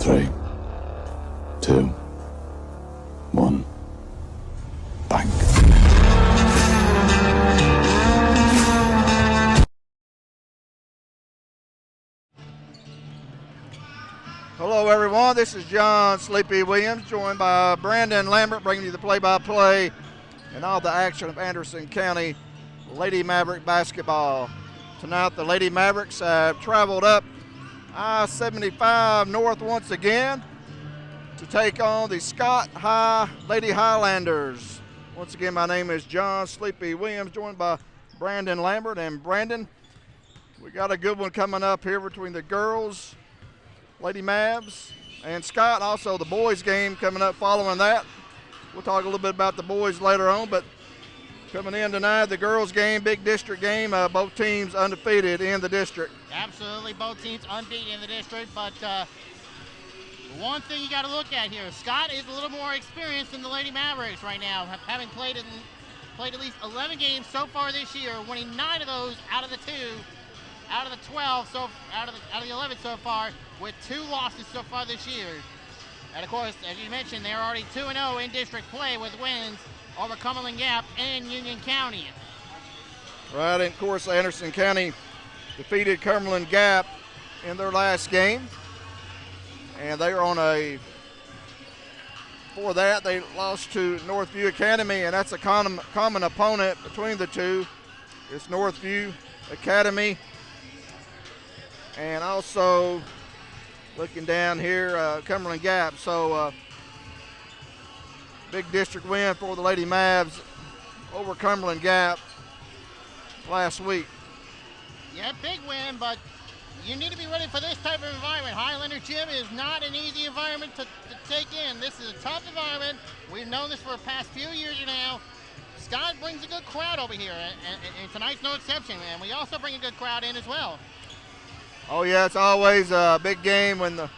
3, 2, 1, bang. Hello everyone, this is John Sleepy Williams, joined by Brandon Lambert, bringing you the play-by-play and all the action of Anderson County Lady Maverick basketball. Tonight the Lady Mavericks have traveled up I-75 North once again to take on the Scott High Lady Highlanders. Once again, my name is John Sleepy Williams, joined by Brandon Lambert. And Brandon, we got a good one coming up here between the girls, Lady Mavs, and Scott. Also the boys game coming up following that. We'll talk a little bit about the boys later on, but coming in tonight, the girls game, big district game, both teams undefeated in the district. Absolutely, both teams unbeaten in the district, but one thing you got to look at here, Scott is a little more experienced than the Lady Mavericks right now, having played at least 11 games so far this year, winning 9 of those out of the 12, so out of the 11 so far, with 2 losses so far this year. And of course, as you mentioned, they're already 2-0 in district play with wins over Cumberland Gap and Union County. Right, and of course, Anderson County defeated Cumberland Gap in their last game. And they are before that, they lost to Northview Academy, and that's a common opponent between the two. It's Northview Academy. And also, looking down here, Cumberland Gap. So, big district win for the Lady Mavs over Cumberland Gap last week. Yeah, big win, but you need to be ready for this type of environment. Highlander Gym is not an easy environment to take in. This is a tough environment. We've known this for the past few years now. Scott brings a good crowd over here, and tonight's no exception. And we also bring a good crowd in as well. Oh yeah, it's always a big game when the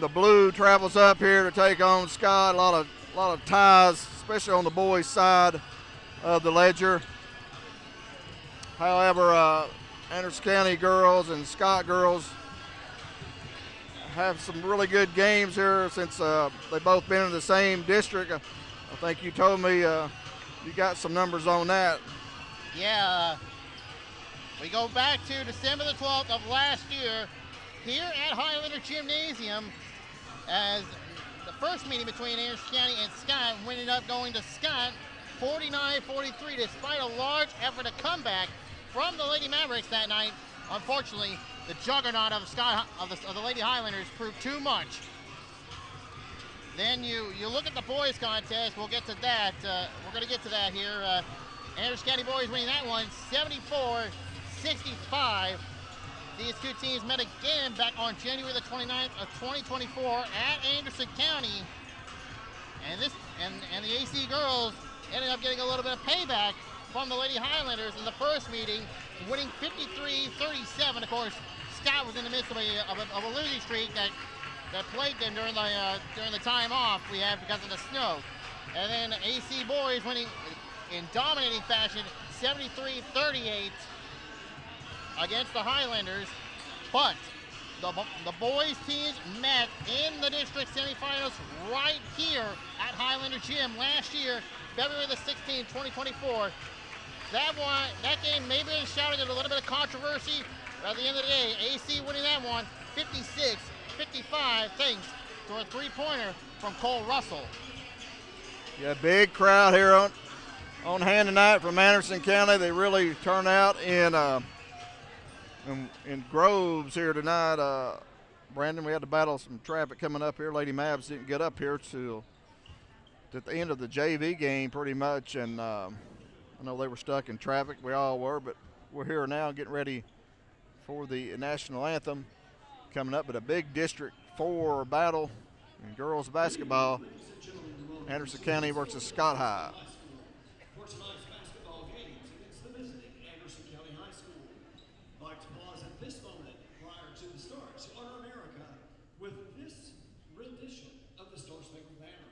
blue travels up here to take on Scott. A lot of ties, especially on the boys' side of the ledger. However, Anderson County girls and Scott girls have some really good games here since they've both been in the same district. I think you told me you got some numbers on that. Yeah. We go back to December the 12th of last year here at Highlander Gymnasium, as the first meeting between Anderson County and Scott ended up going to Scott 49-43 despite a large effort at comeback from the Lady Mavericks that night. Unfortunately, the juggernaut of the Lady Highlanders proved too much. Then you look at the boys contest. We'll get to that. We're going to get to that here. Anderson County boys winning that one 74-65. These two teams met again back on January the 29th of 2024 at Anderson County. And the AC girls ended up getting a little bit of payback from the Lady Highlanders in the first meeting, winning 53-37. Of course, Scott was in the midst of a losing streak that plagued them during the time off we had because of the snow. And then AC boys winning in dominating fashion 73-38 against the Highlanders. But the boys teams met in the district semifinals right here at Highlander Gym last year, February the 16th, 2024. That game may be shouted at a little bit of controversy, but at the end of the day, AC winning that one 56-55 thanks to a three-pointer from Cole Russell. Yeah, big crowd here on hand tonight from Anderson County. They really turn out in groves here tonight. Brandon, we had to battle some traffic coming up here. Lady Mavs didn't get up here till at the end of the JV game pretty much, and I know they were stuck in traffic. We all were, but we're here now getting ready for the national anthem coming up. But a big District 4 battle in girls basketball, Anderson County versus Scott High. For tonight's basketball games against the visiting Anderson County High School, I'd like to pause at this moment prior to the start to honor America with this rendition of the Star Spangled Banner.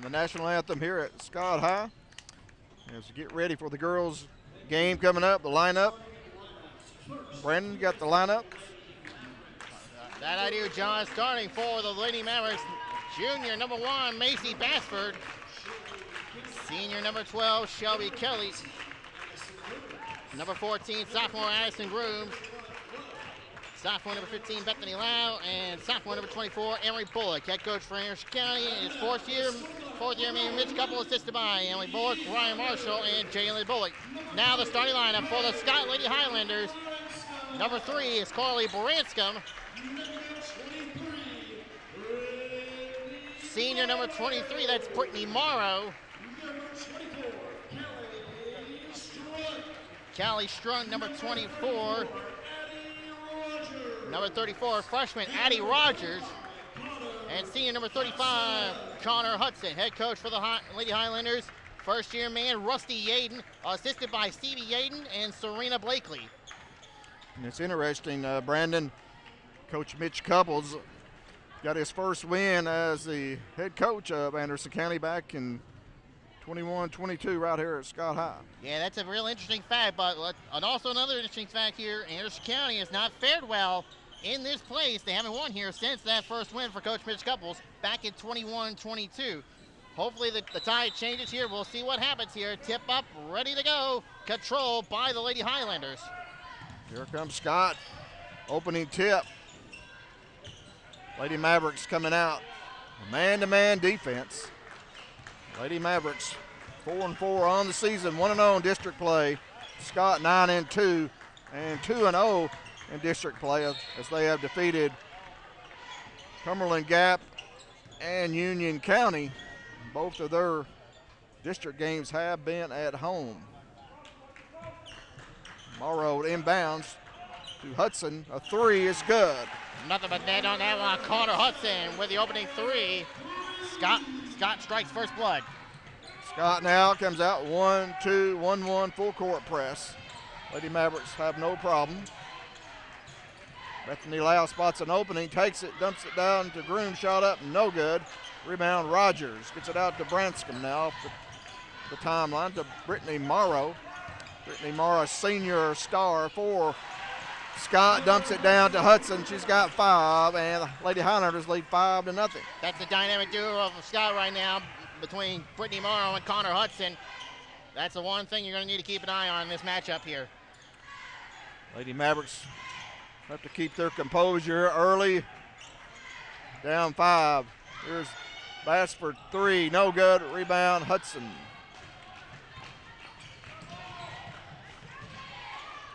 the national anthem here at Scott High. As we get ready for the girls' game coming up, the lineup. Brandon, you got the lineup? That I do, John. Starting for the Lady Mavericks, junior number 1, Macy Basford. Senior number 12, Shelby Kelly. Number 14, sophomore Addison Grooms. Sophomore number 15, Bethany Lau. And sophomore number 24, Emily Bullock. Head coach for Anderson County in his fourth year man Mitch Couple, assisted by Emily Bullock, Ryan Marshall, and Jalen Bullock. Now the starting lineup for the Scott Lady Highlanders. Number 3 is Carly Branscombe. Senior number 23, that's Brittany Morrow. Callie Strunk, number 24. Number 34, freshman Addie Rogers. And senior number 35, Connor Hudson. Head coach for the Lady Highlanders, first year man Rusty Yaden, assisted by Stevie Yaden and Serena Blakely. And it's interesting, Brandon, Coach Mitch Couples got his first win as the head coach of Anderson County back in 21-22 right here at Scott High. Yeah, that's a real interesting fact, but and also another interesting fact here, Anderson County has not fared well in this place. They haven't won here since that first win for Coach Mitch Couples back in 21-22. Hopefully the tide changes here. We'll see what happens here. Tip up, ready to go. Controlled by the Lady Highlanders. Here comes Scott, opening tip. Lady Mavericks coming out. Man-to-man defense. Lady Mavericks 4-4 on the season, 1-0 in district play. Scott 9-2 and 2-0 in district play as they have defeated Cumberland Gap and Union County. Both of their district games have been at home. Morrow inbounds to Hudson. A 3 is good. Nothing but net on that one. Connor Hudson with the opening 3. Scott strikes first blood. Scott now comes out 1-2, 1-1 full court press. Lady Mavericks have no problem. Bethany Lau spots an opening, takes it, dumps it down to Groom, shot up, no good. Rebound Rogers, gets it out to Branscombe now off the timeline to Brittany Morrow. Brittany Morrow, senior star for Scott, dumps it down to Hudson. She's got 5, and the Lady Highlanders lead 5-0. That's the dynamic duo of Scott right now between Brittany Morrow and Connor Hudson. That's the one thing you're going to need to keep an eye on in this matchup here. Lady Mavericks have to keep their composure early. Down 5. Here's Basford 3, no good. Rebound Hudson.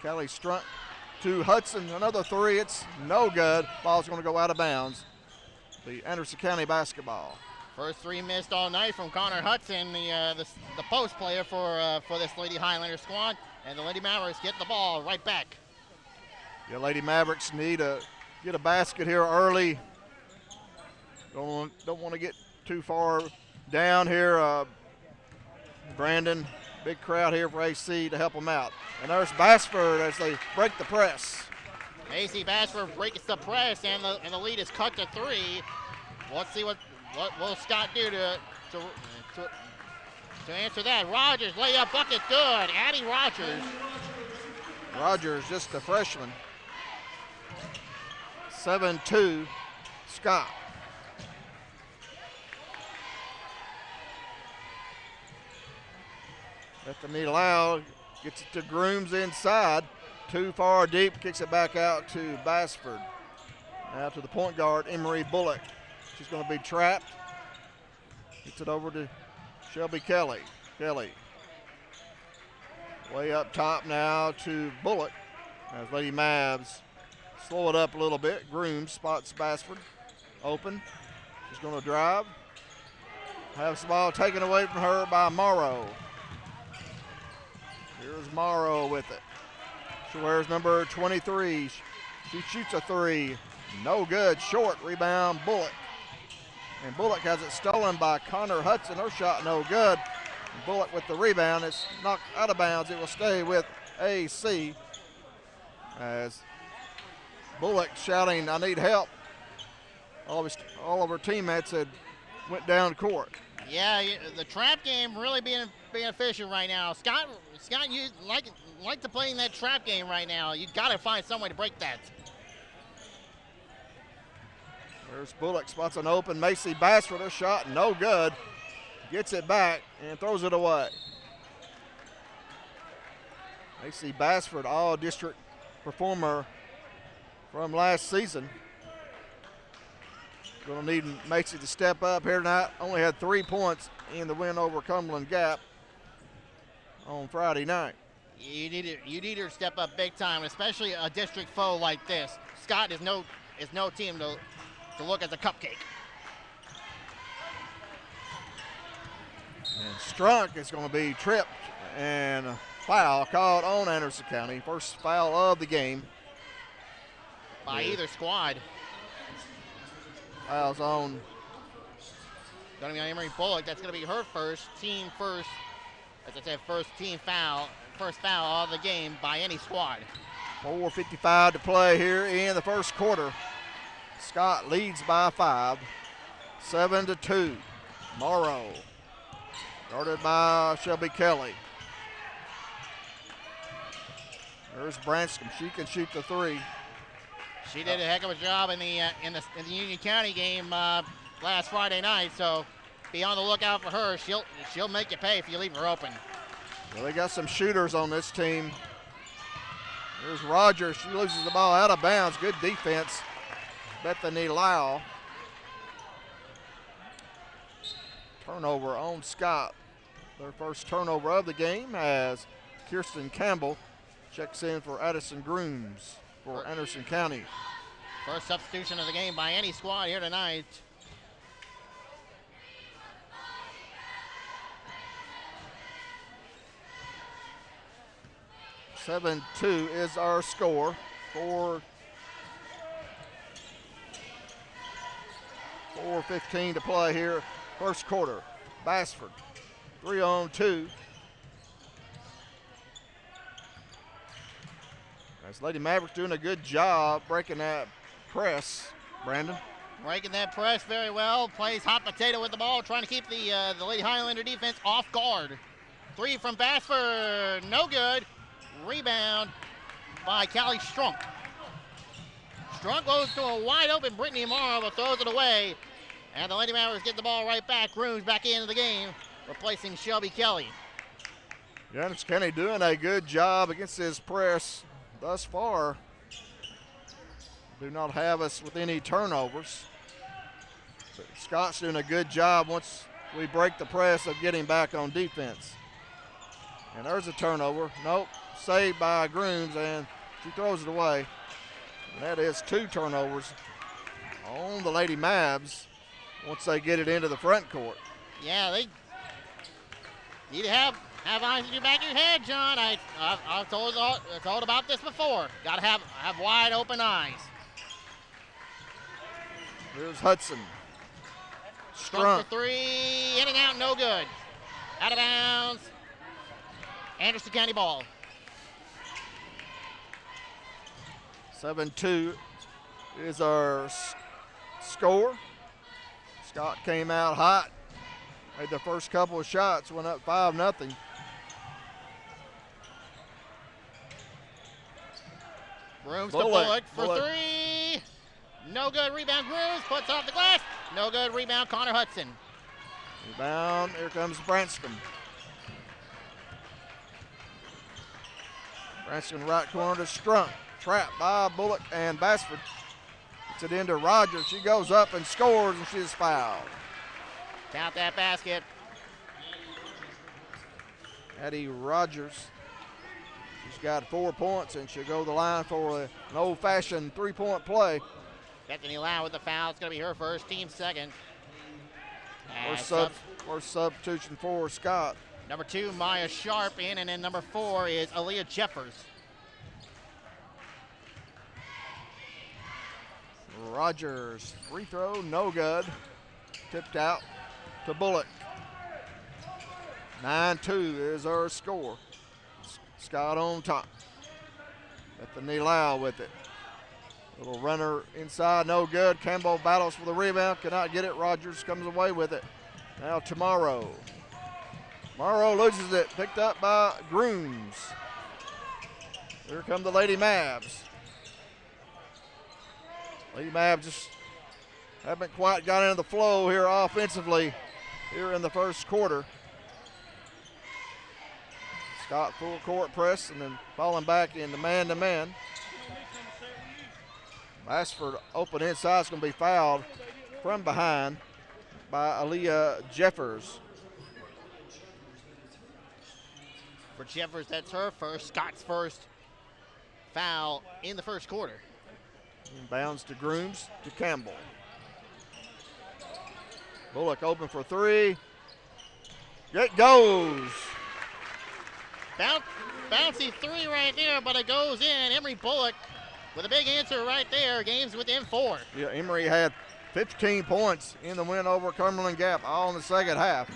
Kelly Strunt to Hudson, another 3, it's no good. Ball's going to go out of bounds. The Anderson County basketball. First 3 missed all night from Connor Hudson, the post player for this Lady Highlander squad, and the Lady Mavericks get the ball right back. Yeah, Lady Mavericks need to get a basket here early. Don't want to get too far down here. Brandon, big crowd here for AC to help them out. And there's Basford as they break the press. AC Basford breaks the press, and the lead is cut to 3. Let's see what will Scott do to answer that. Rogers, layup bucket, good. Addie Rogers. Rogers, just a freshman. 7-2, Scott. Bethany Lau gets it to Grooms inside. Too far deep, kicks it back out to Basford. Now to the point guard, Emery Bullock. She's going to be trapped. Gets it over to Shelby Kelly. Kelly. Way up top now to Bullock. As Lady Mavs slow it up a little bit. Grooms spots Basford. Open. She's going to drive. Has the ball taken away from her by Morrow. Here's Morrow with it. She wears number 23. She shoots a 3. No good. Short. Rebound Bullock. And Bullock has it stolen by Connor Hudson. Her shot no good. And Bullock with the rebound. It's knocked out of bounds. It will stay with AC. As Bullock shouting, I need help. All of her teammates had went down court. Yeah, the trap game really being efficient right now. Scott, you like to play in that trap game right now. You got to find some way to break that. There's Bullock, spots an open. Macy Bassford, a shot, no good. Gets it back and throws it away. Macy Bassford, all-district performer from last season. Going to need Macy to step up here tonight. Only had 3 points in the win over Cumberland Gap on Friday night. You need her to step up big time, especially a district foe like this. Scott is no team to look as a cupcake. And Strunk is going to be tripped and a foul called on Anderson County. First foul of the game. By either squad. Fouls on. Going to be on Emery Bullock. That's going to be her team first. As I said, first foul of the game by any squad. 4:55 to play here in the first quarter. Scott leads by 5, 7-2. Morrow, guarded by Shelby Kelly. There's Branscombe. She can shoot the 3. She did a heck of a job in the Union County game last Friday night. So be on the lookout for her. She'll make you pay if you leave her open. Well, they got some shooters on this team. There's Rogers. She loses the ball out of bounds. Good defense. Bethany Lau. Turnover on Scott. Their first turnover of the game as Kirsten Campbell checks in for Addison Grooms for Anderson County. First substitution of the game by any squad here tonight. Seven 2 is our score. 4:15 to play here. First quarter. Bassford, 3-on-2. As Lady Mavericks doing a good job breaking that press. Brandon. Breaking that press very well. Plays hot potato with the ball, trying to keep the Lady Highlander defense off guard. 3 from Bassford, no good. Rebound by Callie Strunk. Strunk goes to a wide open Brittany Morrow, but throws it away. And the Lady Mavericks get the ball right back. Grooms back into the game, replacing Shelby Kelly. Anderson County doing a good job against this press thus far. Do not have us with any turnovers. But Scott's doing a good job once we break the press of getting back on defense. And there's a turnover. Nope. Saved by Grooms, and she throws it away. And that is 2 turnovers on the Lady Mavs once they get it into the front court. Yeah, they need to have eyes in your back of your head, John. I've told about this before. Got to have wide open eyes. Here's Hudson. Strunk for 3, in and out, no good. Out of bounds. Anderson County ball. 7-2 is our score. Scott came out hot. Made the first couple of shots, went up 5-0. Grooms to Bullock for 3. No good. Rebound Grooms. Puts off the glass. No good. Rebound Connor Hudson. Rebound. Here comes Branscombe. Branscombe right corner to Strunk. Trapped by Bullock and Bassford. Gets it into Rogers. She goes up and scores, and she's fouled. Count that basket. Addie Rogers. She's got 4 points, and she'll go to the line for an old-fashioned 3-point play. Bethany Lau with the foul. It's going to be her first, team second. First substitution for Scott. Number 2, Maya Sharp in, and then number 4 is Aaliyah Jeffers. Rogers, free throw, no good. Tipped out to Bullock. 9-2 is our score. Scott on top. Bethany Lau with it. Little runner inside, no good. Campbell battles for the rebound, cannot get it. Rogers comes away with it. Now to Morrow. Morrow loses it, picked up by Grooms. Here come the Lady Mavs. Lady Mavs just haven't quite got into the flow here offensively here in the first quarter. Scott full court press and then falling back into man-to-man. Bassford open inside is going to be fouled from behind by Aaliyah Jeffers. For Jeffers, that's her first, Scott's first foul in the first quarter. Inbounds to Grooms to Campbell. Bullock open for three. It goes. Bouncy three right there, but it goes in. Emery Bullock with a big answer right there. Game's within 4. Yeah, Emery had 15 points in the win over Cumberland Gap, all in the second half.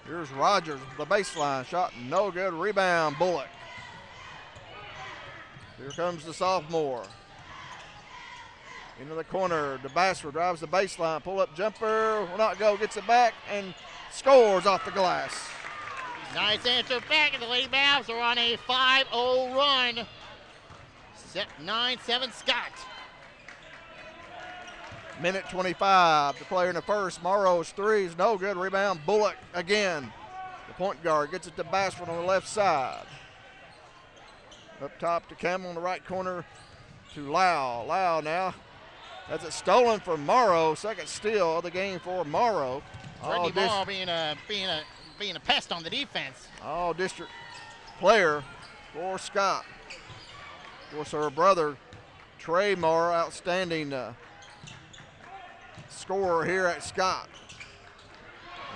Here's Rogers, the baseline shot, no good. Rebound, Bullock. Here comes the sophomore. Into the corner, DeBassford drives the baseline, pull-up jumper, will not go, gets it back, and scores off the glass. Nice answer back, and the Lady Mavs are on a 5-0 run. 9-7 Scott. Minute 25 to play in the first. Morrow's three is no good. Rebound, Bullock again. The point guard gets it to Bassford on the left side. Up top to Campbell in the right corner to Lau. Lau now has it stolen from Morrow. Second steal of the game for Morrow. Brittany Morrow being a pest on the defense. All district player for Scott. Of course, her brother Trey Morrow, outstanding scorer here at Scott.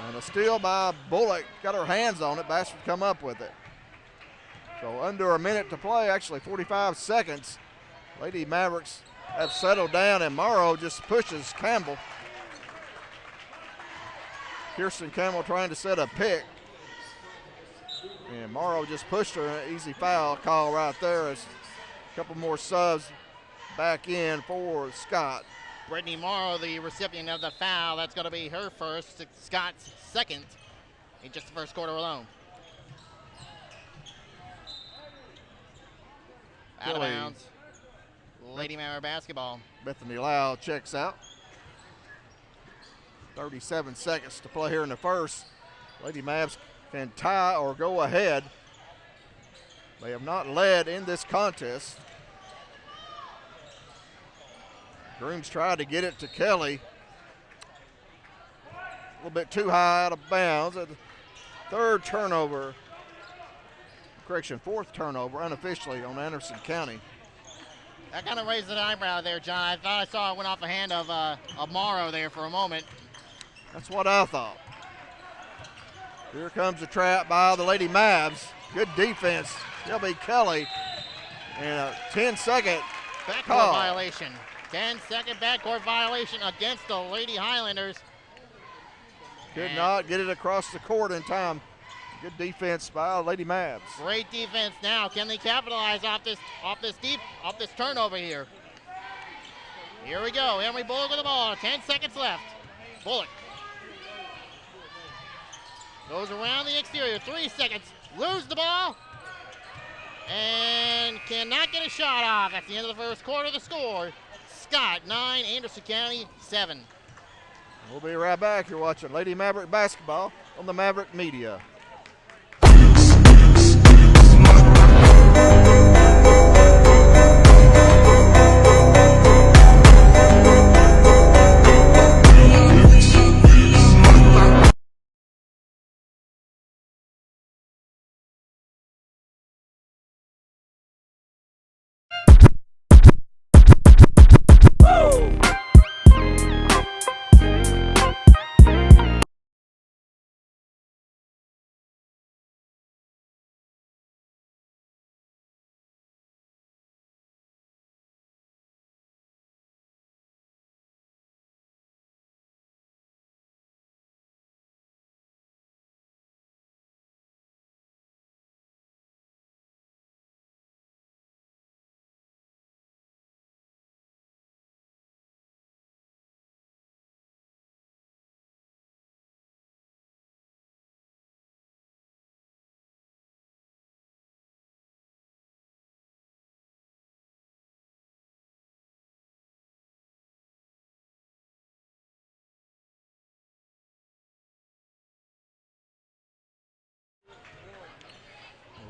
And a steal by Bullock, got her hands on it. Bassford come up with it. So under a minute to play, actually 45 seconds. Lady Mavericks have settled down, and Morrow just pushes Campbell. Kirsten Campbell trying to set a pick. And Morrow just pushed her, an easy foul call right there. As a couple more subs back in for Scott. Brittany Morrow, the recipient of the foul. That's going to be her first, Scott's second in just the first quarter alone. Out of bounds. Lady Maverick basketball. Bethany Lau checks out. 37 seconds to play here in the first. Lady Mavs can tie or go ahead. They have not led in this contest. Grooms tried to get it to Kelly. A little bit too high out of bounds. Fourth turnover unofficially on Anderson County. That kind of raised an eyebrow there, John. I thought I saw it went off the hand of Morrow there for a moment. That's what I thought. Here comes the trap by the Lady Mavs. Good defense. Shelby Kelly. And a 10-second backcourt violation. 10-second backcourt violation against the Lady Highlanders. Could not get it across the court in time. Good defense by Lady Mavs. Great defense now. Can they capitalize off this turnover here? Here we go. Emery Bullock with the ball. 10 seconds left. Bullock goes around the exterior. 3 seconds. Lose the ball. And cannot get a shot off. That's the end of the first quarter. The score, Scott 9, Anderson County 7. We'll be right back. You're watching Lady Maverick basketball on the Maverick Media.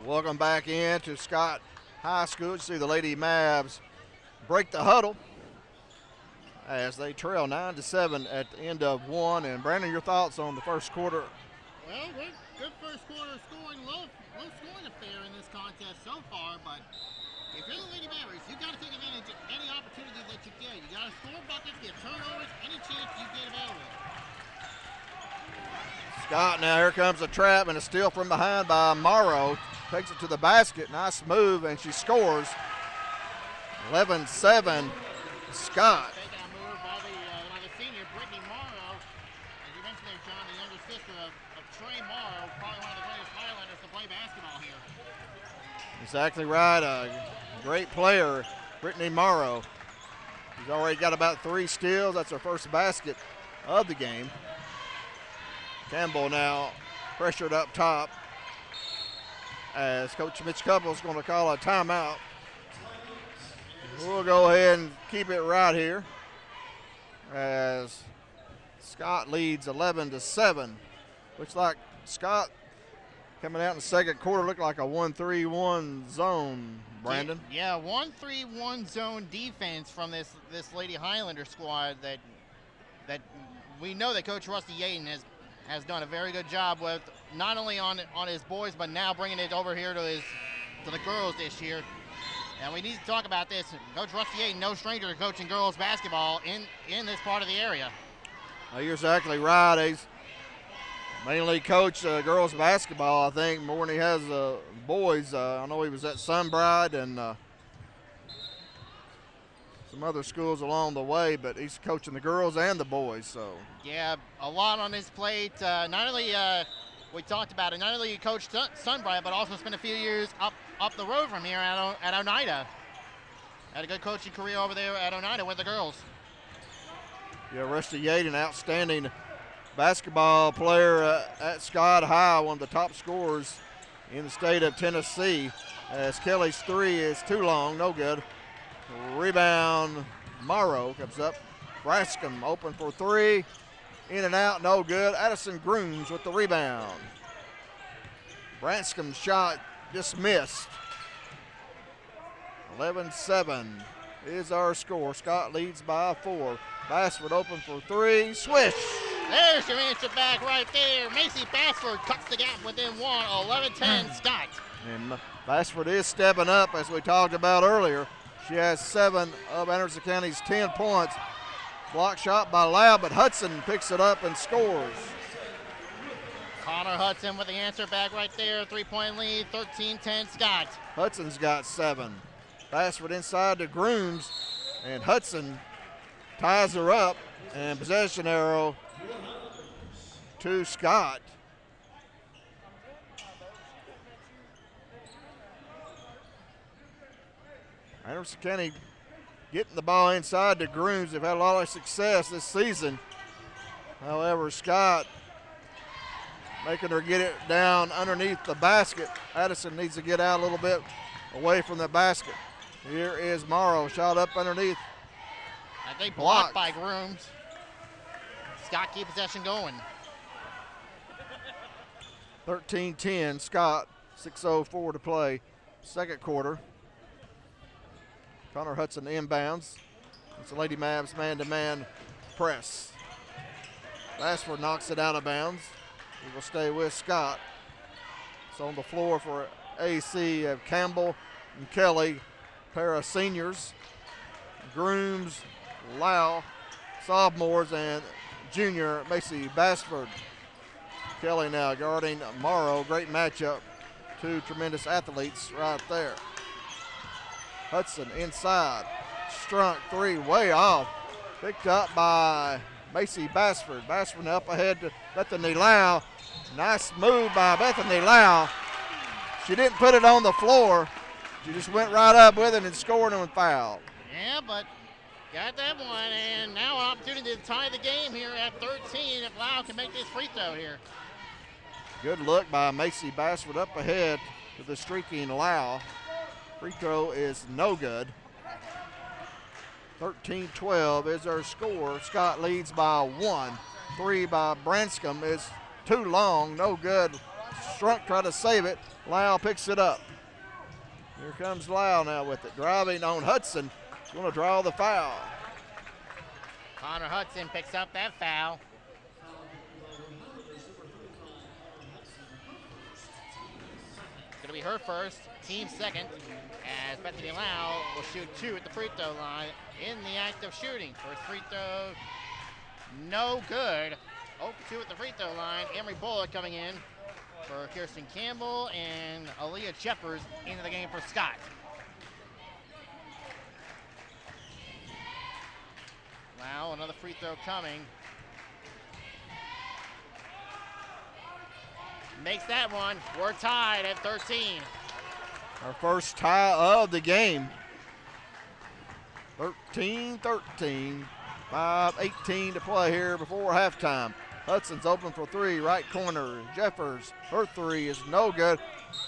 Welcome back in to Scott High School. You see the Lady Mavs break the huddle as they trail 9-7 at the end of one. And Brandon, your thoughts on the first quarter? Well, good first quarter scoring, low scoring affair in this contest so far, but if you're the Lady Mavericks, you've got to take advantage of any opportunity that you get. You got to score buckets, get turnovers, any chance you get available. Scott now, here comes a trap and a steal from behind by Morrow. Takes it to the basket, nice move, and she scores. 11-7, Scott. Takeout move by the senior, Brittany Morrow. As you mentioned there, John, the younger sister of Trey Morrow, probably one of the greatest Highlanders to play basketball here. Exactly right, a great player, Brittany Morrow. She's already got about 3 steals. That's her first basket of the game. Campbell now pressured up top as Coach Mitch Couple is going to call a timeout. We'll go ahead and keep it right here as Scott leads 11-7. Looks like Scott coming out in the second quarter looked like a 1-3-1 zone, Brandon. Yeah, 1-3-1 zone defense from this Lady Highlander squad that we know that Coach Rusty Yaden has done a very good job with, not only on his boys, but now bringing it over here to the girls this year. And we need to talk about this. Coach Rusty Yaden, no stranger to coaching girls basketball in this part of the area. Well, you're exactly right. He's mainly coached girls basketball, I think, more than he has boys. I know he was at Sunbride and some other schools along the way, but he's coaching the girls and the boys. So yeah, a lot on his plate. Not only we talked about it, not only he coached Sunbright, but also spent a few years up the road from here at Oneida. Had a good coaching career over there at Oneida with the girls. Yeah, Rusty Yaden, outstanding basketball player at Scott High, one of the top scorers in the state of Tennessee. As Kelly's 3 is too long, no good. Rebound, Morrow comes up. Branscombe open for 3. In and out, no good. Addison Grooms with the rebound. Branscombe's shot dismissed. 11-7 is our score. Scott leads by 4. Bassford open for 3. Swish! There's your answer back right there. Macy Bassford cuts the gap within 1. 11-10 Scott. And Bassford is stepping up, as we talked about earlier. She has 7 of Anderson County's 10 points. Block shot by Loud, but Hudson picks it up and scores. Connor Hudson with the answer back right there. 3-point lead, 13-10 Scott. Hudson's got 7. Bassford inside to Grooms, and Hudson ties her up, and possession arrow to Scott. Anderson County getting the ball inside to Grooms. They've had a lot of success this season. However, Scott making her get it down underneath the basket. Addison needs to get out a little bit away from the basket. Here is Morrow, shot up underneath. I think blocked by Grooms. Scott keep possession going. 13-10, Scott, 6:04 to play, second quarter. Connor Hudson inbounds. It's the Lady Mavs man-to-man press. Bassford knocks it out of bounds. He will stay with Scott. It's on the floor for AC of Campbell and Kelly, pair of seniors. Grooms, Lau, sophomores, and junior Macy Bassford. Kelly now guarding Morrow. Great matchup. 2 tremendous athletes right there. Hudson inside. Strunk 3 way off. Picked up by Macy Bassford. Bassford up ahead to Bethany Lau. Nice move by Bethany Lau. She didn't put it on the floor. She just went right up with it and scored and fouled. Yeah, but got that one, and now an opportunity to tie the game here at 13 if Lau can make this free throw here. Good look by Macy Bassford up ahead to the streaking Lau. Free throw is no good. 13-12 is our score. Scott leads by 1. 3 by Branscombe is too long, no good Strunk tried to save it. Lau picks it up. Here comes Lau now with it. Driving on Hudson. He's going to draw the foul. Connor Hudson picks up that foul. It's going to be her first, team second, as Bethany Lau will shoot 2 at the free throw line in the act of shooting. First free throw, no good. 0-2 at the free throw line. Emery Bullock coming in for Kirsten Campbell, and Aaliyah Cheppers into the game for Scott. Now another free throw coming. Makes that one. We're tied at 13. Our first tie of the game. 13-13. 5:18 to play here before halftime. Hudson's open for 3, right corner. Jeffers, her 3 is no good.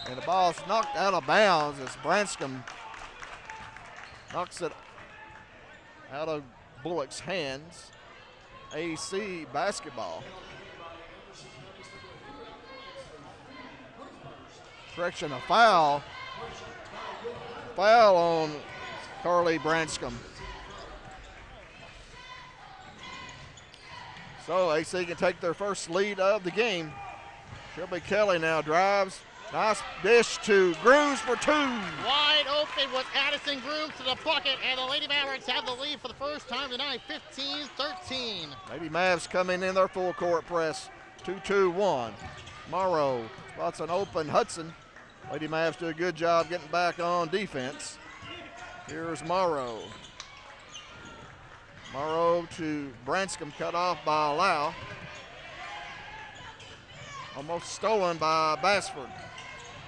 And the ball's knocked out of bounds as Branscombe knocks it out of Bullock's hands. AC basketball. Correction, a foul. Foul on Carly Branscombe. So AC can take their first lead of the game. Shelby Kelly now drives. Nice dish to Grooms for 2. Wide open with Addison Grooms to the bucket, and the Lady Mavericks have the lead for the first time tonight, 15-13. Lady Mavs coming in their full court press, 2-2-1. Morrow spots an open Hudson. Lady Mavs do a good job getting back on defense. Here's Morrow. Morrow to Branscombe, cut off by Lau. Almost stolen by Bassford.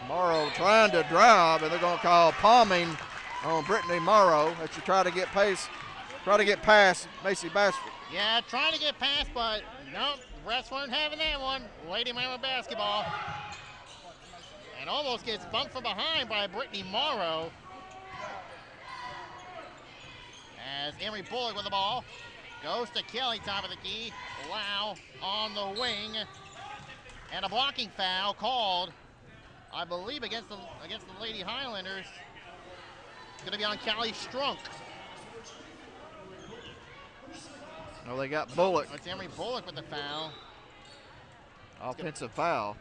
Morrow trying to drive, and they're going to call palming on Brittany Morrow as she try to get past Macy Bassford. Yeah, trying to get past, but nope, the refs weren't having that one. Lady Mavericks basketball. And almost gets bumped from behind by Brittany Morrow. As Emery Bullock with the ball. Goes to Kelly, top of the key. Lau on the wing. And a blocking foul called, I believe, against the Lady Highlanders. It's going to be on Callie Strunk. No, they got Bullock. It's Emery Bullock with the foul. Offensive foul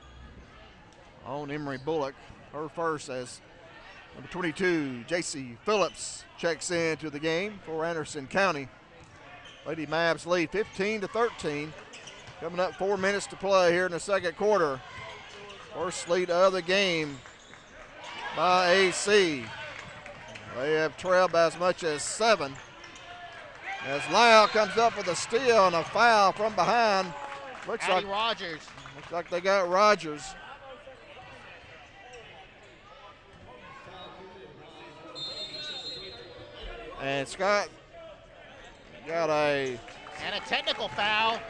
on Emery Bullock. Her first, as number 22, J.C. Phillips, checks into the game for Anderson County. Lady Mavs lead 15-13. Coming up 4 minutes to play here in the second quarter. First lead of the game by AC. They have trailed by as much as 7. As Lyle comes up with a steal and a foul from behind. Looks Addie Rogers. Looks like they got Rogers. And Scott got a technical foul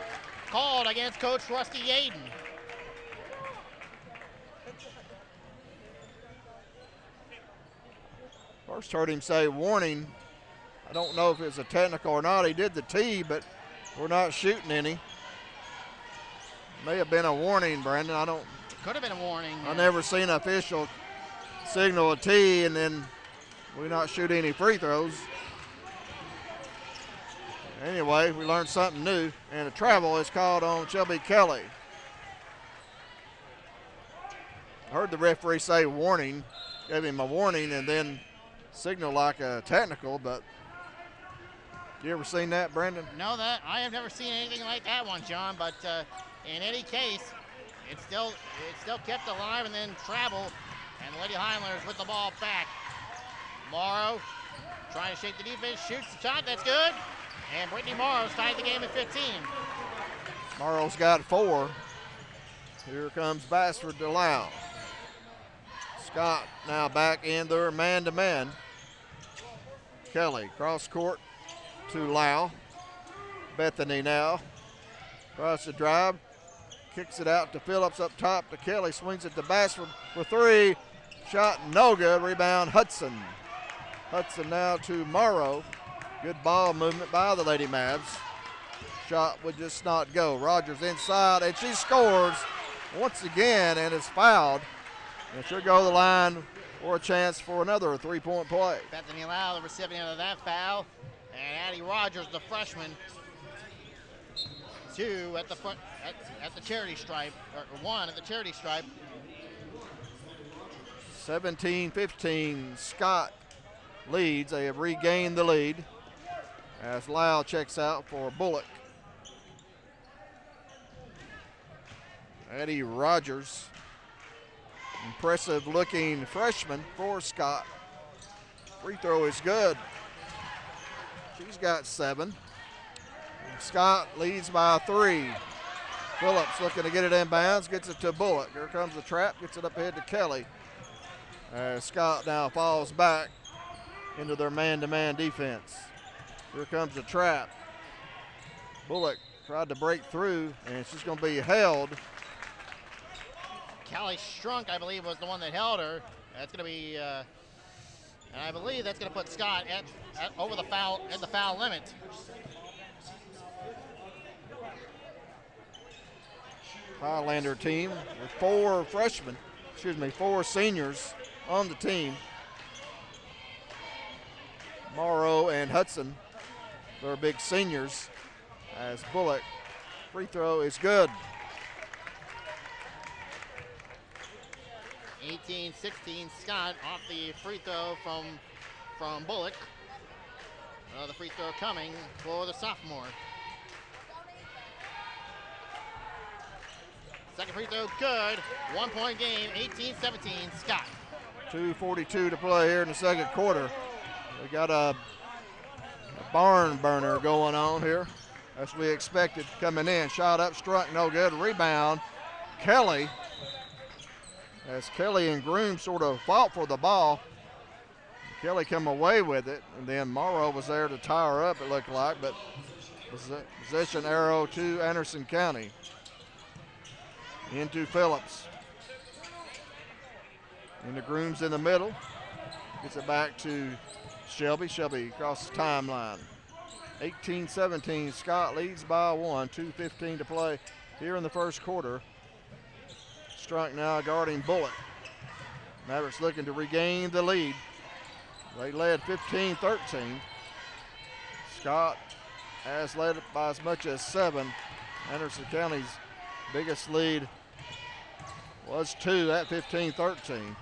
called against Coach Rusty Yaden. First heard him say warning. I don't know if it's a technical or not. He did the T, but we're not shooting any. May have been a warning, Brandon. Could have been a warning. I never seen an official signal a T and then we not shoot any free throws. Anyway, we learned something new, and a travel is called on Shelby Kelly. I heard the referee say warning, gave him a warning, and then signal like a technical, but you ever seen that, Brandon? No, that I have never seen anything like that one, John, but in any case, it's still kept alive and then travel, and Lady Highlanders with the ball back. Morrow trying to shake the defense, shoots the shot, that's good. And Brittany Morrow's tied the game at 15. Morrow's got 4. Here comes Bassford to Lau. Scott now back in there man-to-man. Kelly cross court to Lau. Bethany now tries to drive, kicks it out to Phillips up top to Kelly, swings it to Bassford for 3. Shot no good, rebound Hudson. Hudson now to Morrow. Good ball movement by the Lady Mavs. Shot would just not go. Rogers inside, and she scores. once again and is fouled. And she'll go to the line for a chance for another three-point play. Bethany Lau, the recipient of that foul. And Addie Rogers, the freshman, 2 at the front at the charity stripe, or 1 at the charity stripe. 17-15, Scott leads. They have regained the lead as Lau checks out for Bullock. Addie Rogers, impressive looking freshman for Scott. Free throw is good. She's got 7. Scott leads by 3. Phillips looking to get it inbounds, gets it to Bullock. Here comes the trap, gets it up ahead to Kelly. Scott now falls back into their man-to-man defense. Here comes the trap. Bullock tried to break through, and she's going to be held. Callie Strunk, I believe, was the one that held her. That's going to be, and I believe that's going to put Scott at over the foul at the foul limit. Highlander team with 4 seniors on the team. Morrow and Hudson, they're big seniors, as Bullock free throw is good. 18-16, Scott off the free throw from Bullock. The free throw coming for the sophomore. Second free throw good. 1-point game, 18-17, Scott. 2:42 to play here in the second quarter. We got a barn burner going on here, as we expected coming in. Shot up, struck, no good. Rebound, Kelly. As Kelly and Groom sort of fought for the ball. Kelly come away with it, and then Morrow was there to tie her up, it looked like, but possession arrow to Anderson County. Into Phillips. And the Groom's in the middle. Gets it back to Shelby. Shelby across the timeline. 18-17, Scott leads by 1. 2:15 to play here in the first quarter. Strunk now guarding Bullock. Mavericks looking to regain the lead. They led 15-13. Scott has led it by as much as 7. Anderson County's biggest lead was 2 at 15-13.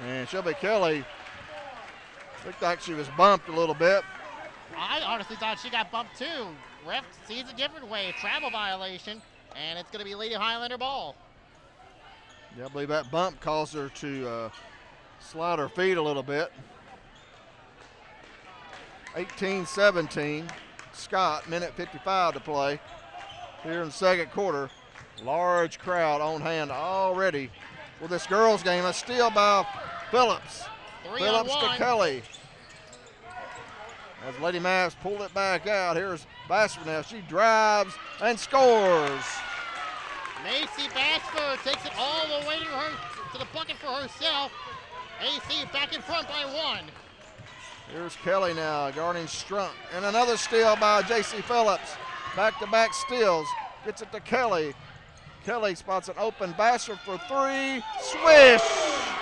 And Shelby Kelly looked like she was bumped a little bit. I honestly thought she got bumped too. Ref sees a different way. Travel violation, and it's going to be Lady Highlander ball. Yeah, I believe that bump caused her to slide her feet a little bit. 18-17, Scott, minute 55 to play here in the second quarter. Large crowd on hand already for this girls' game. A steal by Phillips. Phillips to Kelly. As Lady Mavs pulled it back out, here's Bashford now. She drives and scores. Macy Bashford takes it all the way to the bucket for herself. AC back in front by 1. Here's Kelly now guarding Strunk. And another steal by J.C. Phillips. Back-to-back steals. Gets it to Kelly. Kelly spots an open Bashford for 3. Swish!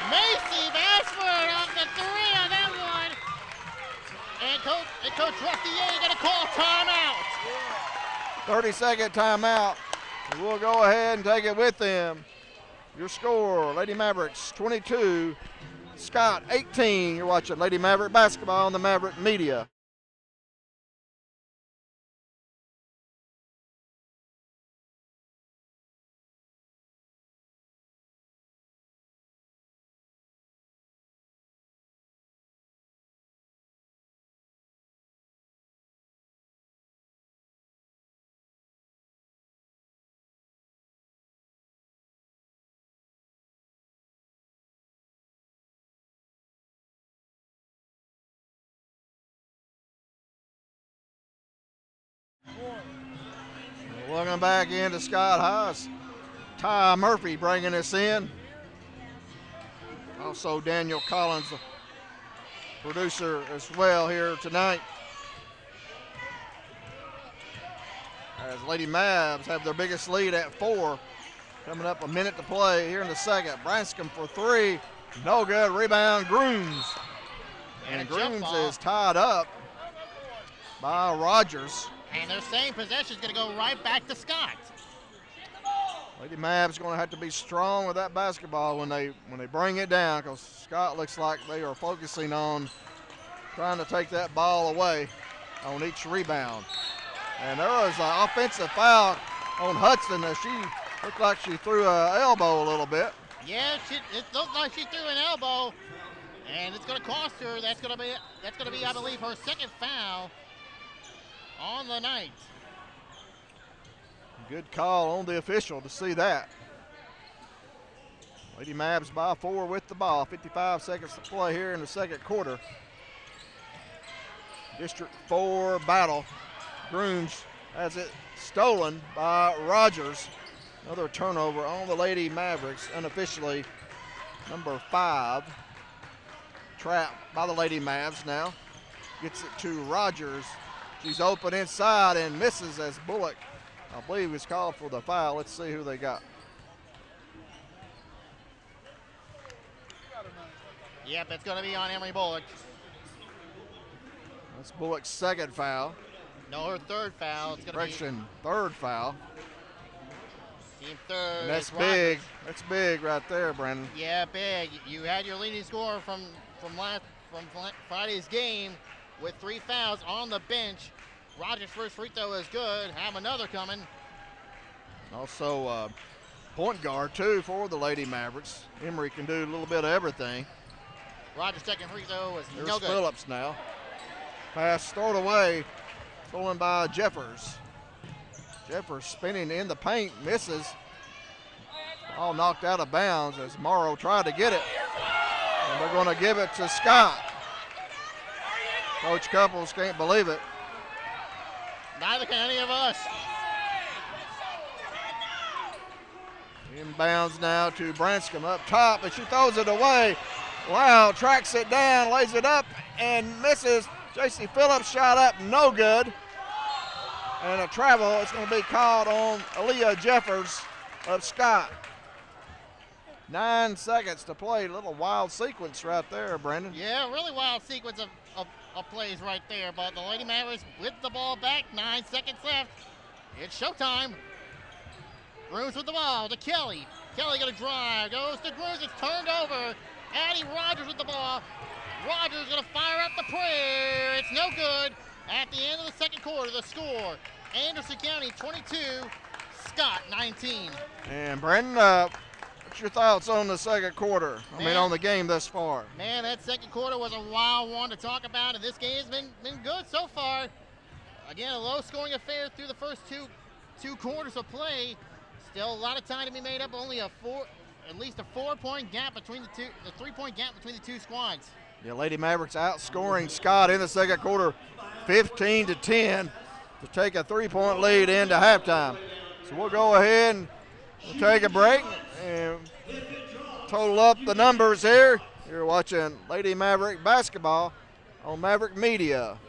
Macy Bashford off the 3 on that one. And Coach Rustier going to call timeout. 30-second timeout. We'll go ahead and take it with them. Your score, Lady Mavericks 22, Scott 18. You're watching Lady Maverick basketball on the Maverick Media. Welcome back into Scott House. Ty Murphy bringing us in. Also Daniel Collins, the producer as well here tonight. As Lady Mavs have their biggest lead at 4 Coming up a minute to play here in the second. Branscombe for three. No good. Rebound, Grooms. And Grooms is tied up by Rogers. And their same possession is going to go right back to Scott. Lady Mavs going to have to be strong with that basketball when they bring it down, because Scott looks like they are focusing on trying to take that ball away on each rebound. And there was an offensive foul on Hudson. She looked like she threw an elbow a little bit. Yeah, it looked like she threw an elbow, and it's going to cost her. That's going to be, I believe, her second foul on the night. Good call on the official to see that. Lady Mavs by 4 with the ball. 55 seconds to play here in the second quarter. District 4 battle. Grooms has it stolen by Rogers. Another turnover on the Lady Mavericks, unofficially number 5. Trapped by the Lady Mavs now. Gets it to Rogers. She's open inside and misses as Bullock, I believe, was called for the foul. Let's see who they got. Yep, it's going to be on Emery Bullock. That's Bullock's second foul. No, her third foul. It's going to be third foul. Team third. And that's big. That's big right there, Brandon. Yeah, big. You had your leading scorer from Friday's game with 3 fouls on the bench. Rogers' first free throw is good. Have another coming. Also, point guard, too, for the Lady Mavericks. Emery can do a little bit of everything. Rogers' second free throw is There's no good. Phillips now. Pass stored away. Stolen by Jeffers. Jeffers spinning in the paint. Misses. All knocked out of bounds as Morrow tried to get it. And they're going to give it to Scott. Coach Couples can't believe it. Neither can any of us. Inbounds now to Branscombe up top, and she throws it away. Wow, tracks it down, lays it up, and misses. J.C. Phillips shot up, no good. And a travel, it's going to be called on Aaliyah Jeffers of Scott. 9 seconds to play. A little wild sequence right there, Brandon. Yeah, really wild sequence of plays right there. But the Lady Mavericks with the ball back. 9 seconds left. It's showtime. Grooms with the ball to Kelly. Kelly going to drive. Goes to Grooms. It's turned over. Addie Rogers with the ball. Rogers going to fire up the prayer. It's no good. At the end of the second quarter, the score, Anderson County 22, Scott 19. And Brandon, what's your thoughts on the second quarter? On the game thus far. Man, that second quarter was a wild one to talk about, and this game's been good so far. Again, a low-scoring affair through the first two quarters of play. Still a lot of time to be made up. Only at least a 4-point gap between the 3-point gap between the two squads. Yeah, Lady Mavericks outscoring Scott in the second quarter, 15-10, to take a 3-point lead into halftime. So we'll go ahead and we'll take a break and total up the numbers here. You're watching Lady Maverick basketball on Maverick Media.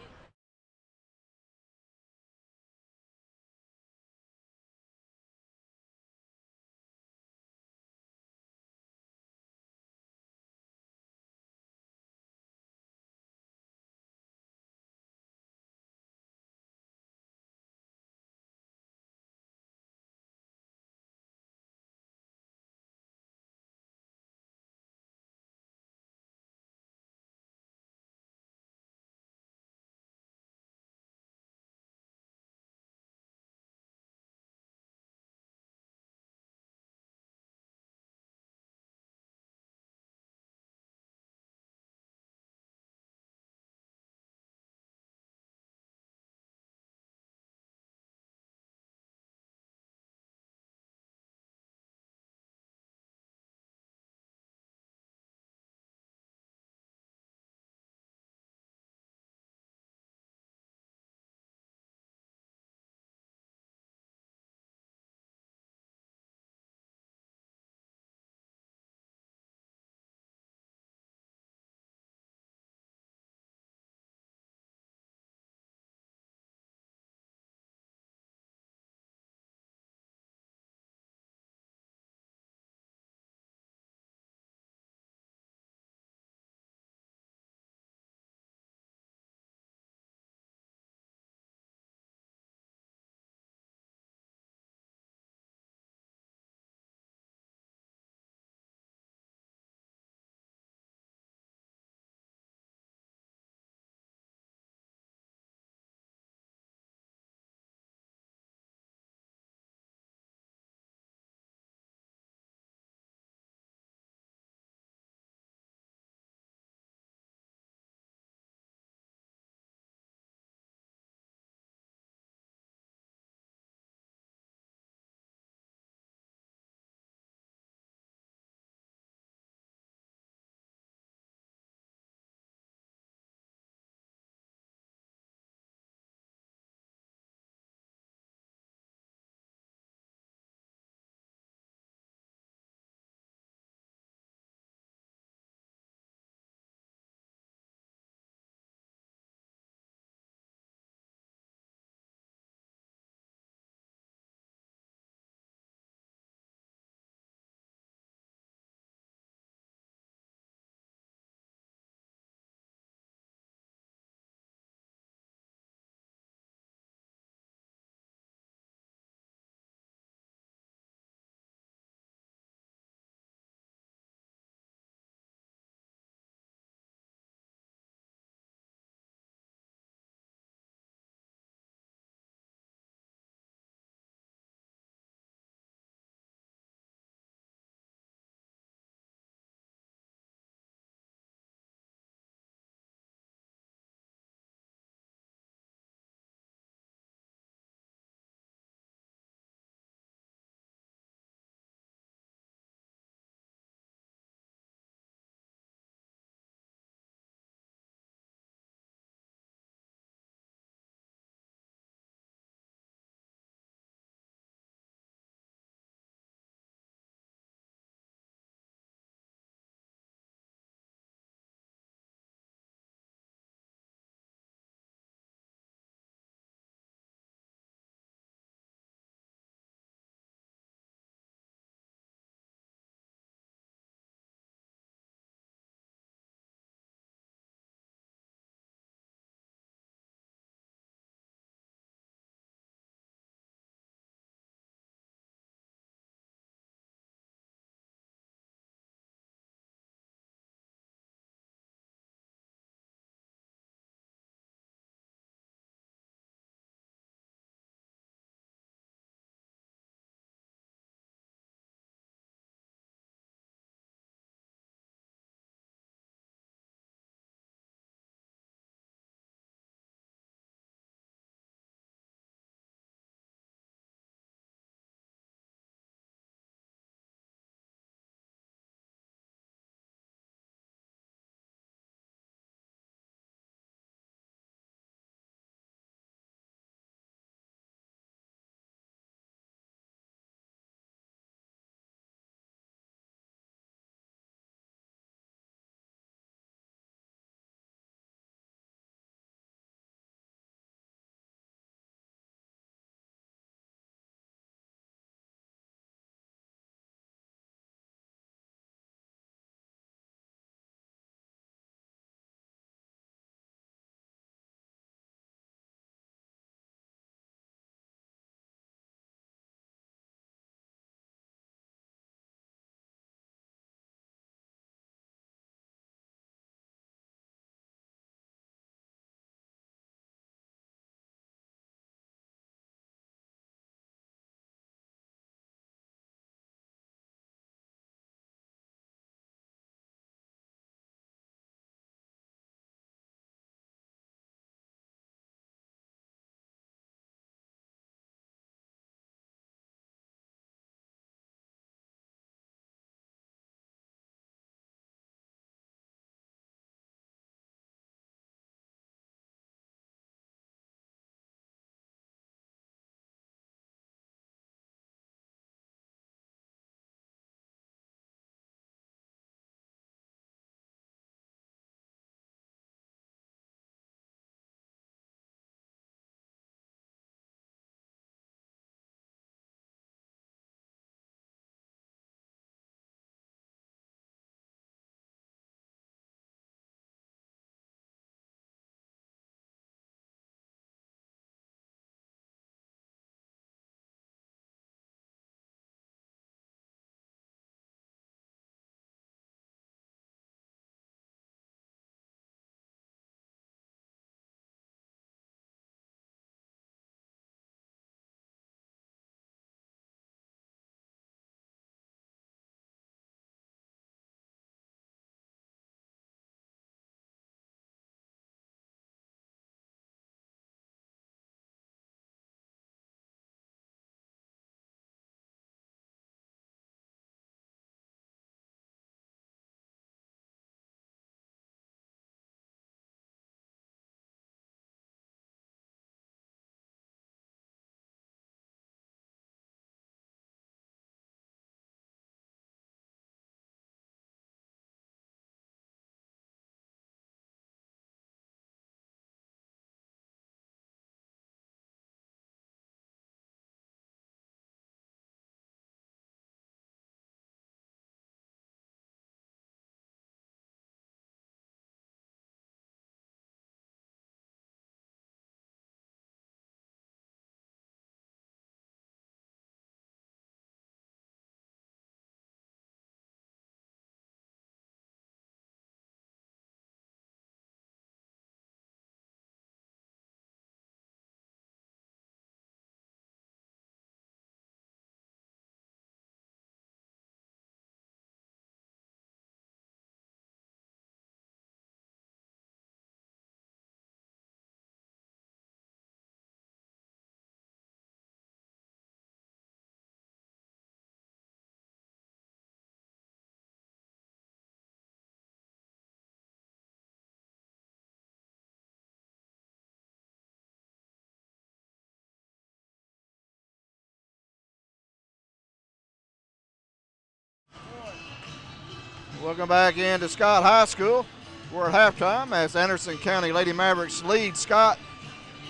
Welcome back into Scott High School. We're at halftime as Anderson County Lady Mavericks lead Scott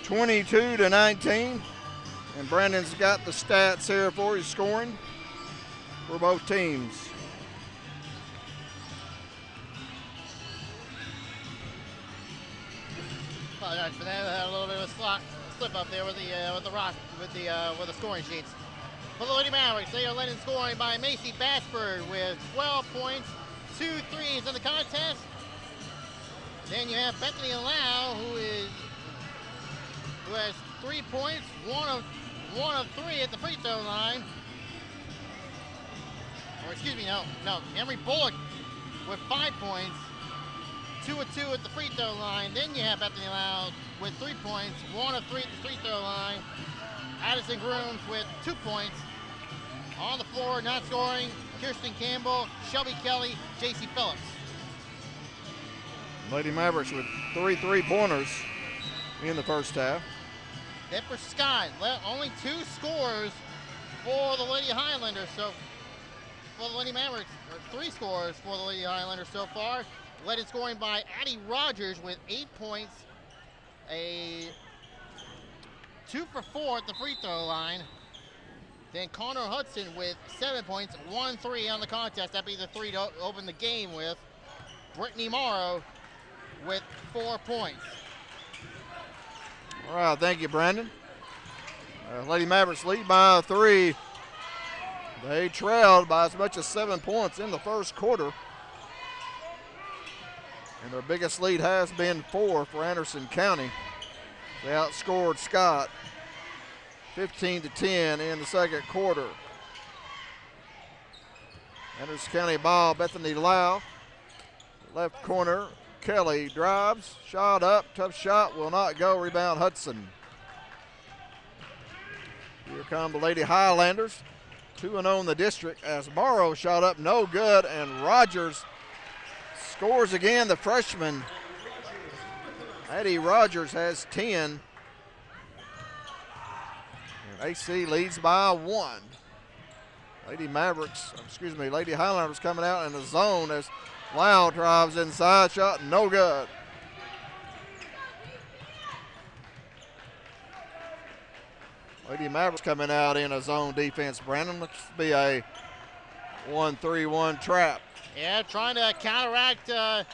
22-19. And Brandon's got the stats here for you, scoring for both teams. Apologize for that. I had a little bit of a slip up there with the scoring sheets. For the Lady Mavericks, they are led in scoring by Macy Bassford with 12 points, 2 threes in the contest. Then you have Bethany Lau, who has 3 points, one of 3 at the free throw line. Or excuse me, no. Emery Bullock with 5 points, 2 of 2 at the free throw line. Then you have Bethany Lau with 3 points, 1 of 3 at the free throw line. Addison Grooms with 2 points. On the floor, not scoring, Kirsten Campbell, Shelby Kelly, J.C. Phillips. Lady Mavericks with 3 3-pointers in the first half. Then for Scott, only 2 scores for the Lady Highlanders. So for the Lady Mavericks, 3 scores for the Lady Highlanders so far. Led in scoring by Addie Rogers with 8 points, a 2 for 4 at the free throw line. Then Connor Hudson with 7 points, 1 3 on the contest. That'd be the 3 to open the game with. Brittany Morrow with 4 points. All right, thank you, Brandon. Lady Mavericks lead by 3. They trailed by as much as 7 points in the first quarter. And their biggest lead has been 4 for Anderson County. They outscored Scott 15-10 in the second quarter. Anderson County ball, Bethany Lau. Left corner, Kelly drives, shot up, tough shot, will not go, rebound Hudson. Here come the Lady Highlanders, 2-0 in the district as Morrow shot up, no good, and Rogers scores again, the freshman. Addie Rogers has 10. And AC leads by 1. Lady Highlanders coming out in the zone as Lau drives inside, shot no good. Lady Mavericks coming out in a zone defense. Brandon, looks to be a 1-3-1 trap. Yeah, trying to counteract that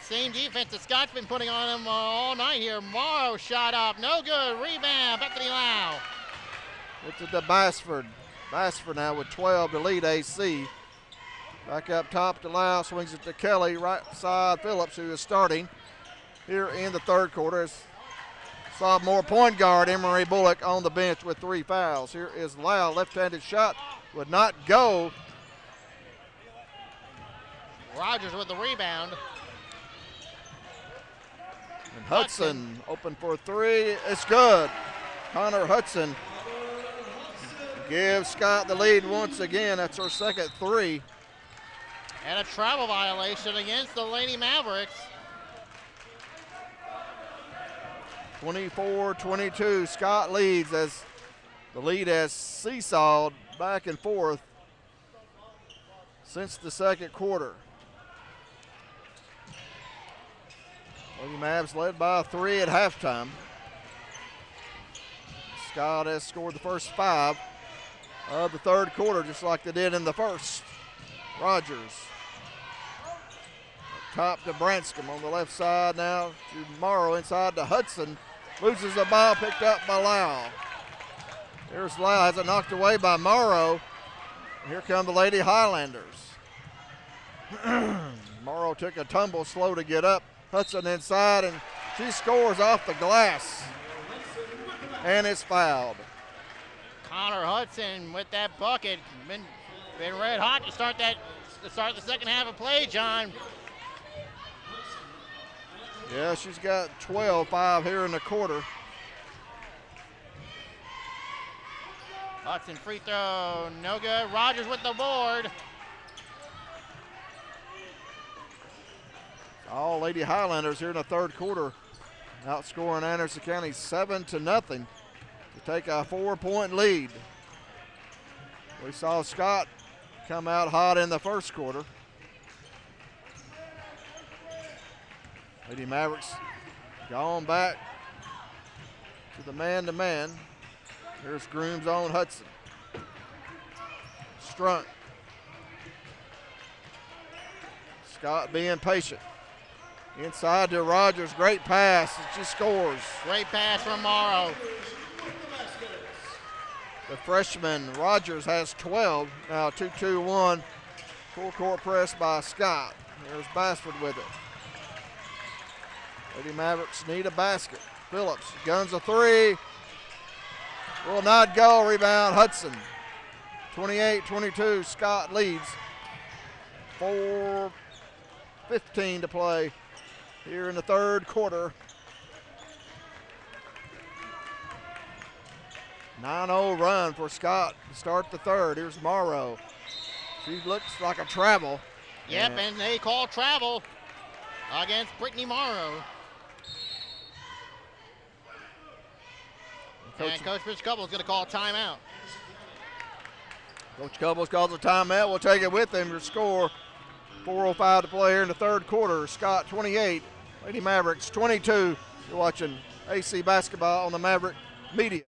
same defense that Scott's been putting on him all night here. Morrow shot up, no good, rebound, Bethany Lau. It's to Bassford. Bassford now with 12 to lead AC. Back up top to Lau, swings it to Kelly, right side Phillips, who is starting here in the third quarter. Sophomore point guard Emery Bullock on the bench with 3 fouls. Here is Lau, left-handed shot, would not go. Rogers with the rebound. And Hudson open for 3, it's good. Connor Hudson gives Scott the lead once again. That's her second 3. And a travel violation against the Lady Mavericks. 24-22, Scott leads as the lead has seesawed back and forth since the second quarter. Lady Mavs led by 3 at halftime. Scott has scored the first 5 of the third quarter, just like they did in the first. Rogers. Top to Branscombe on the left side now to Morrow inside to Hudson. Loses the ball, picked up by Lau. Here's Lau, has it knocked away by Morrow. Here come the Lady Highlanders. Morrow took a tumble, slow to get up. Hudson inside, and she scores off the glass. And it's fouled. Connor Hudson with that bucket. Been red hot to start the second half of play, John. Yeah, she's got 12-5 here in the quarter. Hudson free throw, no good. Rogers with the board. All Lady Highlanders here in the third quarter, outscoring Anderson County 7-0 to take a 4-point lead. We saw Scott come out hot in the first quarter. Lady Mavericks gone back to the man-to-man. Here's Grooms on Hudson. Strunk. Scott being patient. Inside to Rogers. Great pass. She scores. Great pass from Morrow. The freshman Rogers has 12. Now 2-2-1. Full court press by Scott. There's Bassford with it. Lady Mavericks need a basket. Phillips guns a three. Will not go. Rebound Hudson. 28-22. Scott leads. 4:15 to play here in the third quarter. 9-0 run for Scott to start the third. Here's Morrow. She looks like a travel. Yep, and they call travel against Brittany Morrow. And Coach Rich Couples is going to call a timeout. Coach Couples calls a timeout. We'll take it with him. Your score, 4:05 to play here in the third quarter. Scott 28, Lady Mavericks 22. You're watching AC Basketball on the Maverick Media.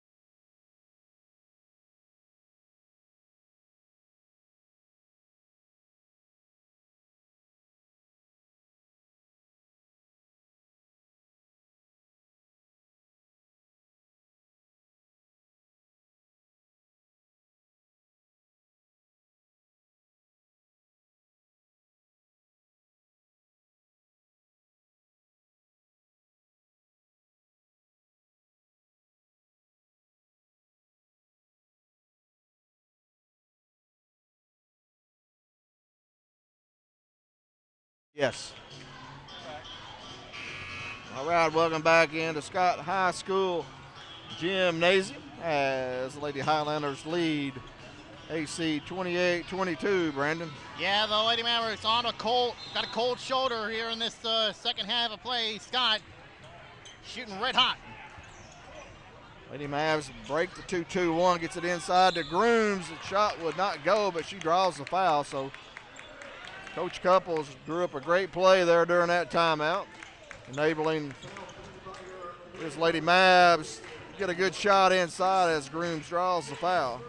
Yes. All right, welcome back into Scott High School Gymnasium as the Lady Highlanders lead AC 28-22, Brandon. Yeah, the Lady Mavericks got a cold shoulder here in this second half of play. Scott shooting red hot. Lady Mavs break the 2-2-1, gets it inside to Grooms. The shot would not go, but she draws the foul, so Coach Couples drew up a great play there during that timeout, enabling his Lady Mavs to get a good shot inside as Grooms draws the foul.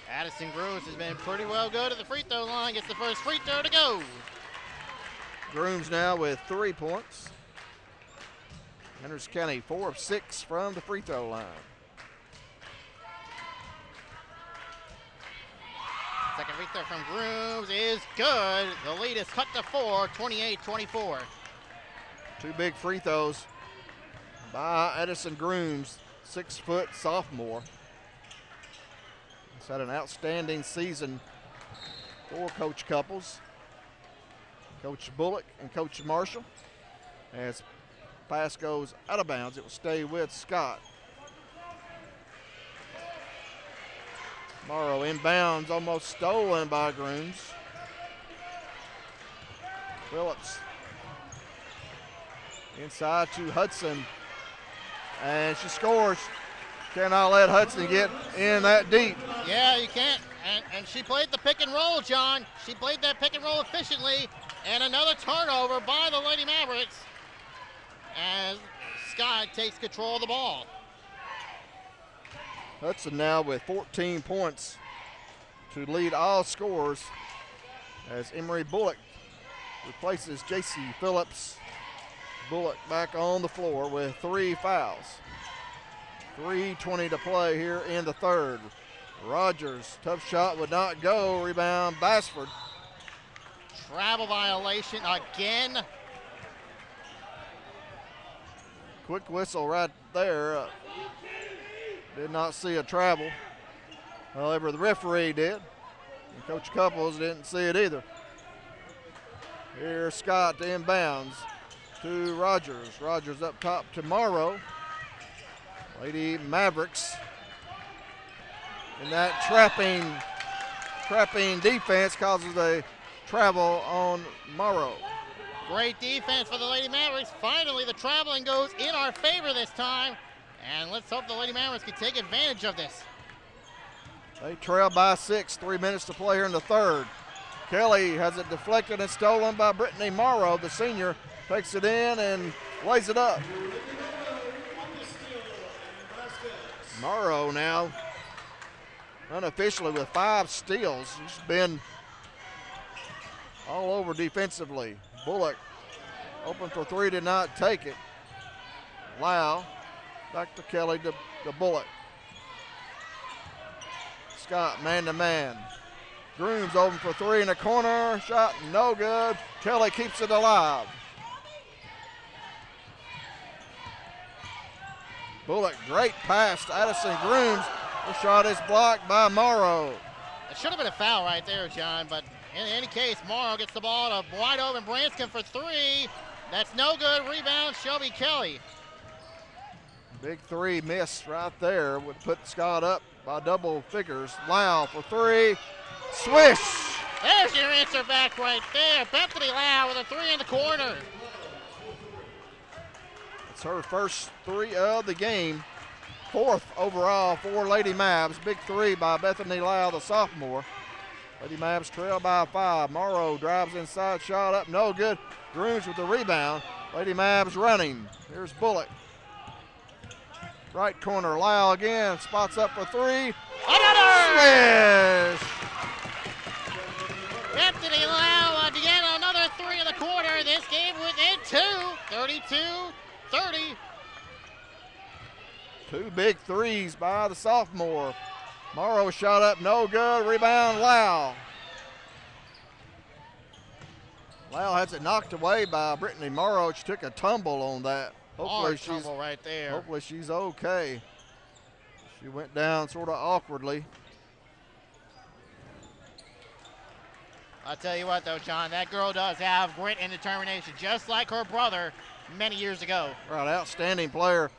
Addison Grooms has been pretty well good at the free throw line. Gets the first free throw to go. Grooms now with 3 points. Henderson County 4 of 6 from the free throw line. Second free throw from Grooms is good. The lead is cut to 4, 28-24. 2 big free throws by Addison Grooms, 6-foot sophomore. He's had an outstanding season for Coach Couples, Coach Bullock, and Coach Marshall. As pass goes out of bounds, it will stay with Scott. Morrow inbounds, almost stolen by Grooms. Phillips inside to Hudson, and she scores. Cannot let Hudson get in that deep. Yeah, you can't. And she played the pick and roll, John. She played that pick and roll efficiently, and another turnover by the Lady Mavericks as Scott takes control of the ball. Hudson now with 14 points to lead all scorers as Emery Bullock replaces J.C. Phillips. Bullock back on the floor with 3 fouls. 3:20 to play here in the third. Rogers, tough shot would not go. Rebound, Bassford. Travel violation again. Quick whistle right there. Did not see a travel. However, the referee did. And Coach Couples didn't see it either. Here's Scott to inbounds to Rogers. Rogers up top to Morrow. Lady Mavericks in that trapping defense causes a travel on Morrow. Great defense for the Lady Mavericks. Finally, the traveling goes in our favor this time. And let's hope the Lady Mavericks can take advantage of this. They trail by 6, 3 minutes to play here in the third. Kelly has it deflected and stolen by Brittany Morrow, the senior. takes it in and lays it up. Morrow now unofficially with 5 steals. He's been all over defensively. Bullock open for 3, did not take it. Lau back to Kelly to Bullock. Scott man to man. Grooms open for 3 in the corner. Shot no good. Kelly keeps it alive. Bullock, great pass to Addison Grooms. The shot is blocked by Morrow. It should have been a foul right there, John, but in any case, Morrow gets the ball to wide open Branscombe for 3. That's no good. Rebound, Shelby Kelly. Big 3 miss right there would put Scott up by double figures. Lau for 3. Swish! There's your answer back right there. Bethany Lau with a 3 in the corner. It's her first 3 of the game. 4th overall for Lady Mavs. Big 3 by Bethany Lau, the sophomore. Lady Mavs trail by 5. Morrow drives inside, shot up, no good. Grooms with the rebound. Lady Mavs running. Here's Bullock. Right corner, Lau again, spots up for 3. Another! Swish! Bethany Lau again, another 3 in the corner. This game within 2, 32-30. 2 big 3s by the sophomore. Morrow shot up, no good. Rebound, Lau. Lau has it knocked away by Brittany Morrow. She took a tumble on that. Hard tumble right there. Hopefully she's okay. She went down sort of awkwardly. I'll tell you what, though, John, that girl does have grit and determination, just like her brother many years ago. Right, outstanding player.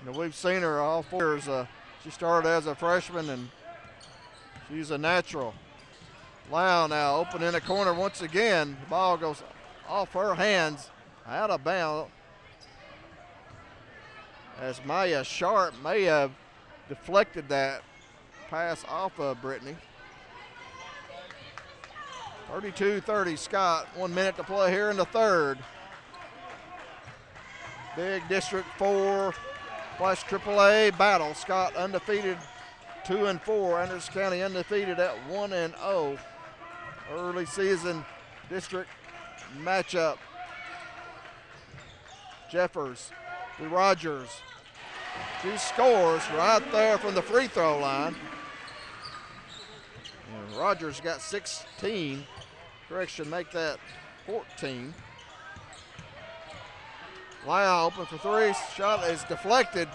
You know, we've seen her all 4 years. She started as a freshman, and she's a natural. Lau now open in the corner once again. The ball goes off her hands, out of bounds. As Maya Sharp may have deflected that pass off of Brittany. 32-30 Scott, 1 minute to play here in the 3rd. Big District 4 / AAA battle. Scott undefeated 2-4. Anderson County undefeated at 1-0. Early season district matchup. Jeffers to Rogers. 2 scores right there from the free throw line. And Rogers got 16. Correction, make that 14. Lau open for 3. Shot is deflected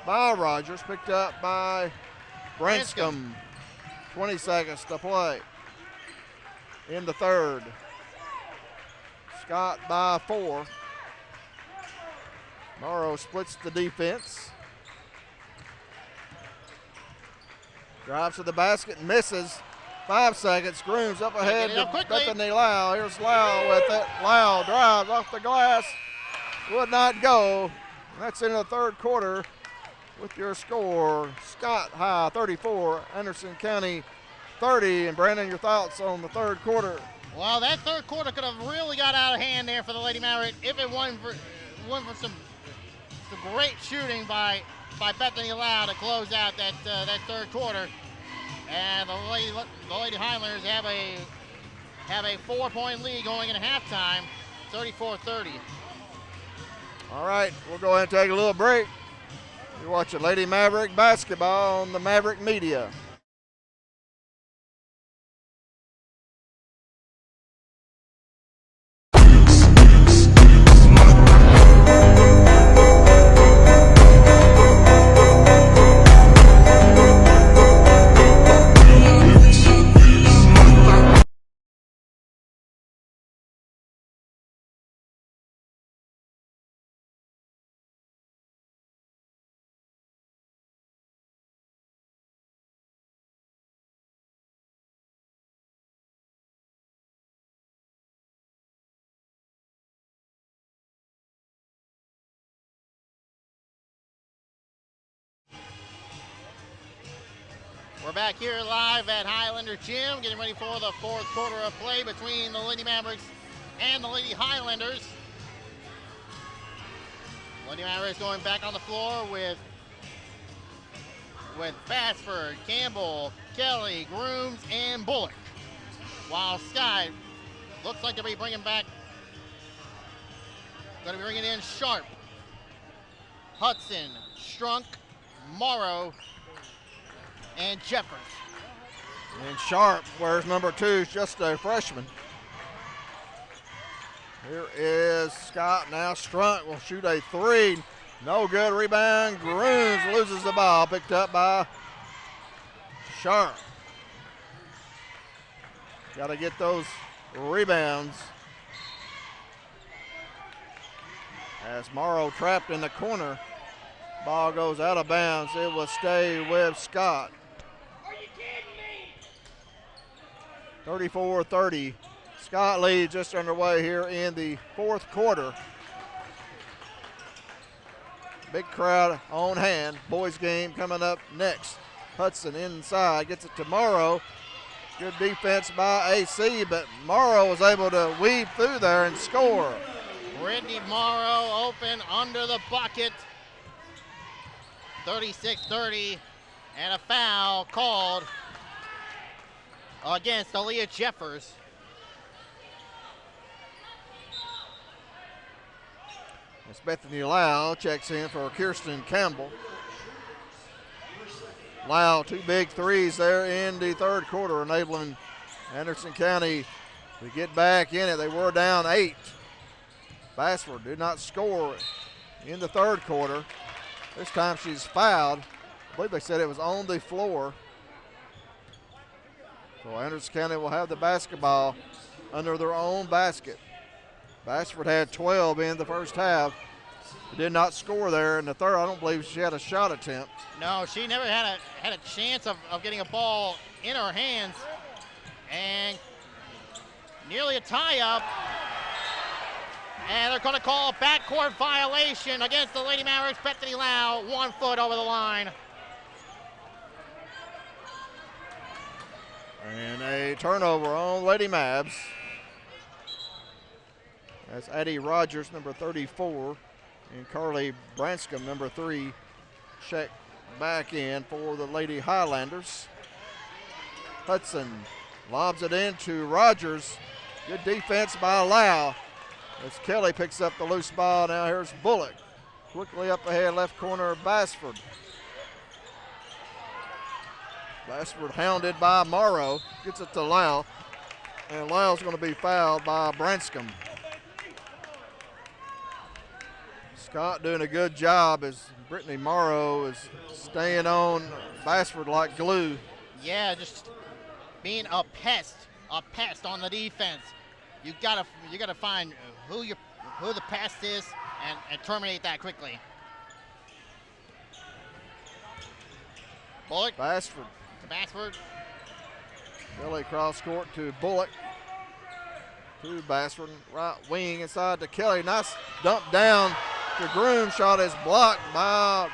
by Rogers. Picked up by Branscombe. 20 seconds to play in the 3rd. Scott by 4. Morrow splits the defense. Drives to the basket, misses. 5 seconds. Grooms up ahead to Bethany Lau. Here's Lau with it. Lau drives off the glass. Would not go. That's in the 3rd quarter with your score. Scott High 34, Anderson County 30. And Brandon, your thoughts on the 3rd quarter? Well, that 3rd quarter could have really got out of hand there for the Lady Mavericks if it wasn't for some great shooting by Bethany Lau to close out that 3rd quarter. And the Lady Highlanders have a 4-point lead going into halftime, 34-30. All right, we'll go ahead and take a little break. You're watching Lady Maverick basketball on the Maverick Media. We're back here live at Highlander Gym, getting ready for the 4th quarter of play between the Lady Mavericks and the Lady Highlanders. Lady Mavericks going back on the floor with Bassford, Campbell, Kelly, Grooms, and Bullock. While Scott looks like they'll be bringing in Sharp, Hudson, Strunk, Morrow, and Jeffers. And Sharp wears number 2, just a freshman. Here is Scott. Now Strunk will shoot a 3. No good. Rebound. Grooms loses the ball. Picked up by Sharp. Got to get those rebounds. As Morrow trapped in the corner. Ball goes out of bounds. It will stay with Scott. 34-30. Scott leads just underway here in the 4th quarter. Big crowd on hand. Boys game coming up next. Hudson inside, gets it to Morrow. Good defense by AC, but Morrow was able to weave through there and score. Brittany Morrow open under the bucket. 36-30, and a foul called against Aaliyah Jeffers. It's Bethany Lau checks in for Kirsten Campbell. Lau, 2 big threes there in the 3rd quarter, enabling Anderson County to get back in it. They were down 8. Bassford did not score in the 3rd quarter. This time she's fouled. I believe they said it was on the floor. So Anderson County will have the basketball under their own basket. Bassford had 12 in the first half. Did not score there in the 3rd. I don't believe she had a shot attempt. No, she never had a chance of getting a ball in her hands. And nearly a tie-up. And they're going to call a backcourt violation against the Lady Mavericks. Bethany Lau, 1 foot over the line. And a turnover on Lady Mavs. That's Addie Rogers, number 34, and Carly Branscombe, number 3, check back in for the Lady Highlanders. Hudson lobs it into Rogers. Good defense by Lau. As Kelly picks up the loose ball, now here's Bullock. Quickly up ahead, left corner, Bassford. Bassford hounded by Morrow, gets it to Lau, and Lau's going to be fouled by Branscombe. Scott doing a good job as Brittany Morrow is staying on Bassford like glue. Yeah, just being a pest on the defense. You gotta find who the pest is and terminate that quickly. Bullock. Bassford. To Bassford. Kelly cross court to Bullock. To Bassford. Right wing inside to Kelly. Nice dump down to Groom. Shot is blocked by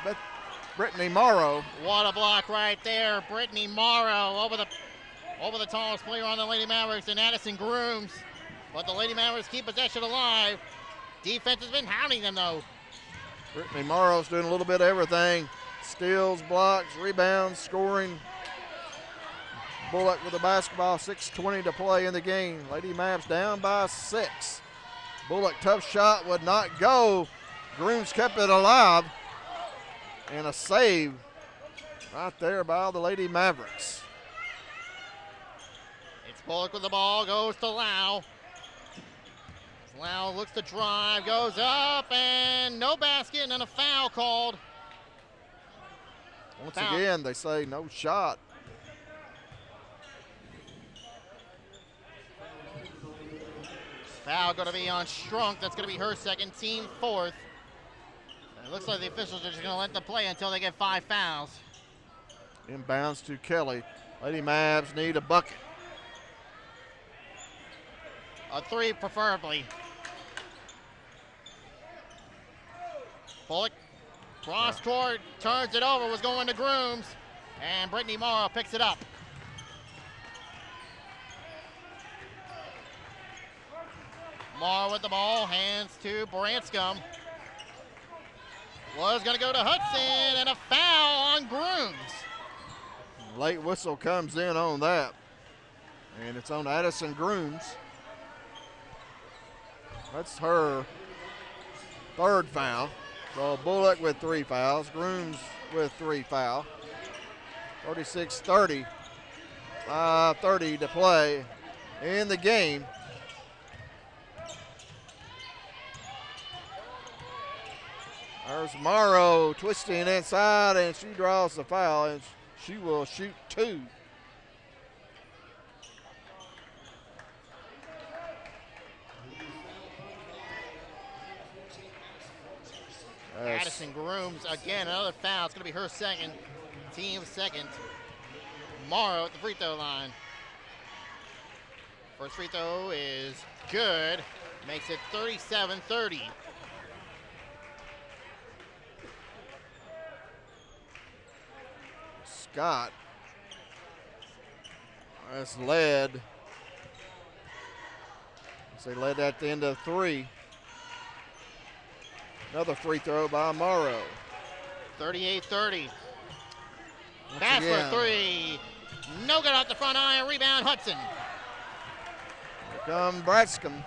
Brittany Morrow. What a block right there. Brittany Morrow over the tallest player on the Lady Mavericks and Addison Grooms. But the Lady Mavericks keep possession alive. Defense has been hounding them though. Brittany Morrow's doing a little bit of everything. Steals, blocks, rebounds, scoring. Bullock with the basketball, 6:20 to play in the game. Lady Mavs down by 6. Bullock, tough shot, would not go. Grooms kept it alive. And a save right there by the Lady Mavericks. It's Bullock with the ball, goes to Lau. Lau looks to drive, goes up, and no basket, and a foul called. Once again, they say no shot. Foul going to be on Strunk. That's going to be her second, team 4th. It looks like the officials are just going to let them play until they get 5 fouls. Inbounds to Kelly. Lady Mavs need a bucket. A 3 preferably. Bullock, cross court, turns it over, was going to Grooms, and Brittany Morrow picks it up. Morrow with the ball, hands to Branscombe. was going to go to Hudson, and a foul on Grooms. Late whistle comes in on that. And it's on Addison Grooms. That's her third foul. So Bullock with 3 fouls. Grooms with 3 fouls. 36-30. 5:30 to play in the game. There's Morrow twisting inside, and she draws the foul, and she will shoot 2. Addison Grooms, again, another foul. It's going to be her second, team second. Morrow at the free throw line. First free throw is good. Makes it 37-30. Scott has led. They led at the end of 3. Another free throw by Morrow. 38-30. Pass for 3. No good off the front iron. Rebound Hudson. Here come Bradscombe.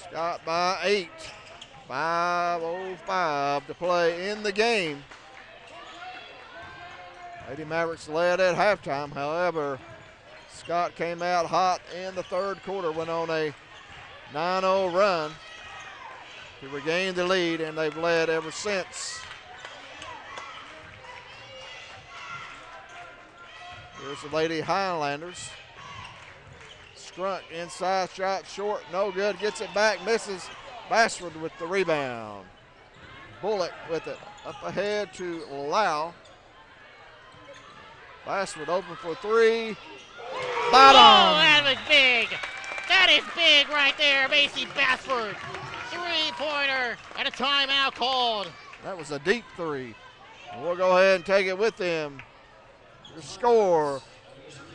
Scott by 8. 5:05 to play in the game. Lady Mavericks led at halftime. However, Scott came out hot in the third quarter, went on a 9-0 run to regain the lead, and they've led ever since. Here's the Lady Highlanders. Strunk inside, shot short, no good, gets it back, misses. Bashford with the rebound. Bullock with it, up ahead to Lau. Bashford open for 3. Bottom. Oh, that was big. That is big right there, Macy Bashford. 3-pointer and a timeout called. That was a deep 3. And we'll go ahead and take it with them. The score,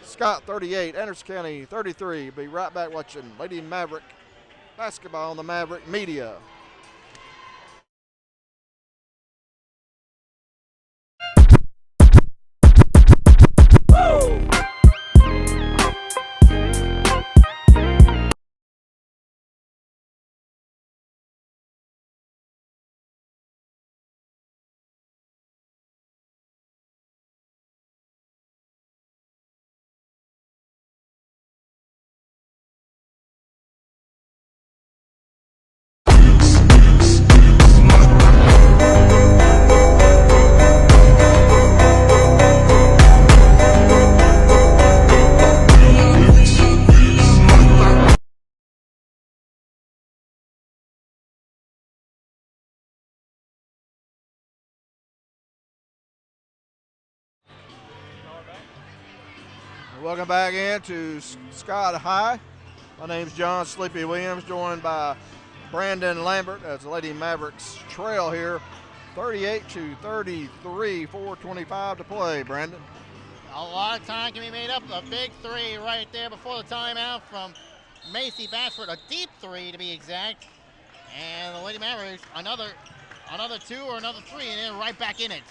Scott 38, Anderson County 33. Be right back watching Lady Maverick basketball on the Maverick Media. Woo! Welcome back into Scott High. My name's John Sleepy Williams, joined by Brandon Lambert as the Lady Mavericks trail here. 38-33, 4:25 to play, Brandon. A lot of time can be made up. A big 3 right there before the timeout from Macy Bashford. A deep 3 to be exact. And the Lady Mavericks, another 2 or another 3, and then right back in it.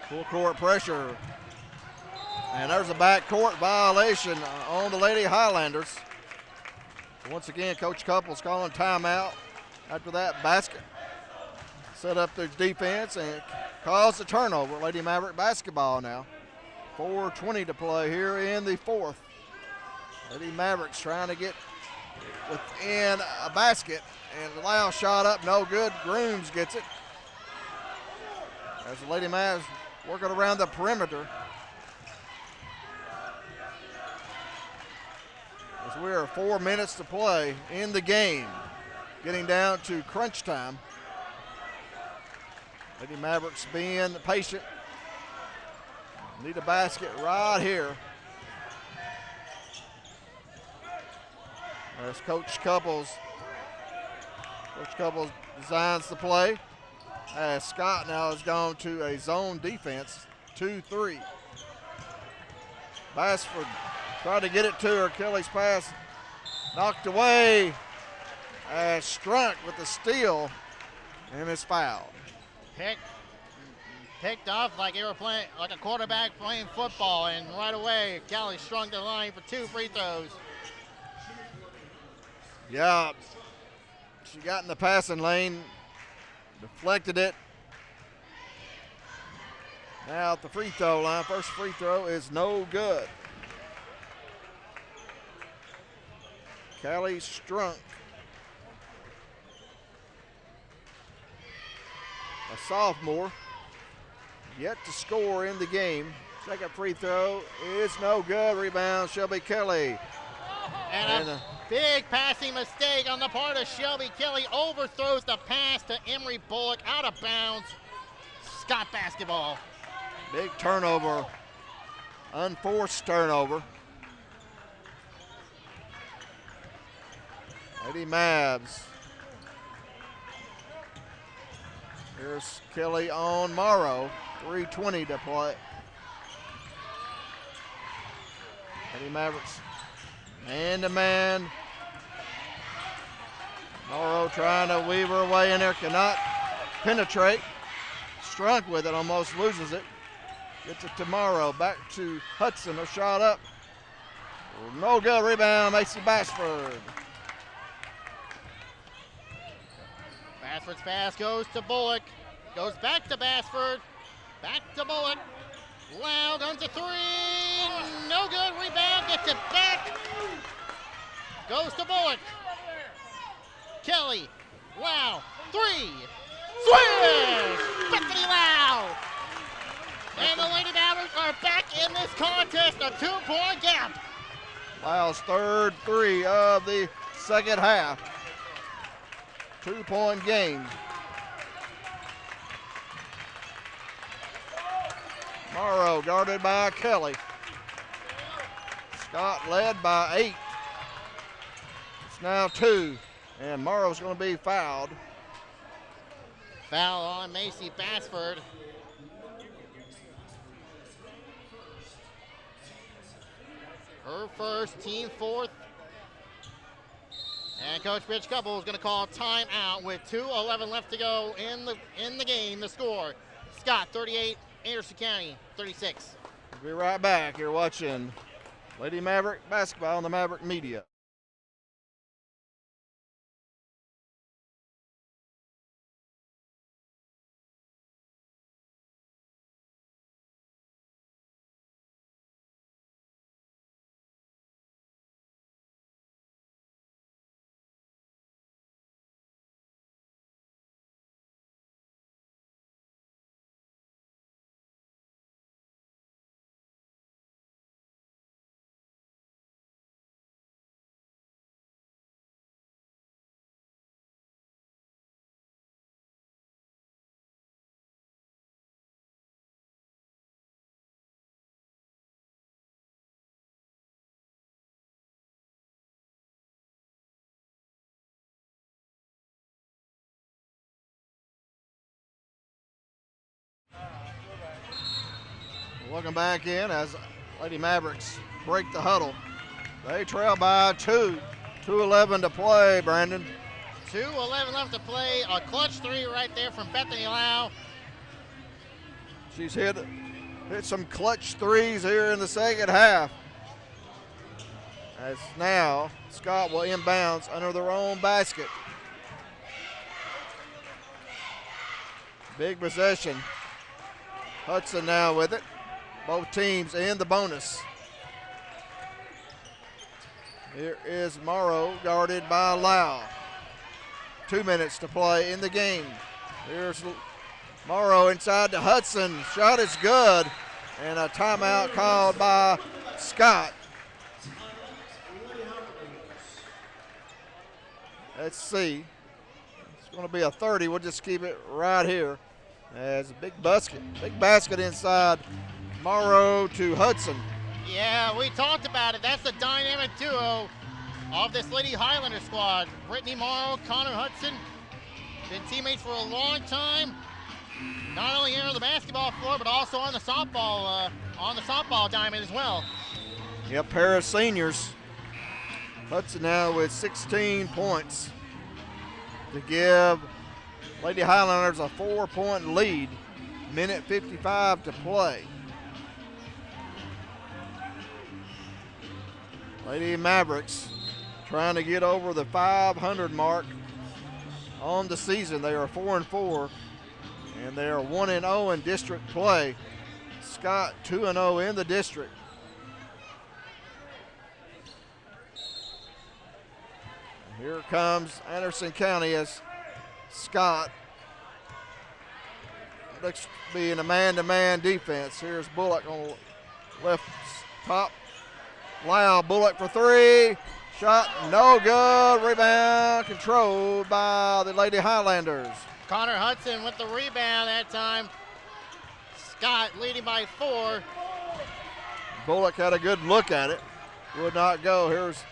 Full court pressure. And there's a backcourt violation on the Lady Highlanders. Once again, Coach Couples calling timeout after that basket. Set up their defense and caused a turnover. Lady Maverick basketball now. 4:20 to play here in the 4th. Lady Mavericks trying to get within a basket, and the Lau shot up, no good. Grooms gets it. As the Lady Mavs working around the perimeter. As we are 4 minutes to play in the game, getting down to crunch time. Lady Mavericks being patient. Need a basket right here. As Coach Couples designs the play. As Scott now has gone to a zone defense, 2-3. Bashford tried to get it to her. Kelly's pass Knocked away. Strunk with the steal and is fouled. Picked off like they were playing, like a quarterback playing football, and right away, Kelly strung the line for 2 free throws. Yeah, she got in the passing lane, deflected it. Now at the free throw line, first free throw is no good. Kelly Strunk, a sophomore, yet to score in the game. Second free throw is no good. Rebound, Shelby Kelly. And a big passing mistake on the part of Shelby Kelly. Overthrows the pass to Emery Bullock, out of bounds. Scott basketball. Big turnover, unforced turnover. Lady Mavs. Here's Kelly on Morrow. 3:20 to play. Lady Mavericks man-to-man. Morrow trying to weave her way in there, cannot penetrate. Strunk with it, almost loses it. Gets it to Morrow, back to Hudson, a shot up. No good, rebound, Macy Bassford. Bassford's pass goes to Bullock. Goes back to Bassford. Back to Bullock. Lau guns a 3. No good. Rebound. Gets it back. Goes to Bullock. Kelly. Lau. 3. Swish! Bethany Lau. And the Lady Mavericks are back in this contest. A 2-point gap. Lau's third 3 of the second half. 2-point game. Morrow guarded by Kelly. Scott led by 8. It's now 2, and Morrow's going to be fouled. Foul on Macy Bassford. Her first, team fourth. And Coach Rich Couple is going to call timeout with 2:11 left to go in the game. The score: Scott 38, Anderson County 36. We'll be right back. You're watching Lady Maverick basketball on the Maverick Media. Welcome back in as Lady Mavericks break the huddle. They trail by 2. 2:11 to play, Brandon. 2:11 left to play. A clutch 3 right there from Bethany Lau. She's hit some clutch 3s here in the second half. As now Scott will inbounds under their own basket. Big possession. Hudson now with it. Both teams in the bonus. Here is Morrow guarded by Lau. 2 minutes to play in the game. Here's Morrow inside to Hudson. Shot is good. And a timeout called by Scott. Let's see. It's going to be a 30. We'll just keep it right here. As a big basket inside. Morrow to Hudson. Yeah, we talked about it. That's the dynamic duo of this Lady Highlander squad. Brittany Morrow, Connor Hudson, been teammates for a long time. Not only here on the basketball floor, but also on the softball diamond as well. Yep, pair of seniors. Hudson now with 16 points to give Lady Highlanders a 4-point lead. Minute 55 to play. Lady Mavericks trying to get over the 500 mark on the season. They are 4-4, and they are 1-0 in district play. Scott 2-0 in the district. Here comes Anderson County as Scott looks to be in a man-to-man defense. Here's Bullock on left top. Loud, Bullock for three. Shot no good. Rebound controlled by the Lady Highlanders. Connor Hudson with the rebound that time. Scott leading by 4. Bullock had a good look at it. Would not go. Here's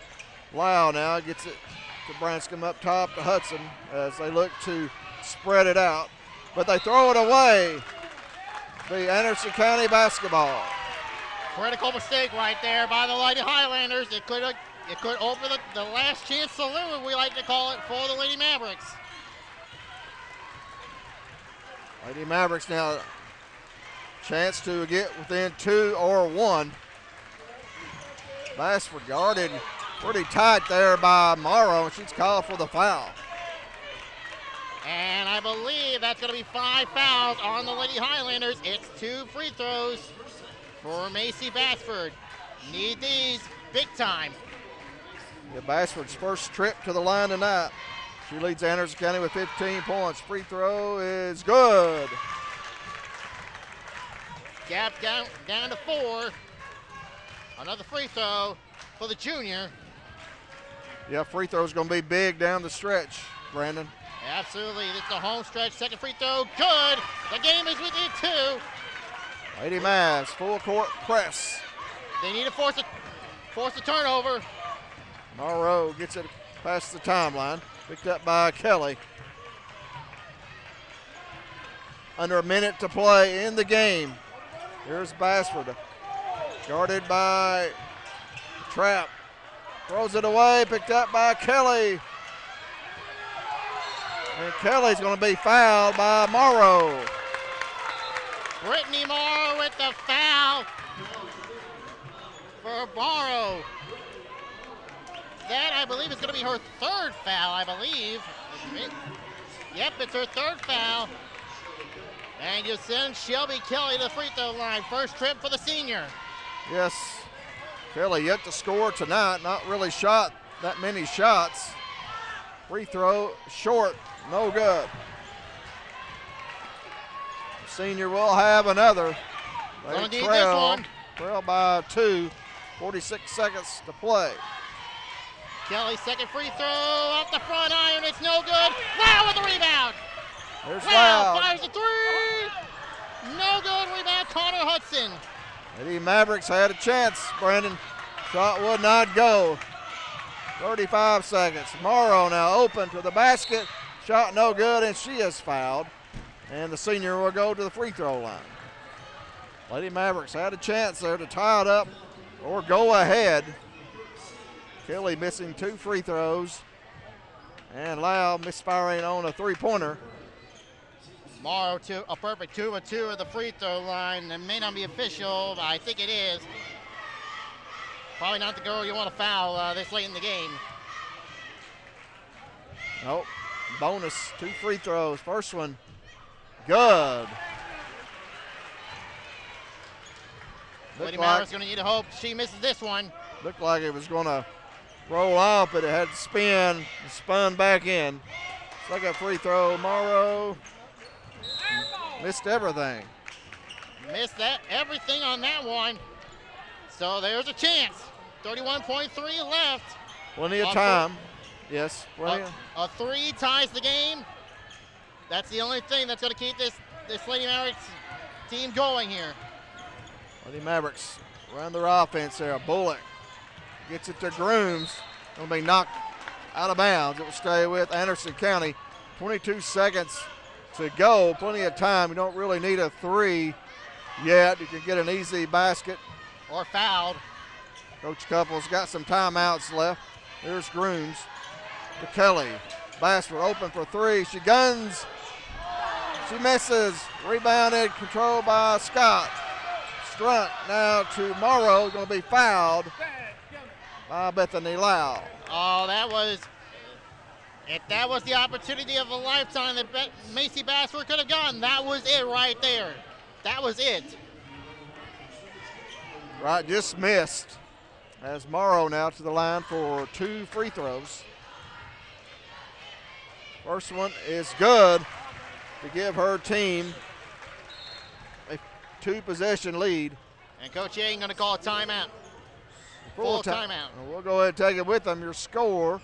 Loud now. Gets it to Branscombe up top to Hudson as they look to spread it out. But they throw it away. The Anderson County basketball. Critical mistake right there by the Lady Highlanders. It could open the last chance saloon, we like to call it, for the Lady Mavericks. Lady Mavericks now chance to get within 2 or 1. Bassford guarded pretty tight there by Morrow, and she's called for the foul. And I believe that's going to be 5 fouls on the Lady Highlanders. It's 2 free throws for Macy Bassford. Need these big time. Yeah, Bassford's first trip to the line tonight. She leads Anderson County with 15 points. Free throw is good. Gap down to 4. Another free throw for the junior. Yeah, free throw's going to be big down the stretch, Brandon. Absolutely. This is the home stretch. Second free throw. Good. The game is within 2. Lady Mavs, full court press. They need to force a turnover. Morrow gets it past the timeline. Picked up by Kelly. Under a minute to play in the game. Here's Bassford. Guarded by Trapp. Throws it away. Picked up by Kelly. And Kelly's going to be fouled by Morrow. Brittany Morrow with the foul for Morrow. That, I believe, is going to be her 3rd foul, I believe. Yep, it's her 3rd foul. And you send Shelby Kelly to the free throw line. First trip for the senior. Yes, Kelly yet to score tonight. Not really shot that many shots. Free throw short, no good. Senior will have another. Gonna need this one. Trail by 2, 46 seconds to play. Kelly, second free throw off the front iron. It's no good. Wow with the rebound. There's Wow, Loud. fires the 3. No good. Rebound, Connor Hudson. Lady Mavericks had a chance, Brandon. Shot would not go. 35 seconds. Morrow now open to the basket. Shot no good, and she is fouled. And the senior will go to the free throw line. Lady Mavericks had a chance there to tie it up or go ahead. Kelly missing 2 free throws. And Loud misfiring on a 3-pointer. Morrow a perfect 2 of 2 at the free throw line. It may not be official, but I think it is. Probably not the girl you want to foul this late in the game. Nope. Bonus 2 free throws. First one, good. Lady Mavericks going to need to hope she misses this one. Looked like it was going to roll off, but it had to spin and spun back in. Second free throw, Morrow missed everything. Missed everything on that one. So there's a chance. 31.3 left. Plenty of time. Yes, plenty. A 3 ties the game. That's the only thing that's going to keep this Lady Mavericks team going here. Lady Mavericks run their offense there. Bullock gets it to Grooms. Going to be knocked out of bounds. It will stay with Anderson County. 22 seconds to go. Plenty of time. You don't really need a 3 yet. You can get an easy basket. Or fouled. Coach Couples got some timeouts left. Here's Grooms to Kelly. Bassford open for three. She guns. She misses. Rebounded, controlled by Scott. Strunt now to Morrow. Going to be fouled by Bethany Lau. Oh, if that was the opportunity of a lifetime that Macy Bassford could have gotten, that was it right there. That was it. Right, just missed. As Morrow now to the line for 2 free throws. First one is good to give her team a 2-possession lead. And Coach Yang going to call a timeout. Full timeout. We'll go ahead and take it with them. Your score,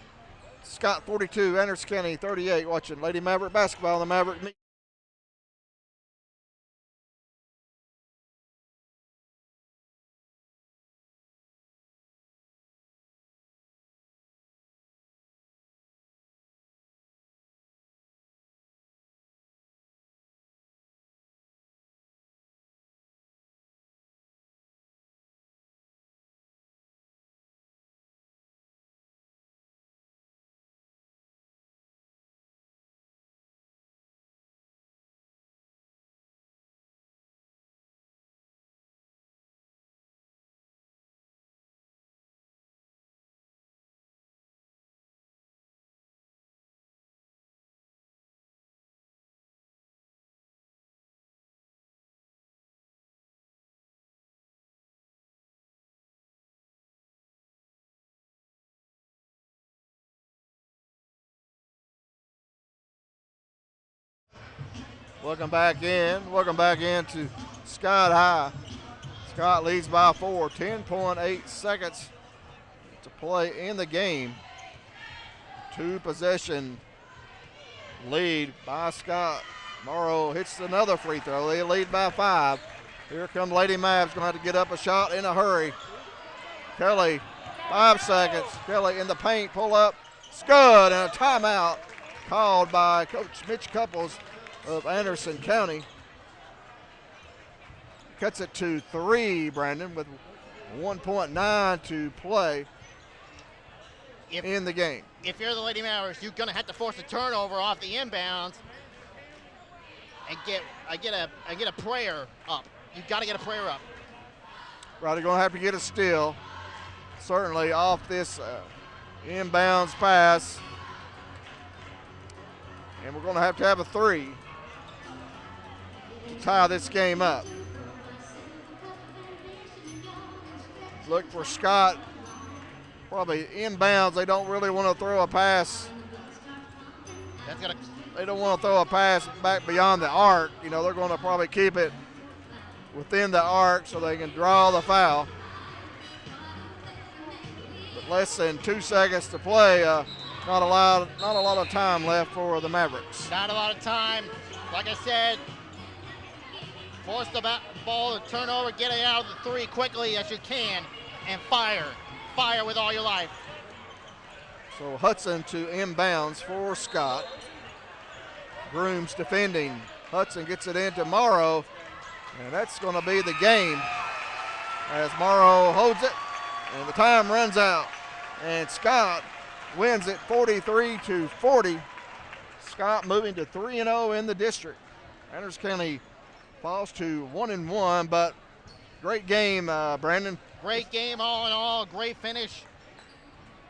Scott 42, Anderson County 38. Watching Lady Maverick basketball on the Maverick Meet. Welcome back in. Welcome back into Scott High. Scott leads by 4. 10.8 seconds to play in the game. 2-possession lead by Scott. Morrow hits another free throw. They lead by 5. Here come Lady Mavs. Going to have to get up a shot in a hurry. Kelly, 5 seconds. Kelly in the paint. Pull up. It's good. And a timeout called by Coach Mitch Couples of Anderson County. Cuts it to 3, Brandon, with 1.9 to play in the game. If you're the Lady Mavericks, you're going to have to force a turnover off the inbounds and get a prayer up. You've got to get a prayer up. Right, they're going to have to get a steal, certainly off this inbounds pass. And we're going to have a 3 to tie this game up. Look for Scott. Probably inbounds. They don't really want to throw a pass. They don't want to throw a pass back beyond the arc. You know, they're going to probably keep it within the arc so they can draw the foul. But less than 2 seconds to play. Not a lot of time left for the Mavericks. Not a lot of time. Like I said, force the ball to turn over, get it out of the 3 quickly as you can, and fire. Fire with all your life. So Hudson to inbounds for Scott. Grooms defending. Hudson gets it into Morrow, and that's going to be the game as Morrow holds it, and the time runs out. And Scott wins it 43-40. Scott moving to 3-0 in the district. Anderson County falls to 1-1, but great game, Brandon. Great game all in all, great finish.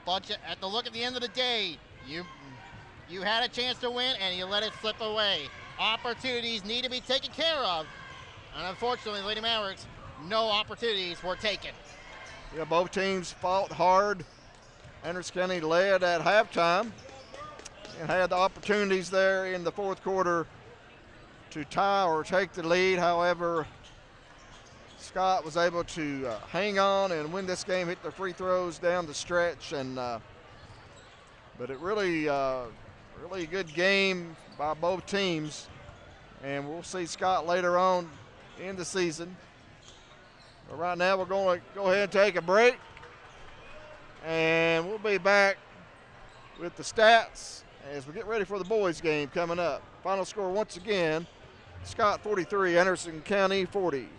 But at the end of the day, you had a chance to win and you let it slip away. Opportunities need to be taken care of. And unfortunately, Lady Mavericks, no opportunities were taken. Yeah, both teams fought hard. Anderson County led at halftime and had the opportunities there in the 4th quarter to tie or take the lead. However, Scott was able to hang on and win this game, hit the free throws down the stretch, and but it really a good game by both teams, and we'll see Scott later on in the season. But right now we're going to go ahead and take a break, and we'll be back with the stats as we get ready for the boys game coming up. Final score once again, Scott 43, Anderson County 40.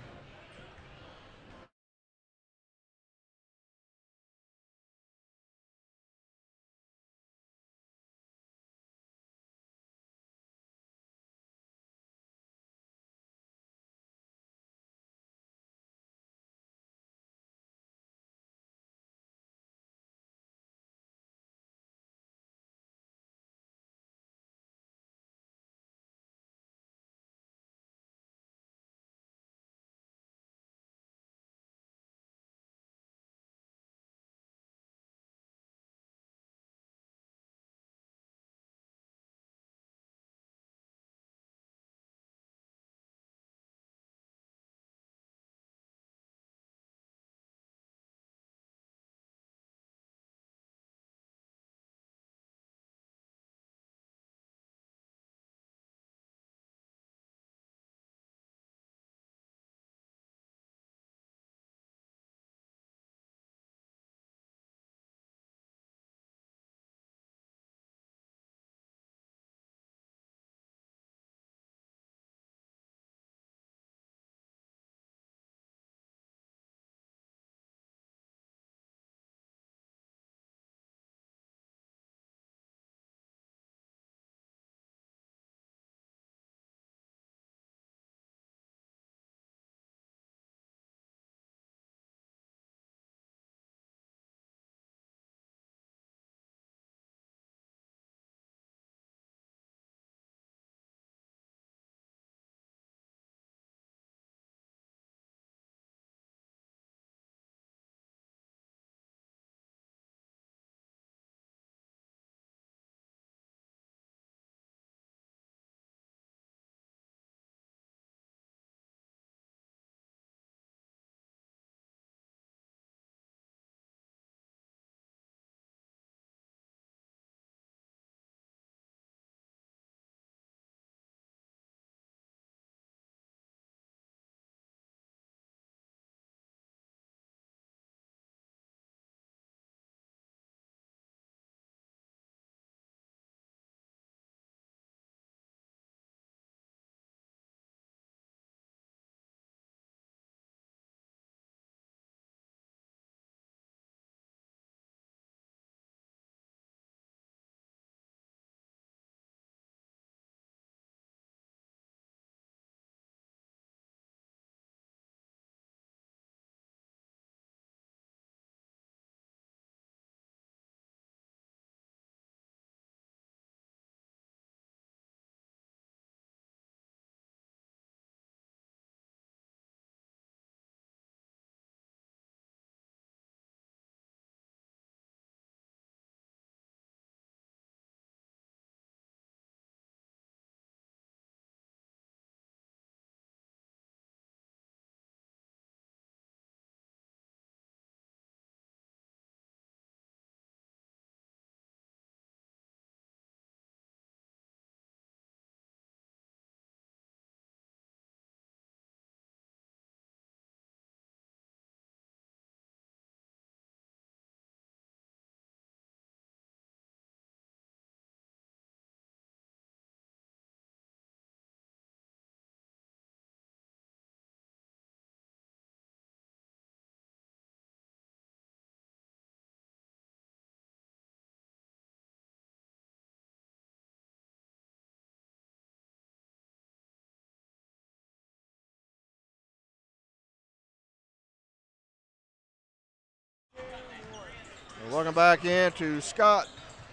Welcome back into Scott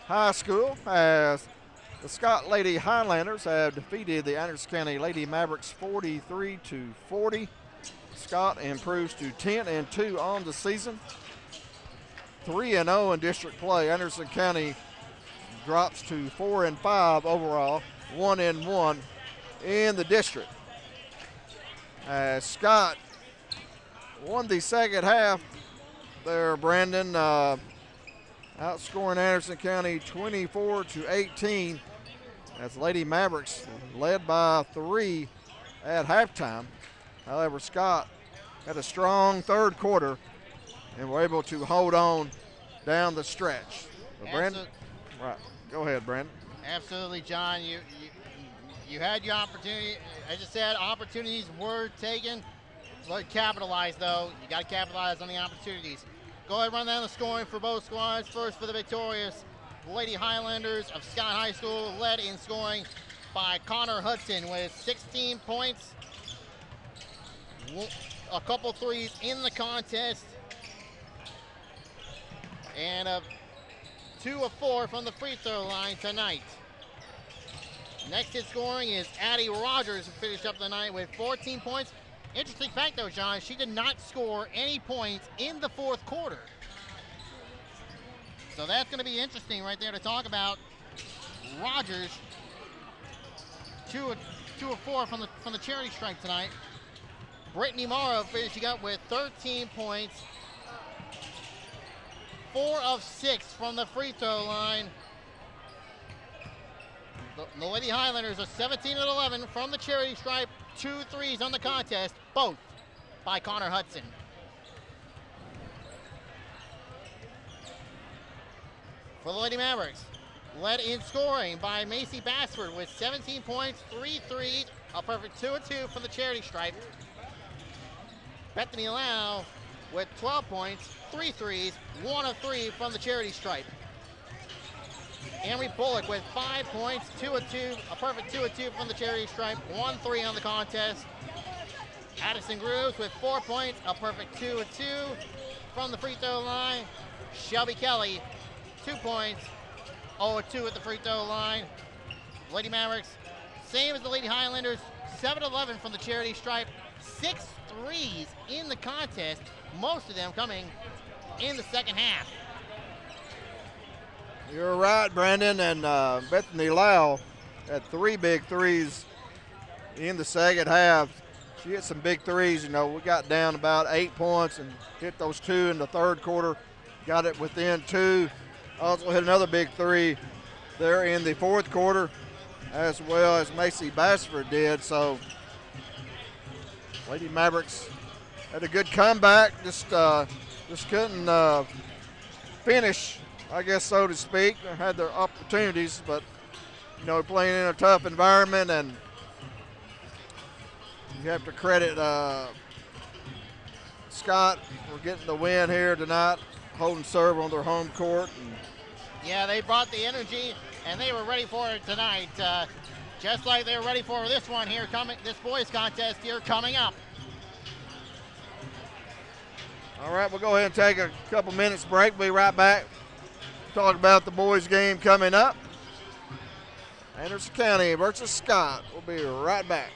High School as the Scott Lady Highlanders have defeated the Anderson County Lady Mavericks 43-40. Scott improves to 10-2 on the season, 3-0 in district play. Anderson County drops to 4-5 overall, 1-1 in the district. As Scott won the second half there, Brandon, outscoring Anderson County 24-18 as Lady Mavericks led by 3 at halftime. However, Scott had a strong third quarter and were able to hold on down the stretch. But Brandon, right, go ahead, Brandon. Absolutely, John. You had your opportunity. As I said, opportunities were taken. But capitalize, though. You got to capitalize on the opportunities. Go ahead and run down the scoring for both squads. First for the victorious Lady Highlanders of Scott High School, led in scoring by Connor Hudson with 16 points. A couple threes in the contest. And 2 of 4 from the free throw line tonight. Next in scoring is Addie Rogers, who finished up the night with 14 points. Interesting fact, though, John, she did not score any points in the fourth quarter. So that's going to be interesting right there to talk about. Rogers, 2 of 4 from the charity stripe tonight. Brittany Morrow finishing up with 13 points, 4 of 6 from the free throw line. The Lady Highlanders are 17-11 from the charity stripe. 2 threes on the contest, both by Connor Hudson. For the Lady Mavericks, led in scoring by Macy Bassford with 17 points, 3 threes, a perfect 2 of 2 from the charity stripe. Bethany Lau with 12 points, 3 threes, 1 of 3 from the charity stripe. Amory Bullock with 5 points, 2 of 2, a perfect 2 of 2 from the charity stripe, 1 3 on the contest. Addison Grooves with 4 points, a perfect 2 of 2 from the free throw line. Shelby Kelly, 2 points, 0 of 2 at the free throw line. Lady Mavericks, same as the Lady Highlanders, 7-11 from the charity stripe, 6 threes in the contest, most of them coming in the second half. You're right, Brandon, and Bethany Lau had 3 big threes in the second half. She hit some big threes. You know, we got down about 8 points and hit those 2 in the third quarter. Got it within 2. Also hit another big 3 there in the fourth quarter, as well as Macy Bassford did. So Lady Mavericks had a good comeback. Just couldn't finish, I guess, so to speak. They had their opportunities, but, you know, playing in a tough environment, and you have to credit Scott for getting the win here tonight, holding serve on their home court. Yeah, they brought the energy, and they were ready for it tonight, just like they were ready for this one here this boys contest here coming up. All right, we'll go ahead and take a couple minutes break. We'll be right back. Talk about the boys game coming up. Anderson County versus Scott. We'll be right back.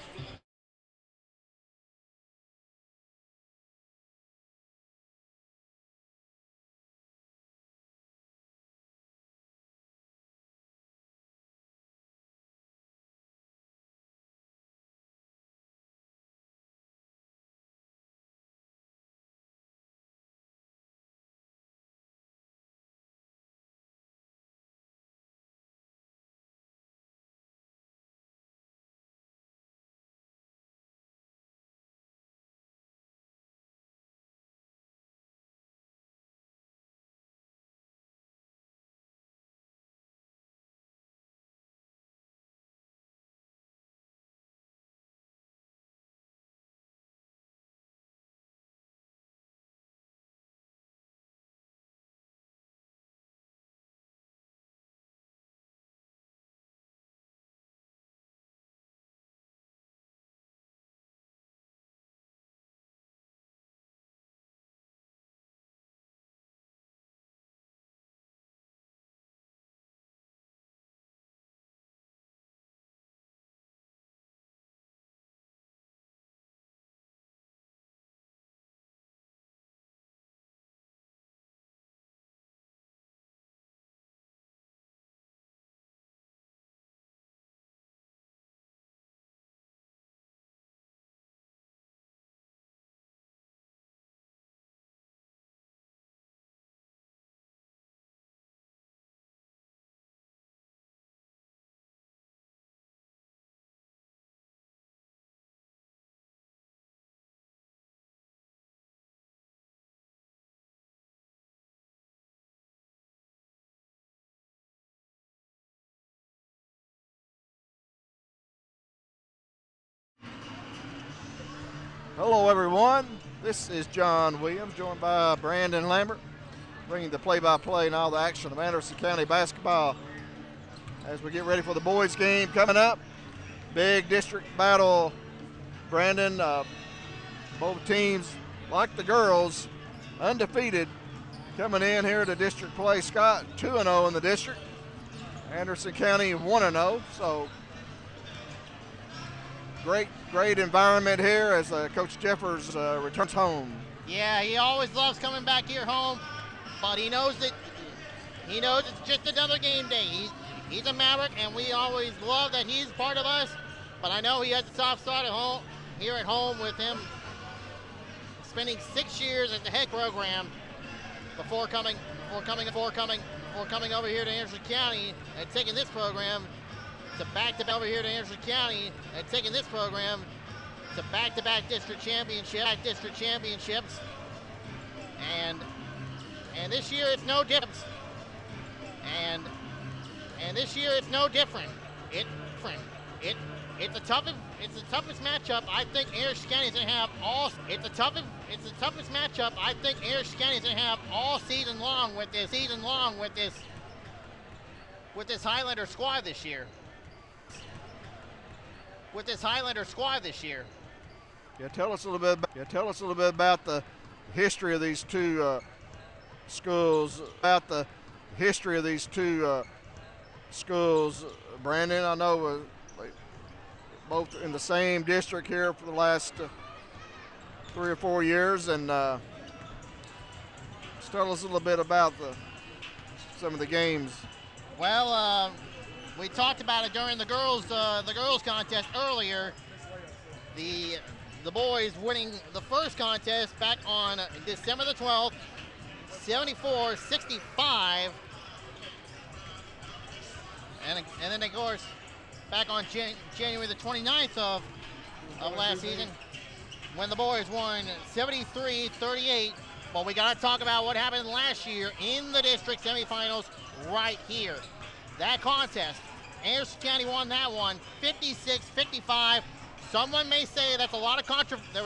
Hello, everyone. This is John Williams, joined by Brandon Lambert, bringing the play-by-play and all the action of Anderson County basketball as we get ready for the boys' game coming up. Big district battle. Brandon, both teams, like the girls, undefeated, coming in here to district play. Scott 2-0 in the district. Anderson County 1-0. So great environment here as Coach Jeffers returns home. Yeah, he always loves coming back here home, but he knows it's just another game day. He's a Maverick, and we always love that he's part of us. But I know he has a soft spot at home, here at home, with him spending 6 years at the head program before coming over here to Anderson County and taking this program to back-to-back district championships. And this year it's no different. And this year it's no different. It's the toughest matchup I think Anderson County's gonna have all. It's the toughest matchup I think Anderson County's gonna have all season long with this Highlander squad this year. Yeah, tell us a little bit about the history of these two schools. Brandon, I know both in the same district here for the last 3 or 4 years, and just tell us a little bit about some of the games. Well, we talked about it during the girls contest earlier. The boys winning the first contest back on December the 12th, 74-65, and then of course back on January the 29th of last season, when the boys won 73-38. But we got to talk about what happened last year in the district semifinals right here. That contest, Anderson County won that one 56-55. Someone may say there was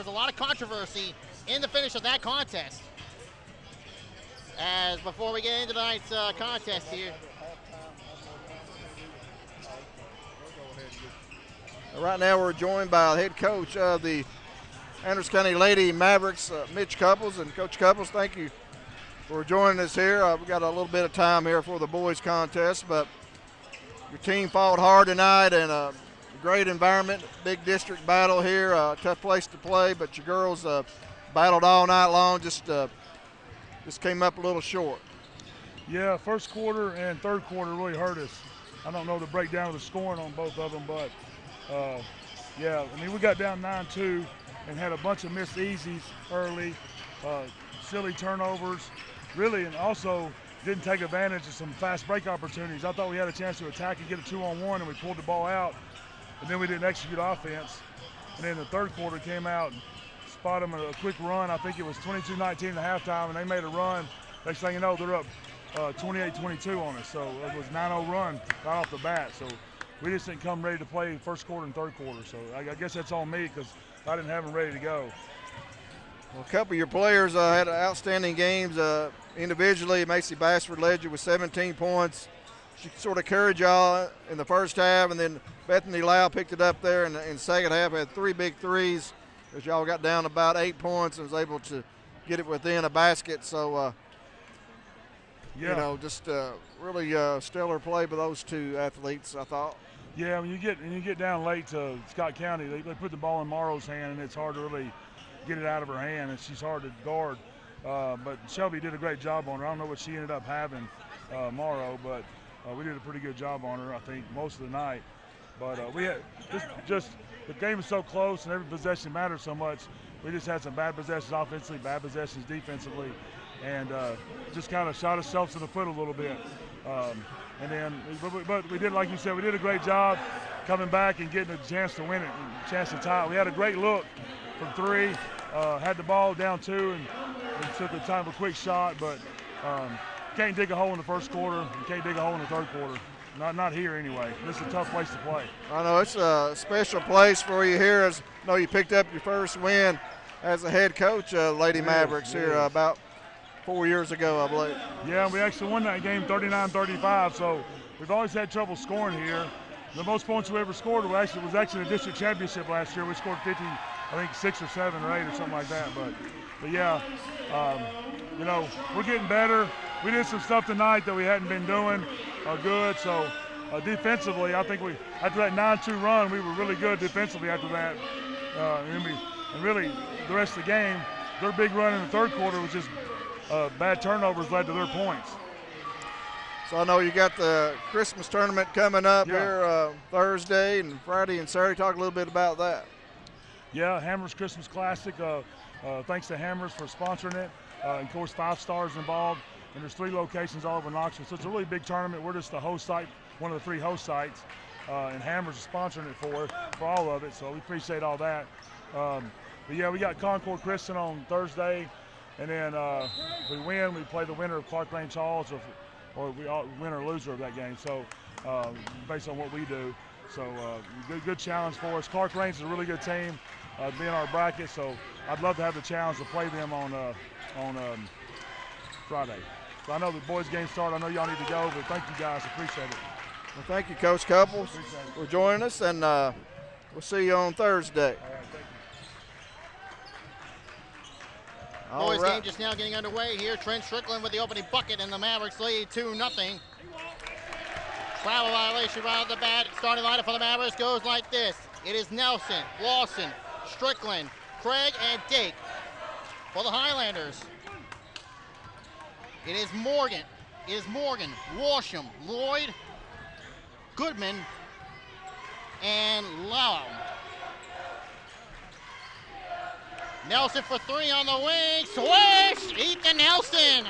a lot of controversy in the finish of that contest. As before we get into tonight's contest here. Right now we're joined by the head coach of the Anderson County Lady Mavericks, Mitch Couples. And Coach Couples, thank you for joining us here. We've got a little bit of time here for the boys contest, but your team fought hard tonight, and a great environment, big district battle here, tough place to play, but your girls battled all night long, just came up a little short. Yeah, first quarter and third quarter really hurt us. I don't know the breakdown of the scoring on both of them, but yeah, I mean, we got down 9-2 and had a bunch of missed easies early, silly turnovers, really, and also didn't take advantage of some fast break opportunities. I thought we had a chance to attack and get a 2-on-1, and we pulled the ball out, and then we didn't execute offense. And then the third quarter came out and spotted them a quick run. I think it was 22-19 at halftime, and they made a run. Next thing you know, they're up 28-22 on us. So it was 9-0 run right off the bat. So we just didn't come ready to play first quarter and third quarter. So I guess that's on me because I didn't have them ready to go. Well, a couple of your players had outstanding games. Individually, Macy Bassford led you with 17 points. She sort of carried y'all in the first half, and then Bethany Lau picked it up there in the second half, had 3 big threes as y'all got down about 8 points and was able to get it within a basket. So, yeah, you know, just really stellar play by those two athletes, I thought. Yeah, when you get down late to Scott County, they put the ball in Morrow's hand, and it's hard to really get it out of her hand, and she's hard to guard. But Shelby did a great job on her. I don't know what she ended up having, Morrow, but we did a pretty good job on her, I think, most of the night. But we had just the game was so close and every possession mattered so much. We just had some bad possessions offensively, bad possessions defensively, and just kind of shot ourselves in the foot a little bit. And then, but we did, like you said, we did a great job coming back and getting a chance to win it, and a chance to tie it. We had a great look from 3, had the ball down 2, and took the time of a quick shot, but can't dig a hole in the first quarter, and can't dig a hole in the third quarter. Not here anyway. This is a tough place to play. I know it's a special place for you here. As I know you picked up your first win as a head coach of Lady Mavericks here about 4 years ago, I believe. Yeah, we actually won that game 39-35, so we've always had trouble scoring here. The most points we ever scored was actually the district championship last year. We scored 50, I think 6 or 7 or 8 or something like that. But yeah, you know, we're getting better. We did some stuff tonight that we hadn't been doing good. So defensively, I think after that 9-2 run, we were really good defensively after that. And really, the rest of the game, their big run in the third quarter was just bad turnovers led to their points. So I know you got the Christmas tournament coming up here Thursday and Friday and Saturday. Talk a little bit about that. Yeah, Hammers Christmas Classic. Thanks to Hammers for sponsoring it. Of course, 5 Stars involved, and there's 3 locations all over Knoxville. So it's a really big tournament. We're just the host site, one of the 3 host sites, and Hammers is sponsoring it for all of it. So we appreciate all that. But yeah, we got Concord Christian on Thursday, and then if we win, we play the winner of Clark Range Halls, or we win or loser of that game. So based on what we do, so good challenge for us. Clark Range is a really good team, being our bracket. So I'd love to have the challenge to play them on Friday. So I know the boys' game started. I know y'all need to go, but thank you guys. Appreciate it. Well, thank you, Coach Couples, for joining us, and we'll see you on Thursday. All right, thank you. Boys game just now getting underway here. Trent Strickland with the opening bucket, and the Mavericks lead 2-0. Travel violation right off the bat. Starting lineup for the Mavericks goes like this. It is Nelson, Lawson, Strickland, Craig, and Dake. For the Highlanders, it is Morgan, Washam, Lloyd, Goodman, and Lau. Nelson for 3 on the wing. Swish! Ethan Nelson.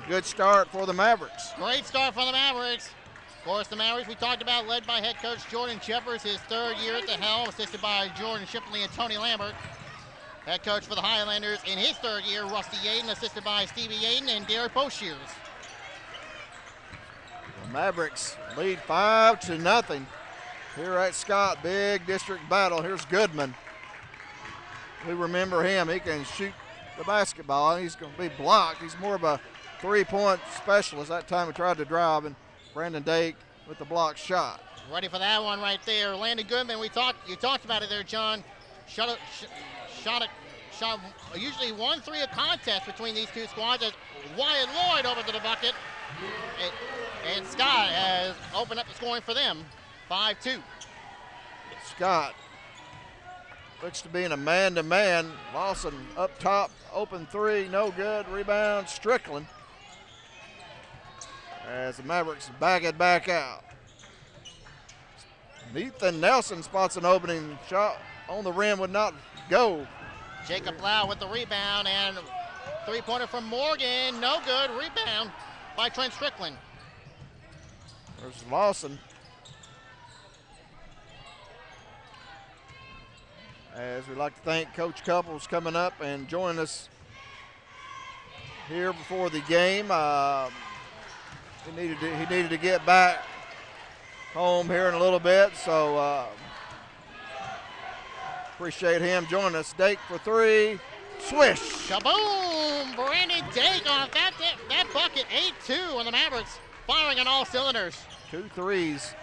Good start for the Mavericks. Great start for the Mavericks. Of course, the Mavericks we talked about, led by head coach Jordan Shepers, his 3rd year at the helm, assisted by Jordan Shipley and Tony Lambert. Head coach for the Highlanders in his 3rd year, Rusty Yaden, assisted by Stevie Yaden and Derek Boshears. The Mavericks lead 5-0 here at Scott. Big district battle. Here's Goodman. We remember him. He can shoot the basketball. He's going to be blocked. He's more of a 3-point specialist. That time he tried to drive, and Brandon Dake with the block shot. Ready for that one right there. Landon Goodman, you talked about it there, John. Shot usually 1-3 a contest between these 2 squads as Wyatt Lloyd over to the bucket. And Scott has opened up the scoring for them, 5-2. Scott looks to be in a man-to-man. Lawson up top, open 3, no good. Rebound, Strickland. As the Mavericks back it back out. Ethan Nelson spots an opening shot on the rim, would not go. Jacob Lau with the rebound, and 3-pointer from Morgan, no good. Rebound by Trent Strickland. There's Lawson. As we'd like to thank Coach Couples coming up and joining us here before the game. He needed to get back home here in a little bit, so appreciate him joining us. Dake for 3, swish. Kaboom! Brandon Dake on that bucket, 8-2 on the Mavericks, firing on all cylinders. 2 threes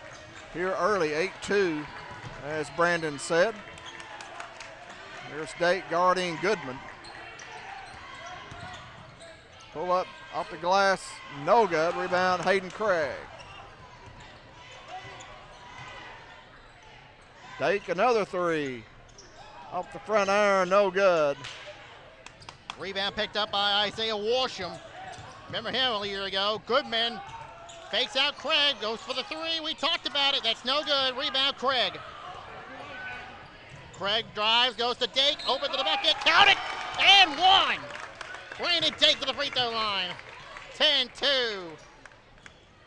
here early, 8-2, as Brandon said. Here's Dake guarding Goodman. Pull up off the glass, no good. Rebound, Hayden Craig. Dake another 3. Off the front iron, no good. Rebound picked up by Isaiah Washam. Remember him a year ago. Goodman fakes out Craig, goes for the 3. We talked about it. That's no good. Rebound, Craig. Craig drives, goes to Dake, open to the bucket, count it, and 1. Brandon Dake to the free throw line. 10-2.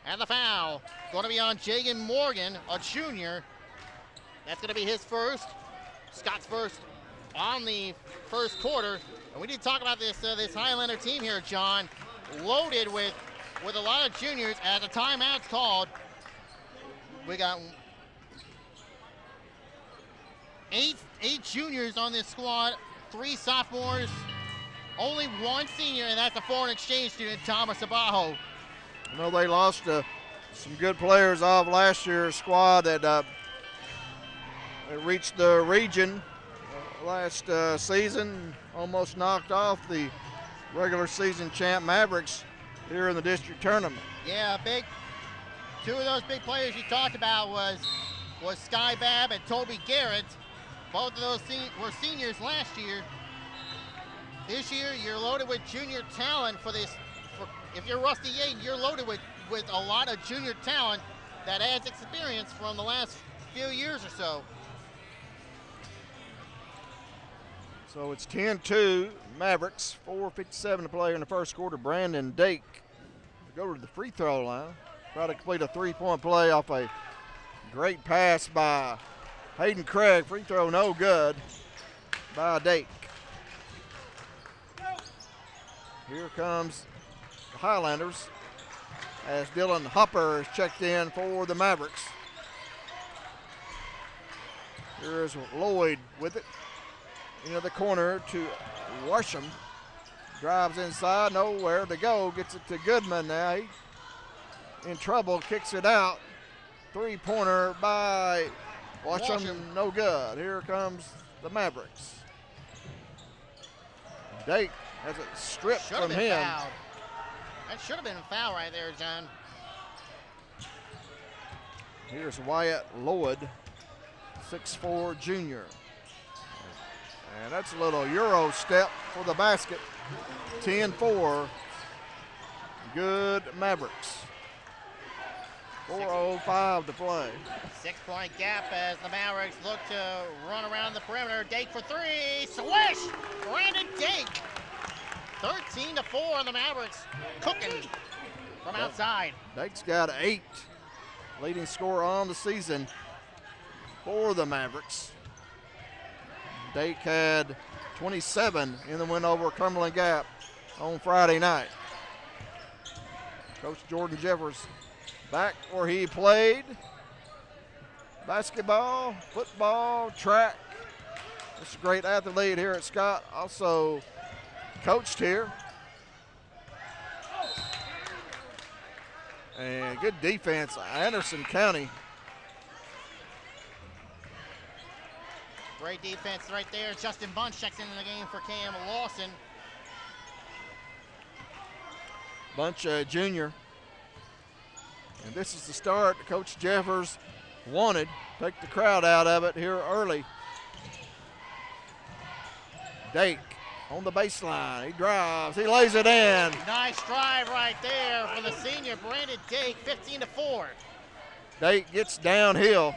And the foul going to be on Jagan Morgan, a junior. That's going to be his first. Scott's first on the first quarter. And we did talk about this Highlander team here, John, loaded with a lot of juniors. As the timeout's called, we got eight juniors on this squad, 3 sophomores, only 1 senior, and that's a foreign exchange student, Thomas Abajo. I know they lost some good players off last year's squad that reached the region last season, almost knocked off the regular season champ Mavericks here in the district tournament. Yeah, two of those big players you talked about was Sky Babb and Toby Garrett. Both of those were seniors last year. This year, you're loaded with junior talent if you're Rusty Yaden, you're loaded with a lot of junior talent that adds experience from the last few years or so. So it's 10-2 Mavericks, 4:57 to play in the first quarter. Brandon Dake go to the free throw line, try to complete a 3-point play off a great pass by Hayden Craig. Free throw no good by Dake. Here comes the Highlanders as Dylan Hopper is checked in for the Mavericks. Here's Lloyd with it. Into the corner to Worsham. Drives inside, nowhere to go. Gets it to Goodman now. He in trouble, kicks it out. 3-pointer by Worsham, no good. Here comes the Mavericks. Dake has it stripped from him. Fouled. That should have been a foul right there, John. Here's Wyatt Lloyd, 6'4" junior. And that's a little Euro step for the basket. 10-4. Good Mavericks. 4:05 to play. 6-point gap as the Mavericks look to run around the perimeter. Dake for 3. Swish! Brandon Dake. 13-4 on the Mavericks. Cooking from outside. Dake's got 8. Leading scorer on the season for the Mavericks. Dake had 27 in the win over Cumberland Gap on Friday night. Coach Jordan Jeffers back where he played basketball, football, track. Just a great athlete here at Scott. Also coached here. And good defense, Anderson County. Great defense right there. Justin Bunch checks into the game for Cam Lawson. Bunch junior. And this is the start Coach Jeffers wanted. Take the crowd out of it here early. Dake on the baseline. He drives. He lays it in. Nice drive right there for the senior Brandon Dake, 15-4. Dake gets downhill.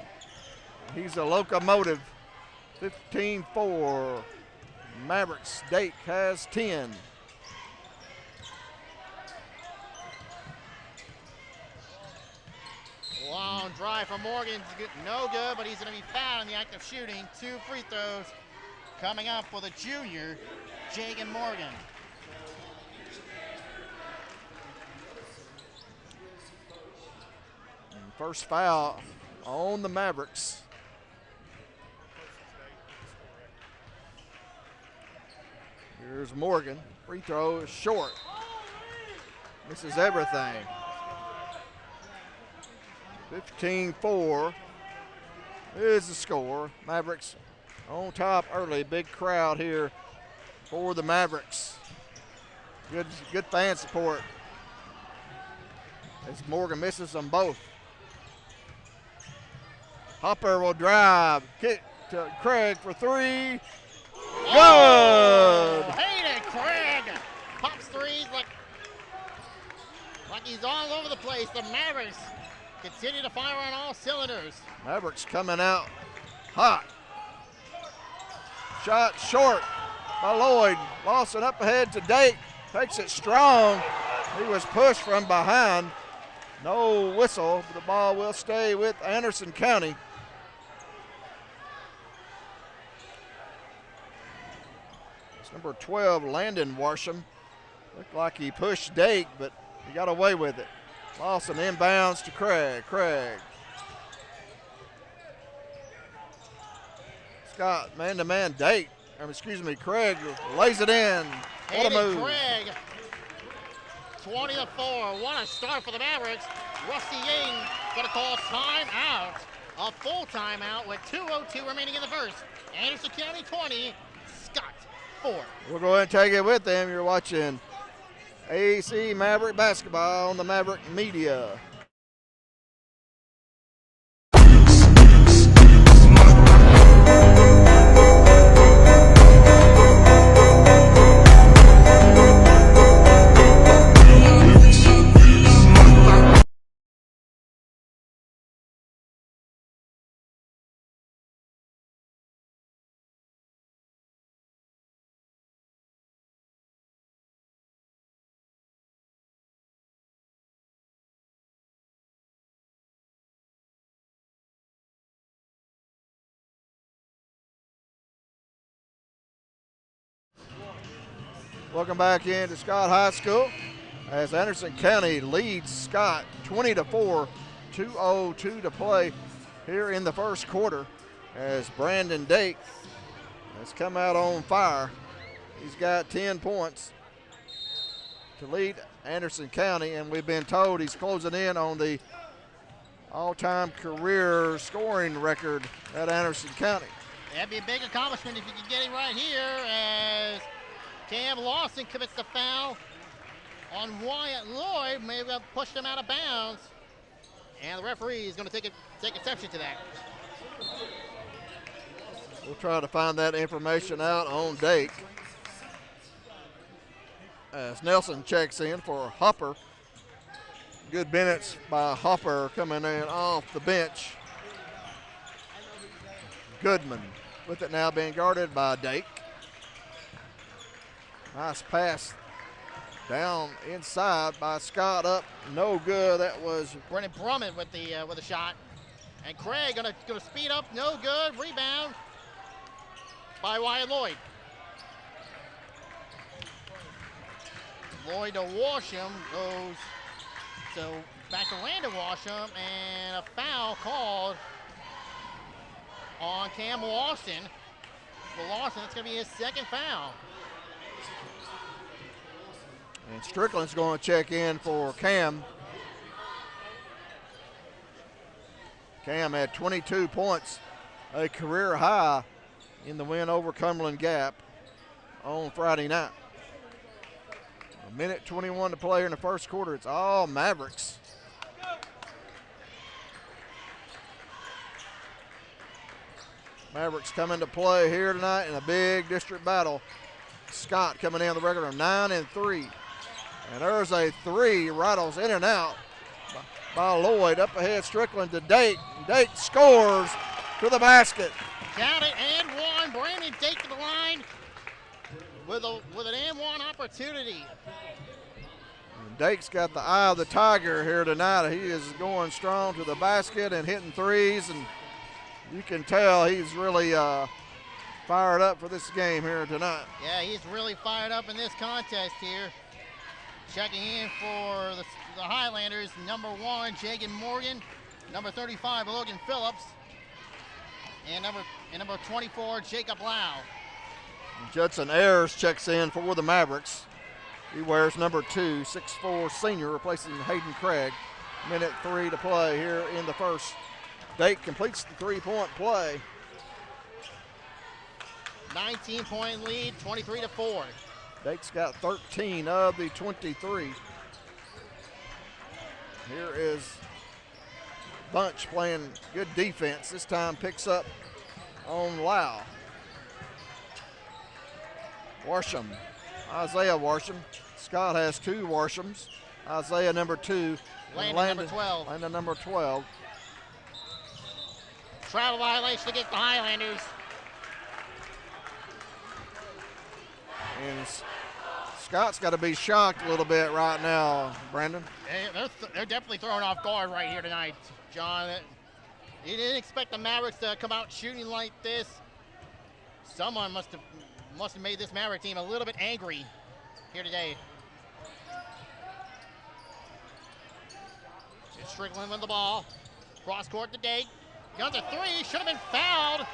He's a locomotive. 15-4. Mavericks. Dake has 10. Long drive from Morgan, no good, but he's going to be fouled in the act of shooting. 2 free throws coming up for the junior, Jagan Morgan. And first foul on the Mavericks. Here's Morgan. Free throw is short. Misses everything. 15-4 is the score. Mavericks on top early. Big crowd here for the Mavericks. Good fan support as Morgan misses them both. Hopper will drive. Kick to Craig for 3. Good! Oh, Hayden Craig pops threes like he's all over the place. The Mavericks continue to fire on all cylinders. Mavericks coming out hot. Shot short by Lloyd. Lawson up ahead to Dake. Takes it strong. He was pushed from behind. No whistle, but the ball will stay with Anderson County. It's number 12, Landon Worsham. Looked like he pushed Dake, but he got away with it. Lawson inbounds to Craig. Craig. Scott, man-to-man Dake. Craig lays it in. What a move. Craig, 20-4. What a start for the Mavericks. Rusty Ying going to call timeout. A full timeout with 2:02 remaining in the first. Anderson County 20, Scott 4. We'll go ahead and take it with them. You're watching AC Maverick basketball on the Maverick Media. Welcome back into Scott High School as Anderson County leads Scott 20-4, 2:02 to play here in the first quarter as Brandon Dake has come out on fire. He's got 10 points to lead Anderson County, and we've been told he's closing in on the all-time career scoring record at Anderson County. That'd be a big accomplishment if you could get it right here as Cam Lawson commits the foul on Wyatt Lloyd. Maybe pushed him out of bounds. And the referee is going to take exception to that. We'll try to find that information out on Dake. As Nelson checks in for Hopper. Good minutes by Hopper coming in off the bench. Goodman with it now being guarded by Dake. Nice pass down inside by Scott, up, no good. That was Brennan Brummett with the shot, and Craig gonna speed up, no good. Rebound by Wyatt Lloyd. Lloyd to Washam goes so back to Landon Washam, and a foul called on Cam Lawson. For Lawson, that's gonna be his second foul. And Strickland's going to check in for Cam. Cam had 22 points, a career high in the win over Cumberland Gap on Friday night. A minute 21 to play in the first quarter. It's all Mavericks. Mavericks coming to play here tonight in a big district battle. Scott coming in on the record of 9-3. And there's a three, rattles in and out by Lloyd. Up ahead, Strickland to Dake. Dake scores to the basket. Count it, and one. Brandon Dake to the line with an and one opportunity. And Dake's got the eye of the tiger here tonight. He is going strong to the basket and hitting threes, and you can tell he's really fired up for this game here tonight. Yeah, he's really fired up in this contest here. Checking in for the Highlanders, number 1, Jagan Morgan, number 35, Logan Phillips, and number 24, Jacob Lau. Judson Ayers checks in for the Mavericks. He wears number 2, 6'4" senior, replacing Hayden Craig. Minute 3 to play here in the first. Dake completes the three-point play. 19-point lead, 23-4. Dake's got 13 of the 23. Here is Bunch playing good defense. This time picks up on Lau. Warsham, Isaiah Warsham. Scott has 2 Warshams. Isaiah number 2. Landon number 12. Landon number 12. Travel violation against the Highlanders. And Scott's got to be shocked a little bit right now, Brandon. They're definitely thrown off guard right here tonight, John. You didn't expect the Mavericks to come out shooting like this. Someone must have made this Maverick team a little bit angry here today. It's Strickland with the ball. Cross court to Dake. Guns a 3, should have been fouled.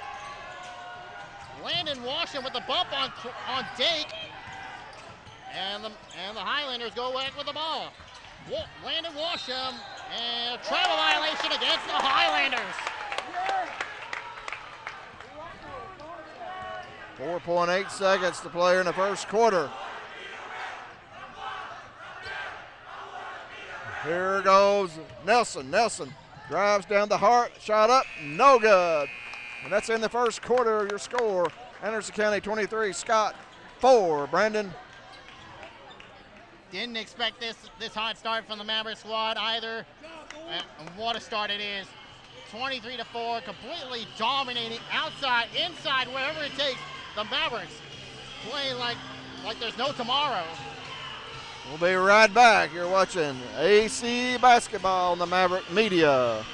Landon Washington with the bump on Dake. And the Highlanders go back with the ball. Landon Washington, and travel violation against the Highlanders. 4.8 seconds to play in the first quarter. Here goes Nelson. Nelson drives down the heart, shot up, no good. And that's in the first quarter. Your score, Anderson County 23, Scott 4. Brandon. Didn't expect this hot start from the Mavericks squad either. And what a start it is. 23-4, completely dominating outside, inside, wherever it takes. The Mavericks playing like there's no tomorrow. We'll be right back. You're watching AC Basketball on the Maverick Media.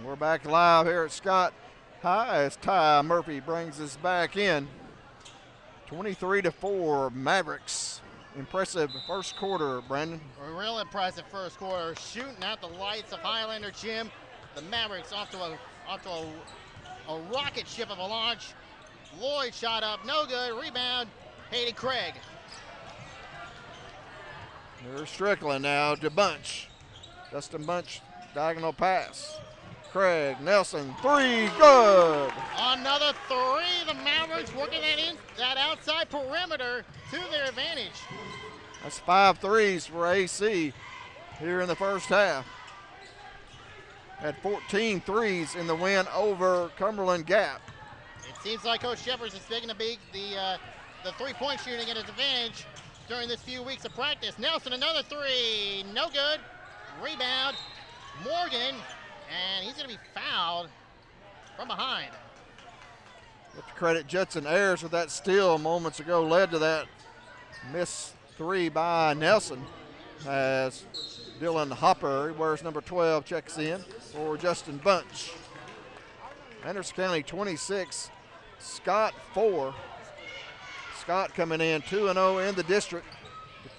We're back live here at Scott High as Ty Murphy brings us back in. 23-4 Mavericks. Impressive first quarter, Brandon. A real impressive first quarter, shooting out the lights of Highlander Gym. The Mavericks off to a rocket ship of a launch. Lloyd shot up, no good. Rebound, Hayden Craig. Here's Strickland now to Bunch. Justin Bunch, diagonal pass. Craig, Nelson, 3, good. Another 3. The Mavericks working that outside perimeter to their advantage. That's 5 threes for AC here in the first half. Had 14 threes in the win over Cumberland Gap. It seems like Coach Shepard is taking the three-point shooting at his advantage during this few weeks of practice. Nelson, another 3, no good. Rebound, Morgan. And he's going to be fouled from behind. Have to credit Judson Ayers with that steal moments ago, led to that missed 3 by Nelson. As Dylan Hopper, he wears number 12, checks in for Justin Bunch. Anderson County 26, Scott 4. Scott coming in 2-0 in the district.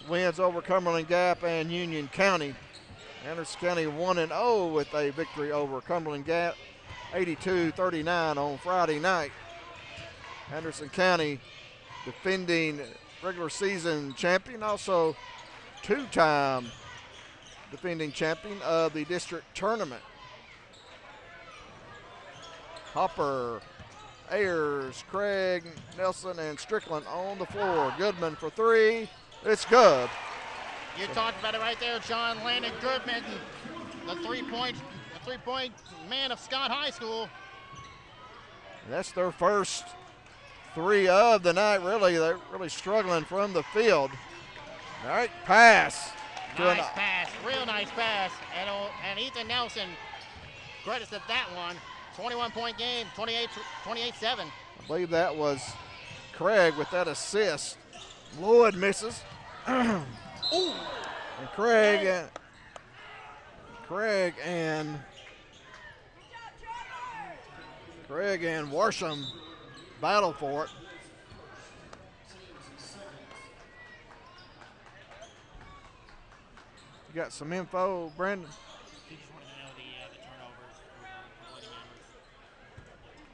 Wins over Cumberland Gap and Union County. Anderson County 1-0 with a victory over Cumberland Gap, 82-39 on Friday night. Anderson County defending regular season champion, also 2-time defending champion of the district tournament. Hopper, Ayers, Craig, Nelson, and Strickland on the floor. Goodman for 3. It's good. You talked about it right there, John. Landon Goodman, the three-point man of Scott High School. That's their first 3 of the night, really. They're really struggling from the field. All right, pass. Nice pass, real nice pass. And Ethan Nelson credits at that one. 21-point game, 28-7. I believe that was Craig with that assist. Lloyd misses. Ooh. And Craig and Warsham battle for it. You got some info, Brandon? He just wanted to know the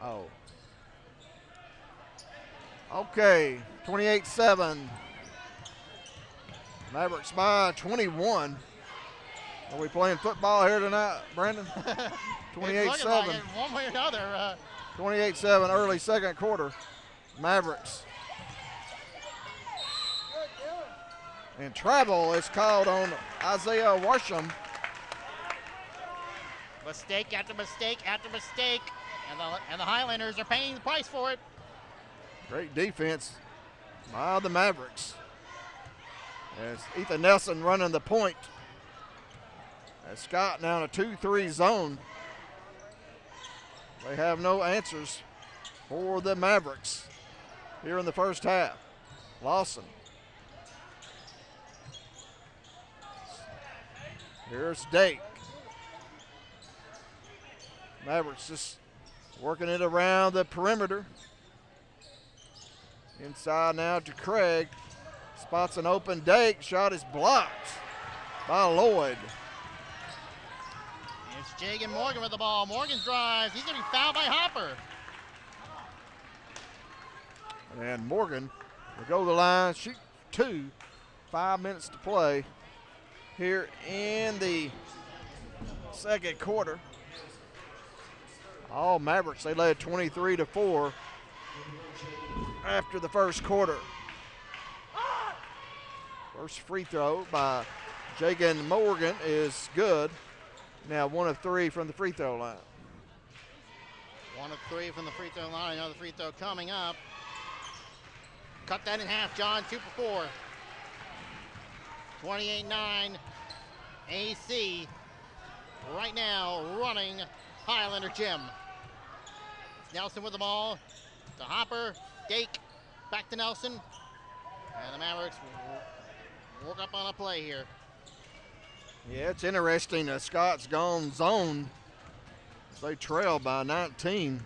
turnovers. Oh. Okay, 28-7. Mavericks by 21. Are we playing football here tonight, Brandon? 28-7. Like one way or another. 28-7, early second quarter. Mavericks. And travel is called on Isaiah Warsham. Mistake after mistake after mistake. And the Highlanders are paying the price for it. Great defense by the Mavericks. As Ethan Nelson running the point. As Scott now in a 2-3 zone. They have no answers for the Mavericks here in the first half. Lawson. Here's Dake. Mavericks just working it around the perimeter. Inside now to Craig. Spots an open Dake. Shot is blocked by Lloyd. It's Jagan Morgan with the ball. Morgan drives. He's going to be fouled by Hopper. And Morgan will go to the line, shoot 2. 5 minutes to play here in the second quarter. All Mavericks, they led 23-4 after the first quarter. First free throw by Jagan Morgan is good. Now 1 of 3 from the free throw line. 1 of 3 from the free throw line. Another free throw coming up. Cut that in half, John. 2 for 4. 28-9 AC right now running Highlander Gym. It's Nelson with the ball to Hopper. Dake back to Nelson. And the Mavericks work up on a play here. Yeah, it's interesting that Scott's gone zone. They trail by 19.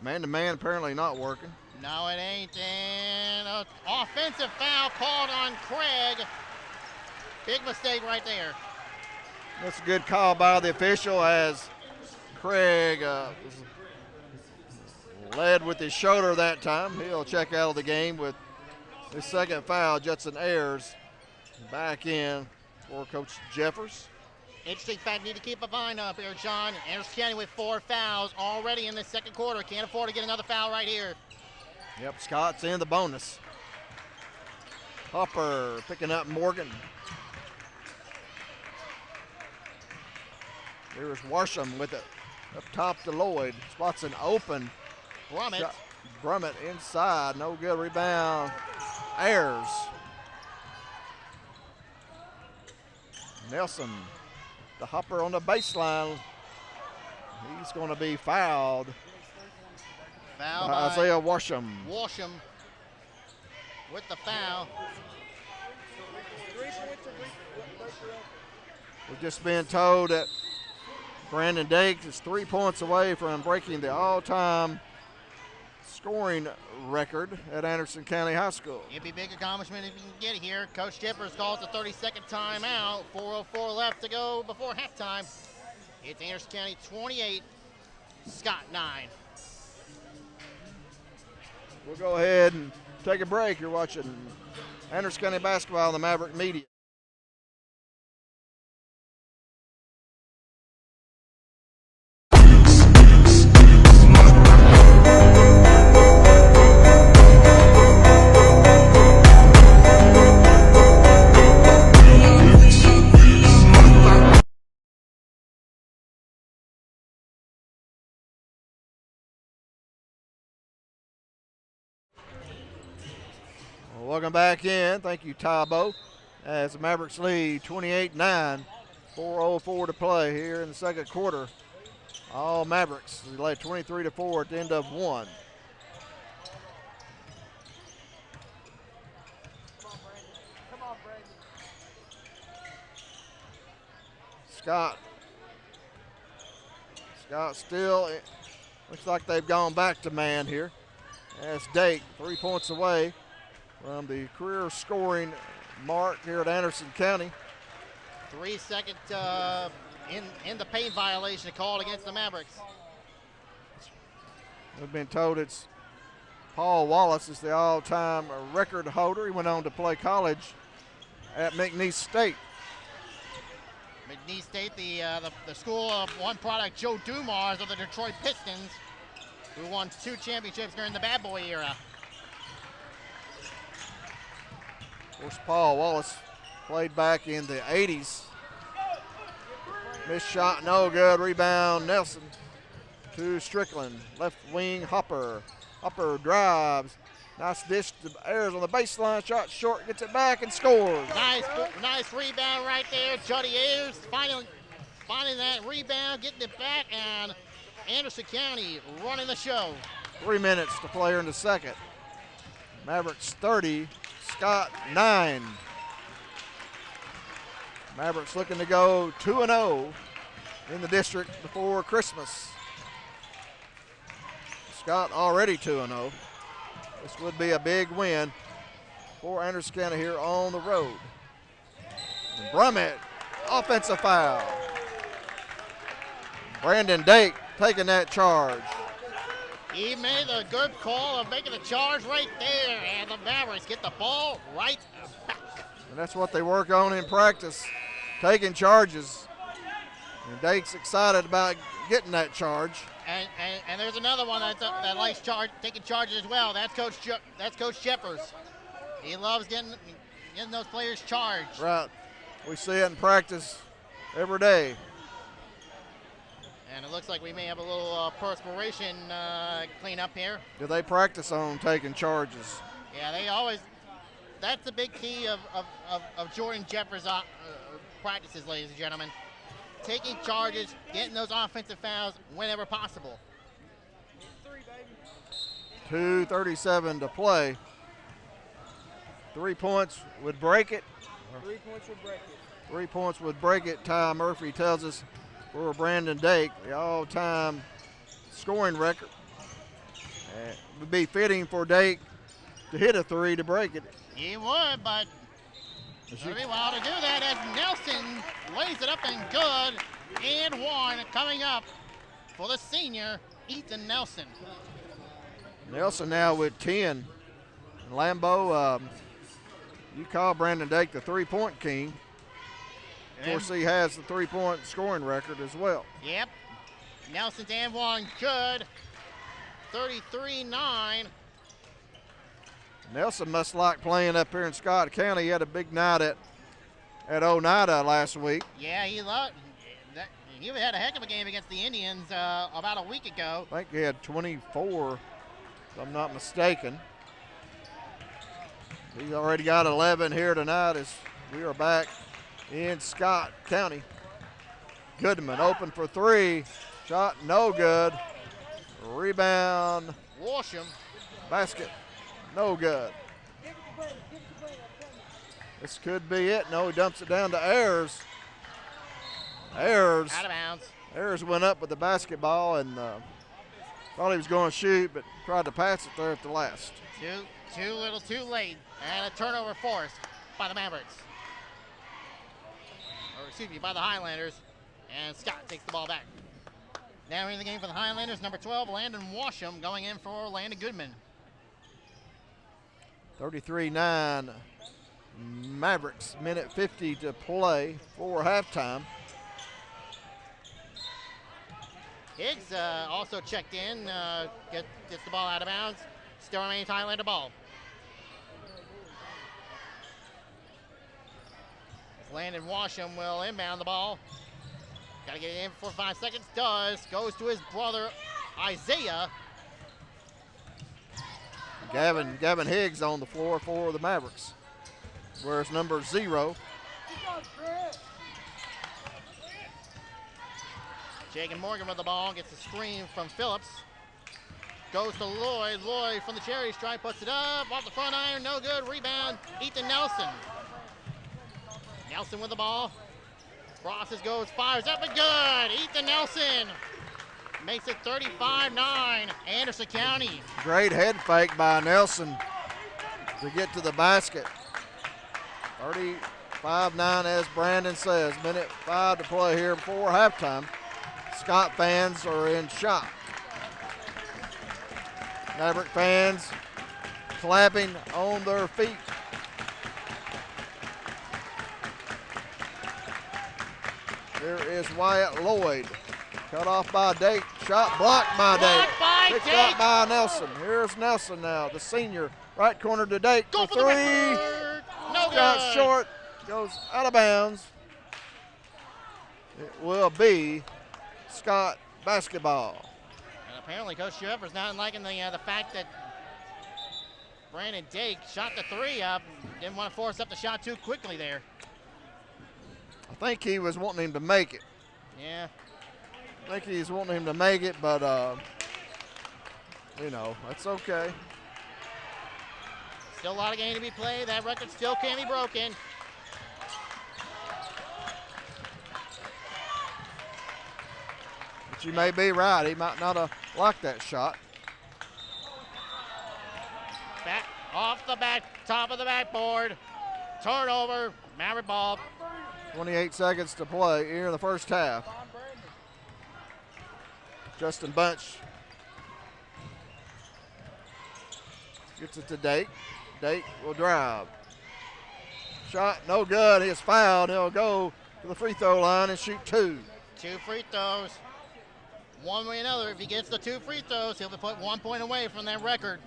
Man-to-man apparently not working. No, it ain't. And an offensive foul called on Craig. Big mistake right there. That's a good call by the official as Craig led with his shoulder that time. He'll check out of the game with his second foul. Judson Ayers back in for Coach Jeffers. Interesting fact, need to keep a mind up here, John. Anderson County with 4 fouls already in the second quarter. Can't afford to get another foul right here. Yep, Scott's in the bonus. Hopper picking up Morgan. There's Warsham with it. Up top to Lloyd. Spots an open. Brummett inside. No good rebound. Ayers. Nelson. The Hopper on the baseline. He's going to be fouled. Foul by Isaiah Warsham. Warsham with the foul. We've just been told that Brandon Dake is 3 points away from breaking the all-time scoring record at Anderson County High School. It'd be a big accomplishment if you can get it here. Coach Jeffers calls the 32nd timeout. 4:04 left to go before halftime. It's Anderson County 28, Scott 9. We'll go ahead and take a break. You're watching Anderson County basketball on the Maverick Media. Welcome back in. Thank you, Tabo. As the Mavericks lead 28-9, 4:04 to play here in the second quarter. All Mavericks led 23-4 at the end of one. Come on, Brandon. Scott still, looks like they've gone back to man here. That's Dake, 3 points away from the career scoring mark here at Anderson County. 3-second in the paint violation called against the Mavericks. We've been told it's Paul Wallace is the all-time record holder. He went on to play college at McNeese State. McNeese State, the school of one product, Joe Dumars of the Detroit Pistons, who won 2 championships during the bad boy era. Of course, Paul Wallace played back in the 80s. Missed shot, no good. Rebound, Nelson to Strickland. Left wing, Hopper. Hopper drives. Nice dish to Ayers on the baseline. Shot short, gets it back and scores. Nice rebound right there. Jody Ayers finding that rebound, getting it back, and Anderson County running the show. 3 minutes to play here in the second. Mavericks 30, Scott 9. Mavericks looking to go 2-0 in the district before Christmas. Scott already 2-0. This would be a big win for Anderson County here on the road. And Brummett, offensive foul. Brandon Dake taking that charge. He made a good call of making the charge right there, and the Mavericks get the ball right back. And that's what they work on in practice, taking charges. And Dake's excited about getting that charge. And there's another one that likes taking charges as well. That's Coach Shepers. He loves getting those players charged. Right. We see it in practice every day. And it looks like we may have a little perspiration cleanup here. Do they practice on taking charges? Yeah, they always. That's the big key of Jordan Jeffers' practices, ladies and gentlemen. Taking charges, getting those offensive fouls whenever possible. 2:37 to play. 3 points would break it. 3 points would break it. 3 points would break it. Ty Murphy tells us for Brandon Dake, the all-time scoring record. It would be fitting for Dake to hit a 3 to break it. He would, but it'll be wild to do that as Nelson lays it up and good. And one coming up for the senior, Ethan Nelson. Nelson now with 10. And Lambeau, you call Brandon Dake the three-point king. Of course, he has the three-point scoring record as well. Yep. Nelson's and one good. 33-9. Nelson must like playing up here in Scott County. He had a big night at Oneida last week. Yeah, he loved that. He had a heck of a game against the Indians about a week ago. I think he had 24, if I'm not mistaken. He's already got 11 here tonight as we are back in Scott County. Goodman open for three. Shot no good. Rebound. Walsham. Basket. No good. This could be it. No, he dumps it down to Ayers. Ayers. Out of bounds. Ayers went up with the basketball and thought he was going to shoot, but tried to pass it there at the last. Too little, too late, and a turnover forced by the Mavericks. Or excuse me, by the Highlanders, and Scott takes the ball back. Now in the game for the Highlanders, number 12, Landon Walsham, going in for Landon Goodman. 33-9 Mavericks, minute 50 to play for halftime. Higgs also checked in, gets the ball out of bounds. Still remains Highlander ball. Landon Walsham will inbound the ball. Got to get it in for 5 seconds. Does. Goes to his brother, Isaiah. Gavin Higgs on the floor for the Mavericks. Where's number 0? Jagan Morgan with the ball. Gets a screen from Phillips. Goes to Lloyd. Lloyd from the cherry stripe puts it up. Off the front iron. No good. Rebound. Ethan Nelson. Nelson with the ball. Crosses, goes, fires up and good. Ethan Nelson makes it 35-9. Anderson County. Great head fake by Nelson to get to the basket. 35-9 as Brandon says. Minute 5 to play here before halftime. Scott fans are in shock. Maverick fans clapping on their feet. There is Wyatt Lloyd. Cut off by Dake. Shot blocked by Dake. Picked up by Nelson. Here's Nelson now, the senior. Right corner to Dake for three. No Shot good. short. Goes out of bounds. It will be Scott basketball. And apparently Coach Shepard's not liking the fact that Brandon Dake shot the three up. Didn't want to force up the shot too quickly there. I think he was wanting him to make it. Yeah. I think he's wanting him to make it, but, you know, that's okay. Still a lot of game to be played. That record still can be broken. But you may be right. He might not have liked that shot. Back off the back, top of the backboard. Turnover, Maverick ball. 28 seconds to play here in the first half. Justin Bunch gets it to Dake. Dake will drive. Shot no good. He is fouled. He'll go to the free throw line and shoot two. 2 free throws. One way or another, if he gets the 2 free throws, he'll be put 1 point away from that record.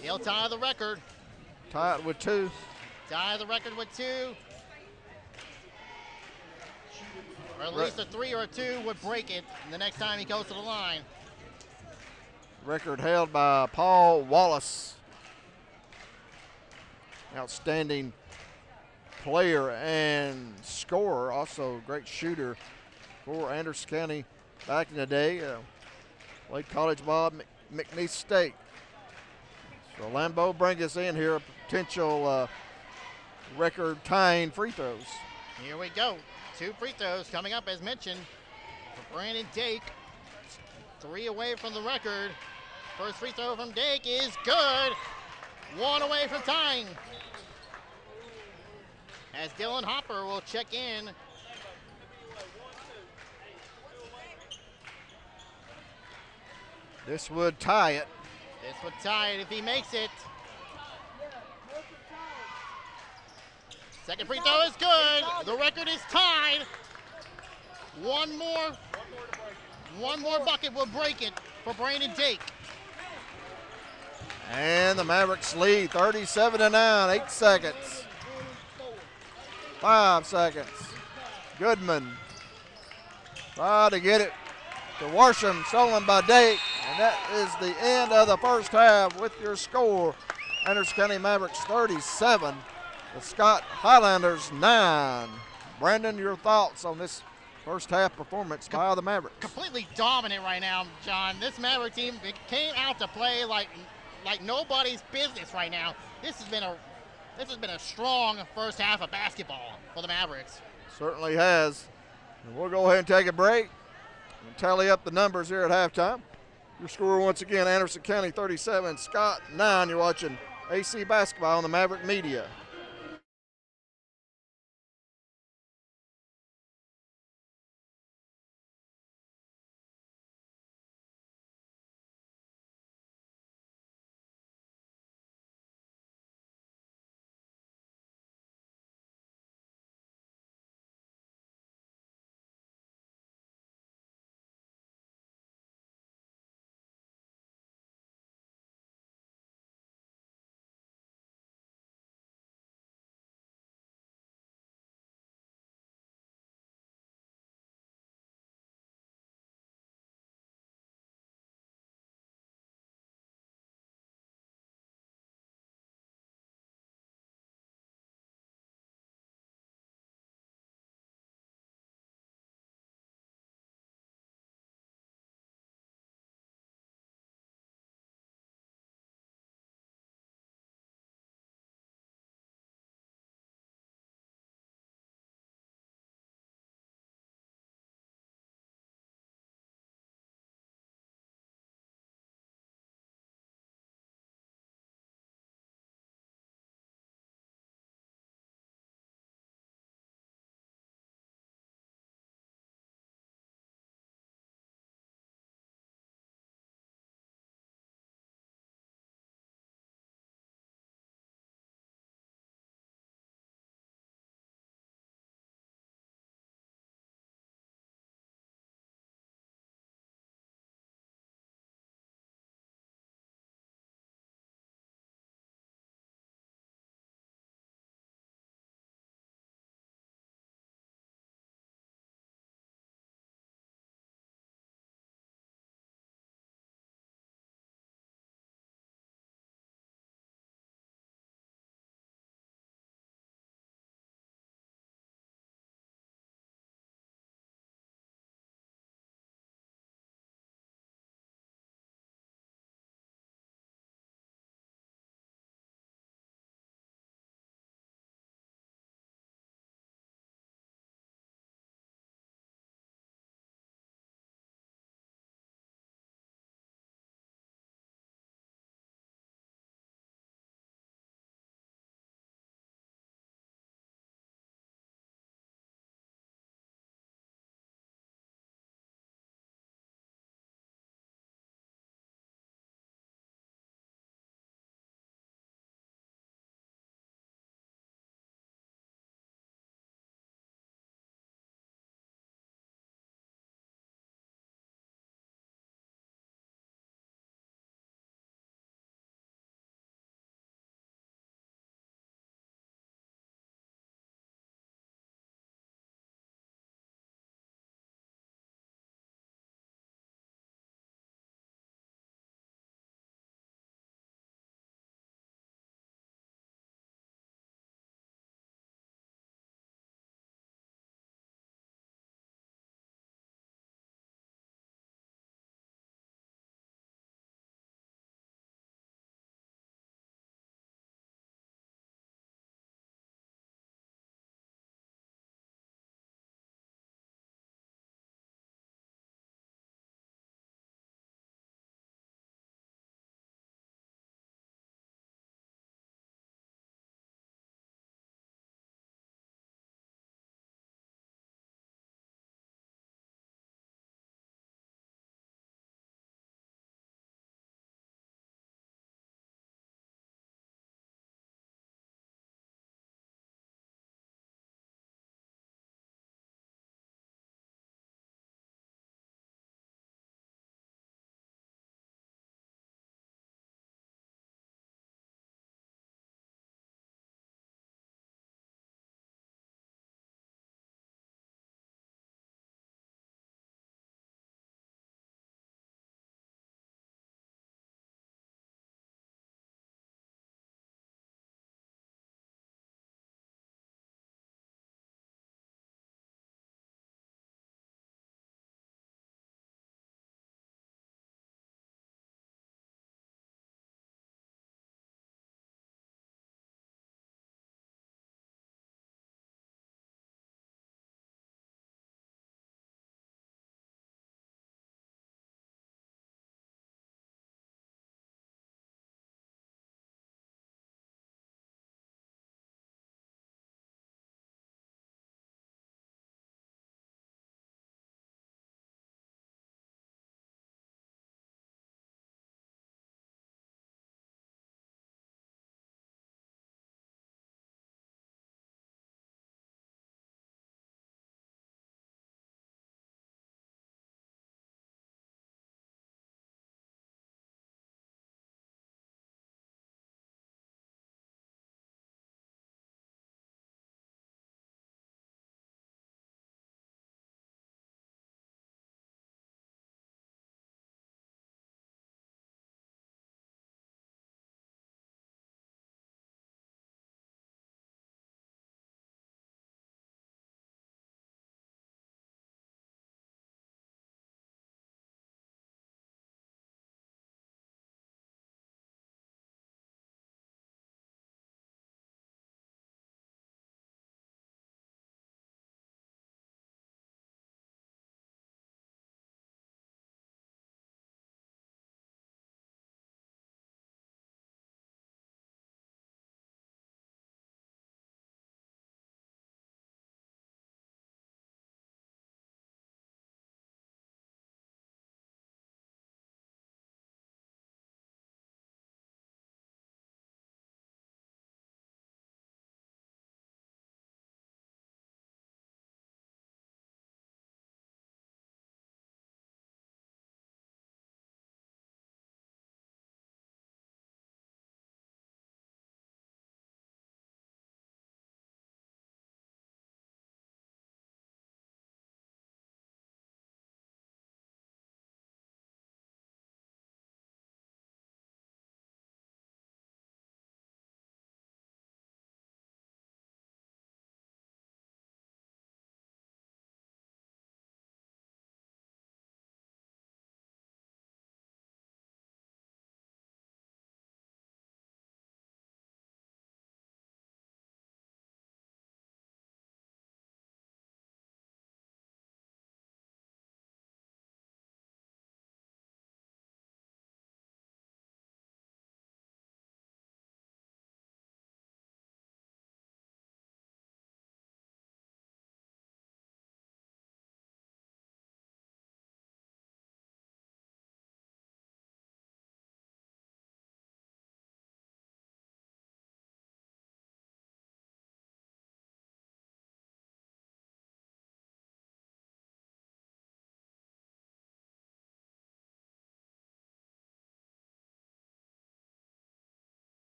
He'll tie the record. Tie it with 2. Tie the record with 2. Or at least a 3 or a 2 would break it the next time he goes to the line. Record held by Paul Wallace. Outstanding player and scorer, also great shooter for Anderson County back in the day. Played college ball at McNeese State. So Lambeau brings us in here, potential record tying free throws. Here we go. 2 free throws coming up as mentioned for Brandon Dake. 3 away from the record. First free throw from Dake is good. 1 away from tying. As Dylan Hopper will check in. This would tie it. This would tie it if he makes it. Second free throw is good. The record is tied. One more bucket will break it for Brandon Dake. And the Mavericks lead 37-9, 8 seconds. 5 seconds. Goodman try to get it to Worsham, stolen by Dake. And that is the end of the first half with your score. Anderson County Mavericks 37, the Scott Highlanders 9. Brandon, your thoughts on this first half performance by the Mavericks? Completely dominant right now, John. This Maverick team came out to play like nobody's business right now. This has been a strong first half of basketball for the Mavericks. Certainly has. And we'll go ahead and take a break and tally up the numbers here at halftime. Your score once again, Anderson County 37, Scott 9. You're watching AC Basketball on the Maverick Media.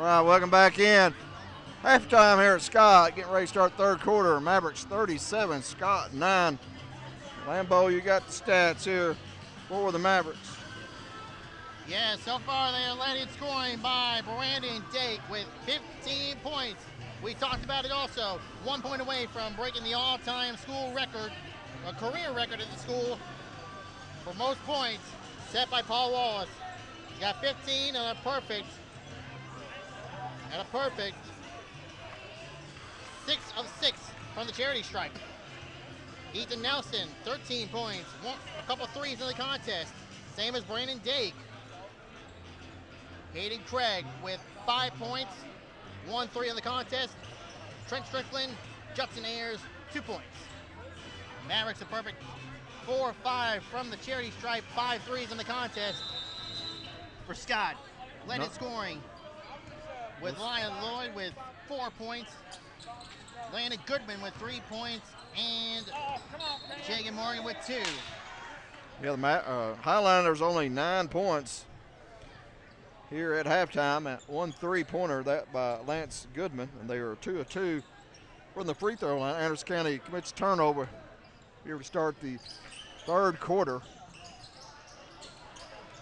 right, welcome back in. Halftime here at Scott, getting ready to start third quarter. Mavericks 37, Scott 9. Lambeau, you got the stats here for the Mavericks. Yeah, so far they are led in scoring by Brandon Dake with 15 points. We talked about it also. 1 point away from breaking the all-time school record, a career record at the school for most points set by Paul Wallace. He's got 15 and a perfect 6 of 6 from the charity stripe. Ethan Nelson, 13 points, a couple threes in the contest, same as Brandon Dake. Hayden Craig with 5 points, 1 3 in the contest. Trent Strickland, Judson Ayers, 2 points. Mavericks a perfect 4 5 from the charity stripe, 5 threes in the contest. For Scott, led in scoring with Lion Lloyd with 4 points. Landon Goodman with 3 points, and Jagan Morgan with 2. Yeah, the Highlanders only 9 points here at halftime at 1 3-pointer that by Lance Goodman, and they are 2 of 2 from the free throw line. Anderson County commits turnover here to start the third quarter.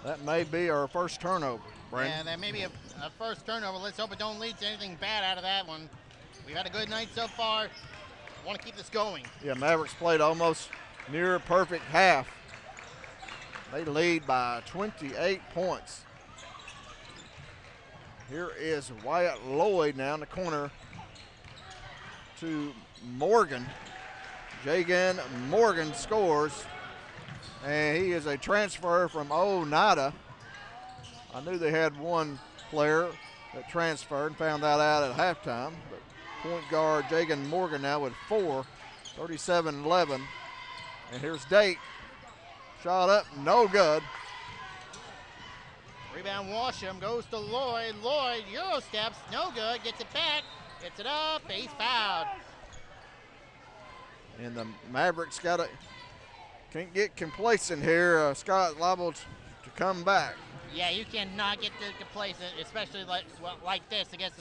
That may be our first turnover, Brandon. Yeah, that may be a first turnover. Let's hope it don't lead to anything bad out of that one. We've had a good night so far. Want to keep this going. Yeah, Mavericks played almost near perfect half. They lead by 28 points. Here is Wyatt Lloyd now in the corner to Morgan. Jagan Morgan scores, and he is a transfer from Oneida. I knew they had one player that transferred and found that out at halftime, but point guard Jagan Morgan now with 4, 37-11. And here's Dake. Shot up, no good. Rebound Washam goes to Lloyd. Lloyd, Euro steps, no good. Gets it back, gets it up, he's fouled. And the Mavericks can't get complacent here. Scott liable to come back. Yeah, you cannot get complacent, especially like this against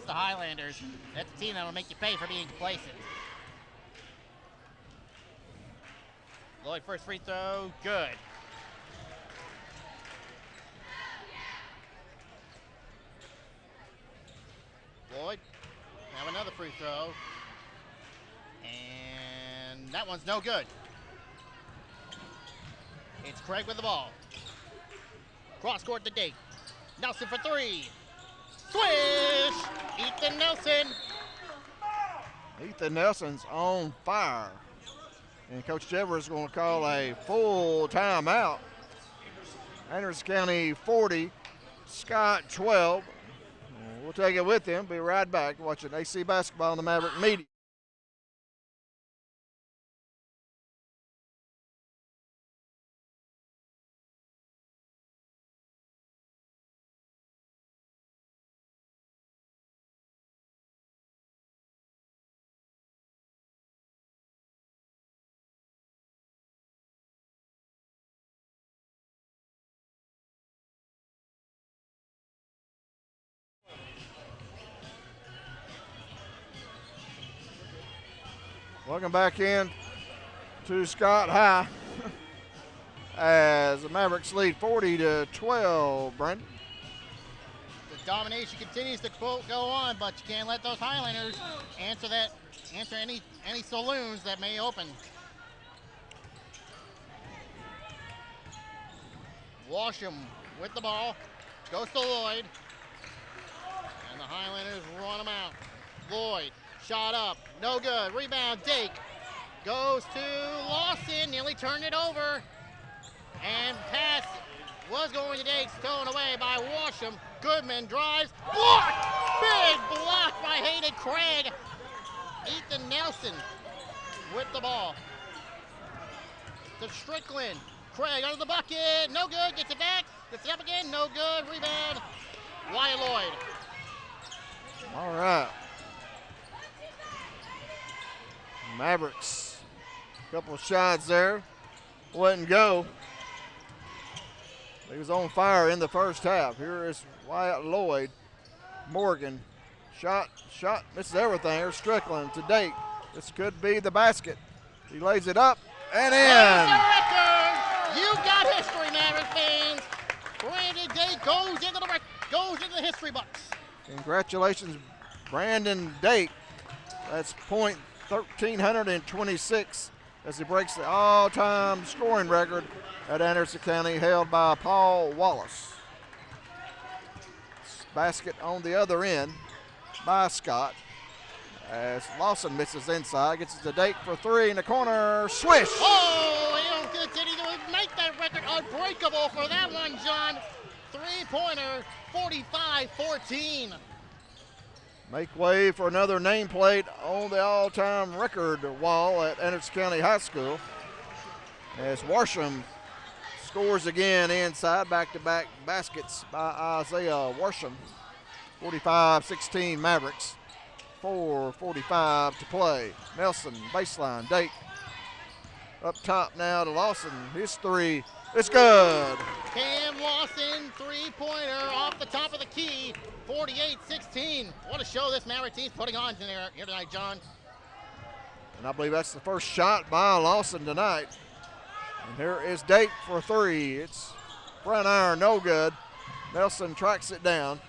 the Highlanders. That's a team that will make you pay for being complacent. Lloyd first free throw, good. Lloyd, have another free throw. And that one's no good. It's Craig with the ball. Cross court to Dake. Nelson for 3. Swish! Ethan Nelson. Ethan Nelson's on fire. And Coach Jever is going to call a full timeout. Anderson County 40, Scott 12. We'll take it with him. Be right back watching AC basketball on the Maverick Media. Welcome back in to Scott High as the Mavericks lead 40-12, Brandon. The domination continues to go on, but you can't let those Highlanders answer any saloons that may open. Washam with the ball, goes to Lloyd, and the Highlanders run him out. Lloyd, shot up, no good. Rebound, Dake goes to Lawson, nearly turned it over. And pass was going to Dake, stolen away by Washam. Goodman drives, blocked! Big block by Hayden Craig. Ethan Nelson with the ball. To Strickland. Craig under the bucket, no good, gets it back, gets it up again, no good. Rebound, Wyatt Lloyd. All right. Mavericks, couple of shots there, wouldn't go. He was on fire in the first half. Here is Wyatt Lloyd. Morgan. Shot, misses everything. Here's Strickland to Dake. This could be the basket. He lays it up and There's in. the record. You got history, Maverick fans. Brandon Dake goes into the history books. Congratulations, Brandon Dake. That's point 1,326 as he breaks the all-time scoring record at Anderson County, held by Paul Wallace. Basket on the other end by Scott. As Lawson misses inside, gets it to Dake for three in the corner. Swish! Oh, he don't continue to make that record unbreakable for that one, John. Three-pointer, 45-14. Make way for another nameplate on the all-time record wall at Anderson County High School. As Warsham scores again inside, back-to-back baskets by Isaiah Warsham. 45-16 Mavericks. 4:45 to play. Nelson, baseline, Dake. Up top now to Lawson. His three, it's good. Cam Lawson, three-pointer off the top of the key, 48-16. What a show this Maverick team's putting on here tonight, John. And I believe that's the first shot by Lawson tonight. And here is Dake for three. It's front iron, no good. Nelson tracks it down.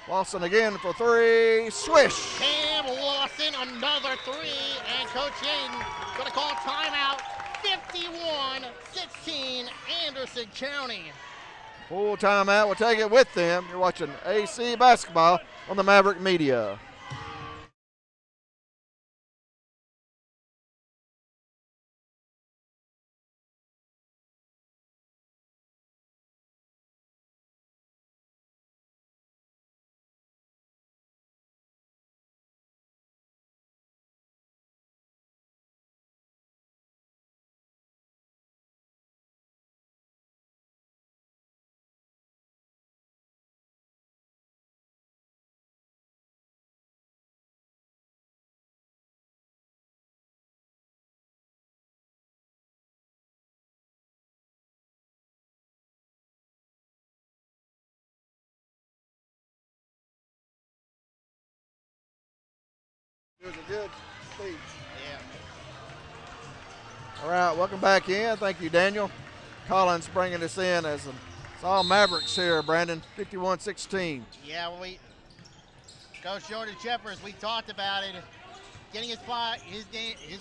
Lawson again for three, swish. Cam Lawson, another three, and Coach Yaden gonna call timeout. 51-16, Anderson County. Full timeout, we'll take it with them. You're watching AC Basketball on the Maverick Media. It was a good speech. Yeah. All right, welcome back in. Thank you, Daniel Collins, bringing us in as it's all Mavericks here, Brandon. 51-16. Yeah, well, Coach Jordan Jeffers, we talked about it, getting his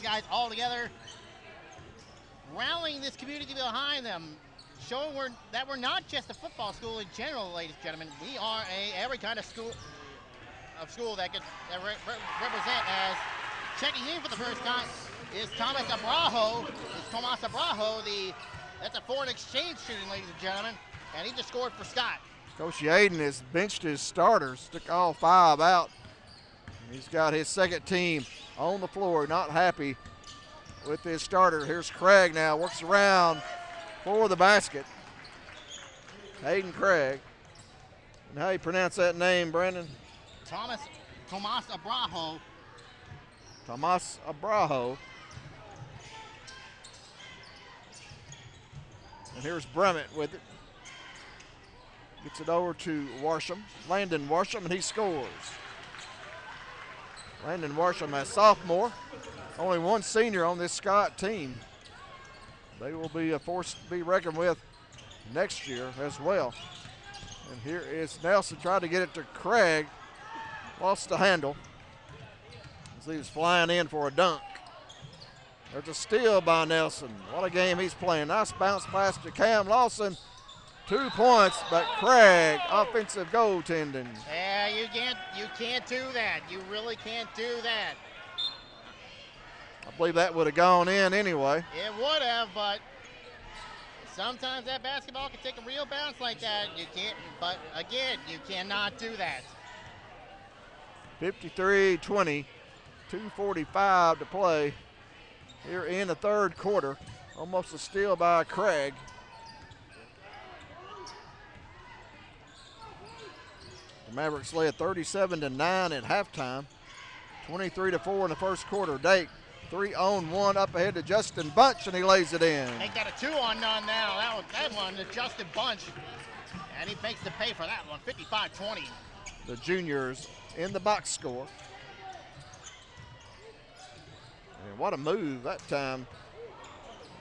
guys all together, rallying this community behind them, showing that we're not just a football school in general, ladies and gentlemen. We are every kind of school that could represent. As checking in for the first time is Tomas Abrajo. That's a foreign exchange student, ladies and gentlemen, and he just scored for Scott. Coach Yaden has benched his starters, took all five out. He's got his second team on the floor, not happy with his starter. Here's Craig now, works around for the basket. Hayden Craig. And how you pronounce that name, Brandon? Tomas Abrajo. Tomas Abrajo. And here's Brummett with it. Gets it over to Warsham, Landon Warsham, and he scores. Landon Warsham, a sophomore, only one senior on this Scott team. They will be a force to be reckoned with next year as well. And here is Nelson trying to get it to Craig. Lost the handle as he was flying in for a dunk. There's a steal by Nelson. What a game he's playing. Nice bounce pass to Cam Lawson. 2 points, but Craig, offensive goaltending. Yeah, you can't do that. You really can't do that. I believe that would have gone in anyway. It would have, but sometimes that basketball can take a real bounce like that. You can't, but again, you cannot do that. 53-20, 2:45 to play here in the third quarter. Almost a steal by Craig. The Mavericks led 37-9 at halftime, 23-4 in the first quarter. Dake, 3-on-1 up ahead to Justin Bunch, and he lays it in. They got a 2-on-none now. That one to Justin Bunch, and he makes the pay for that one, 55-20. the juniors in the box score. And what a move that time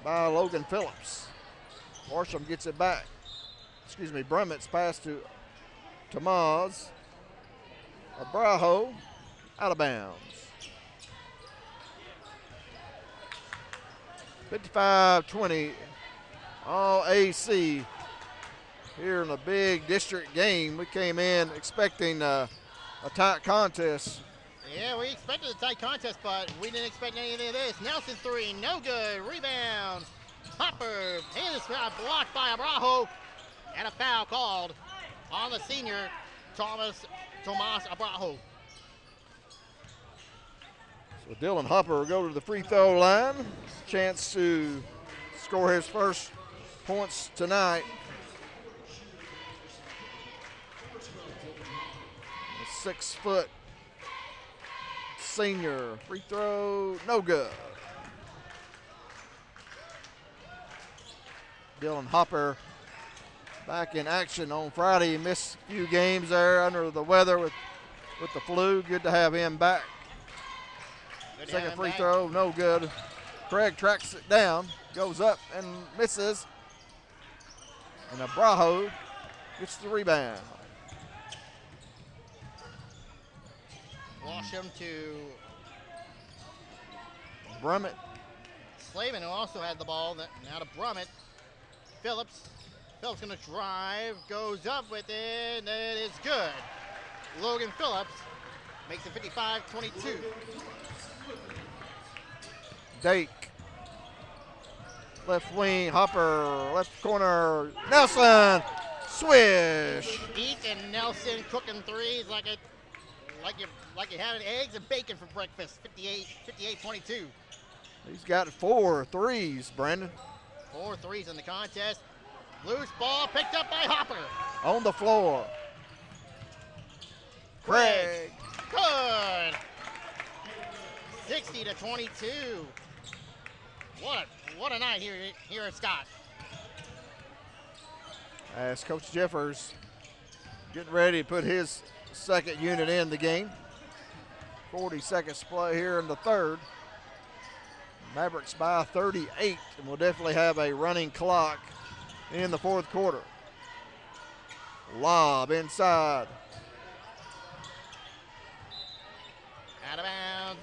by Logan Phillips. Horsham gets it back. Excuse me, Brummett's pass to Tamaz. Abrajo out of bounds. 55-20, all AC here in a big district game. We came in expecting a tight contest. Yeah, we expected a tight contest, but we didn't expect anything of this. Nelson three, no good. Rebound. Hopper, his blocked by Abrajo, and a foul called on the senior, Tomas Abrajo. So Dylan Hopper will go to the free throw line. Chance to score his first points tonight. A 6-foot senior. Free throw, no good. Dylan Hopper back in action on Friday. He missed a few games there under the weather with the flu. Good to have him back. Second free throw, no good. Craig tracks it down, goes up and misses. And Abrajo gets the rebound. Walsham to Brummett. Slavin, who also had the ball. Now to Brummett. Phillips going to drive, goes up with it, and it is good. Logan Phillips makes it 55-22. Dake. Left wing, Hopper, left corner, Nelson, swish. Ethan Nelson cooking threes like you're having eggs and bacon for breakfast. 58-22. He's got 4 threes, Brandon. 4 threes in the contest. Loose ball picked up by Hopper. On the floor. Craig. Good. 60-22. What a night here at Scott. As Coach Jeffers getting ready to put his second unit in the game. 40 seconds to play here in the third. Mavericks by 38, and we'll definitely have a running clock in the fourth quarter. Lob inside. Out of bounds.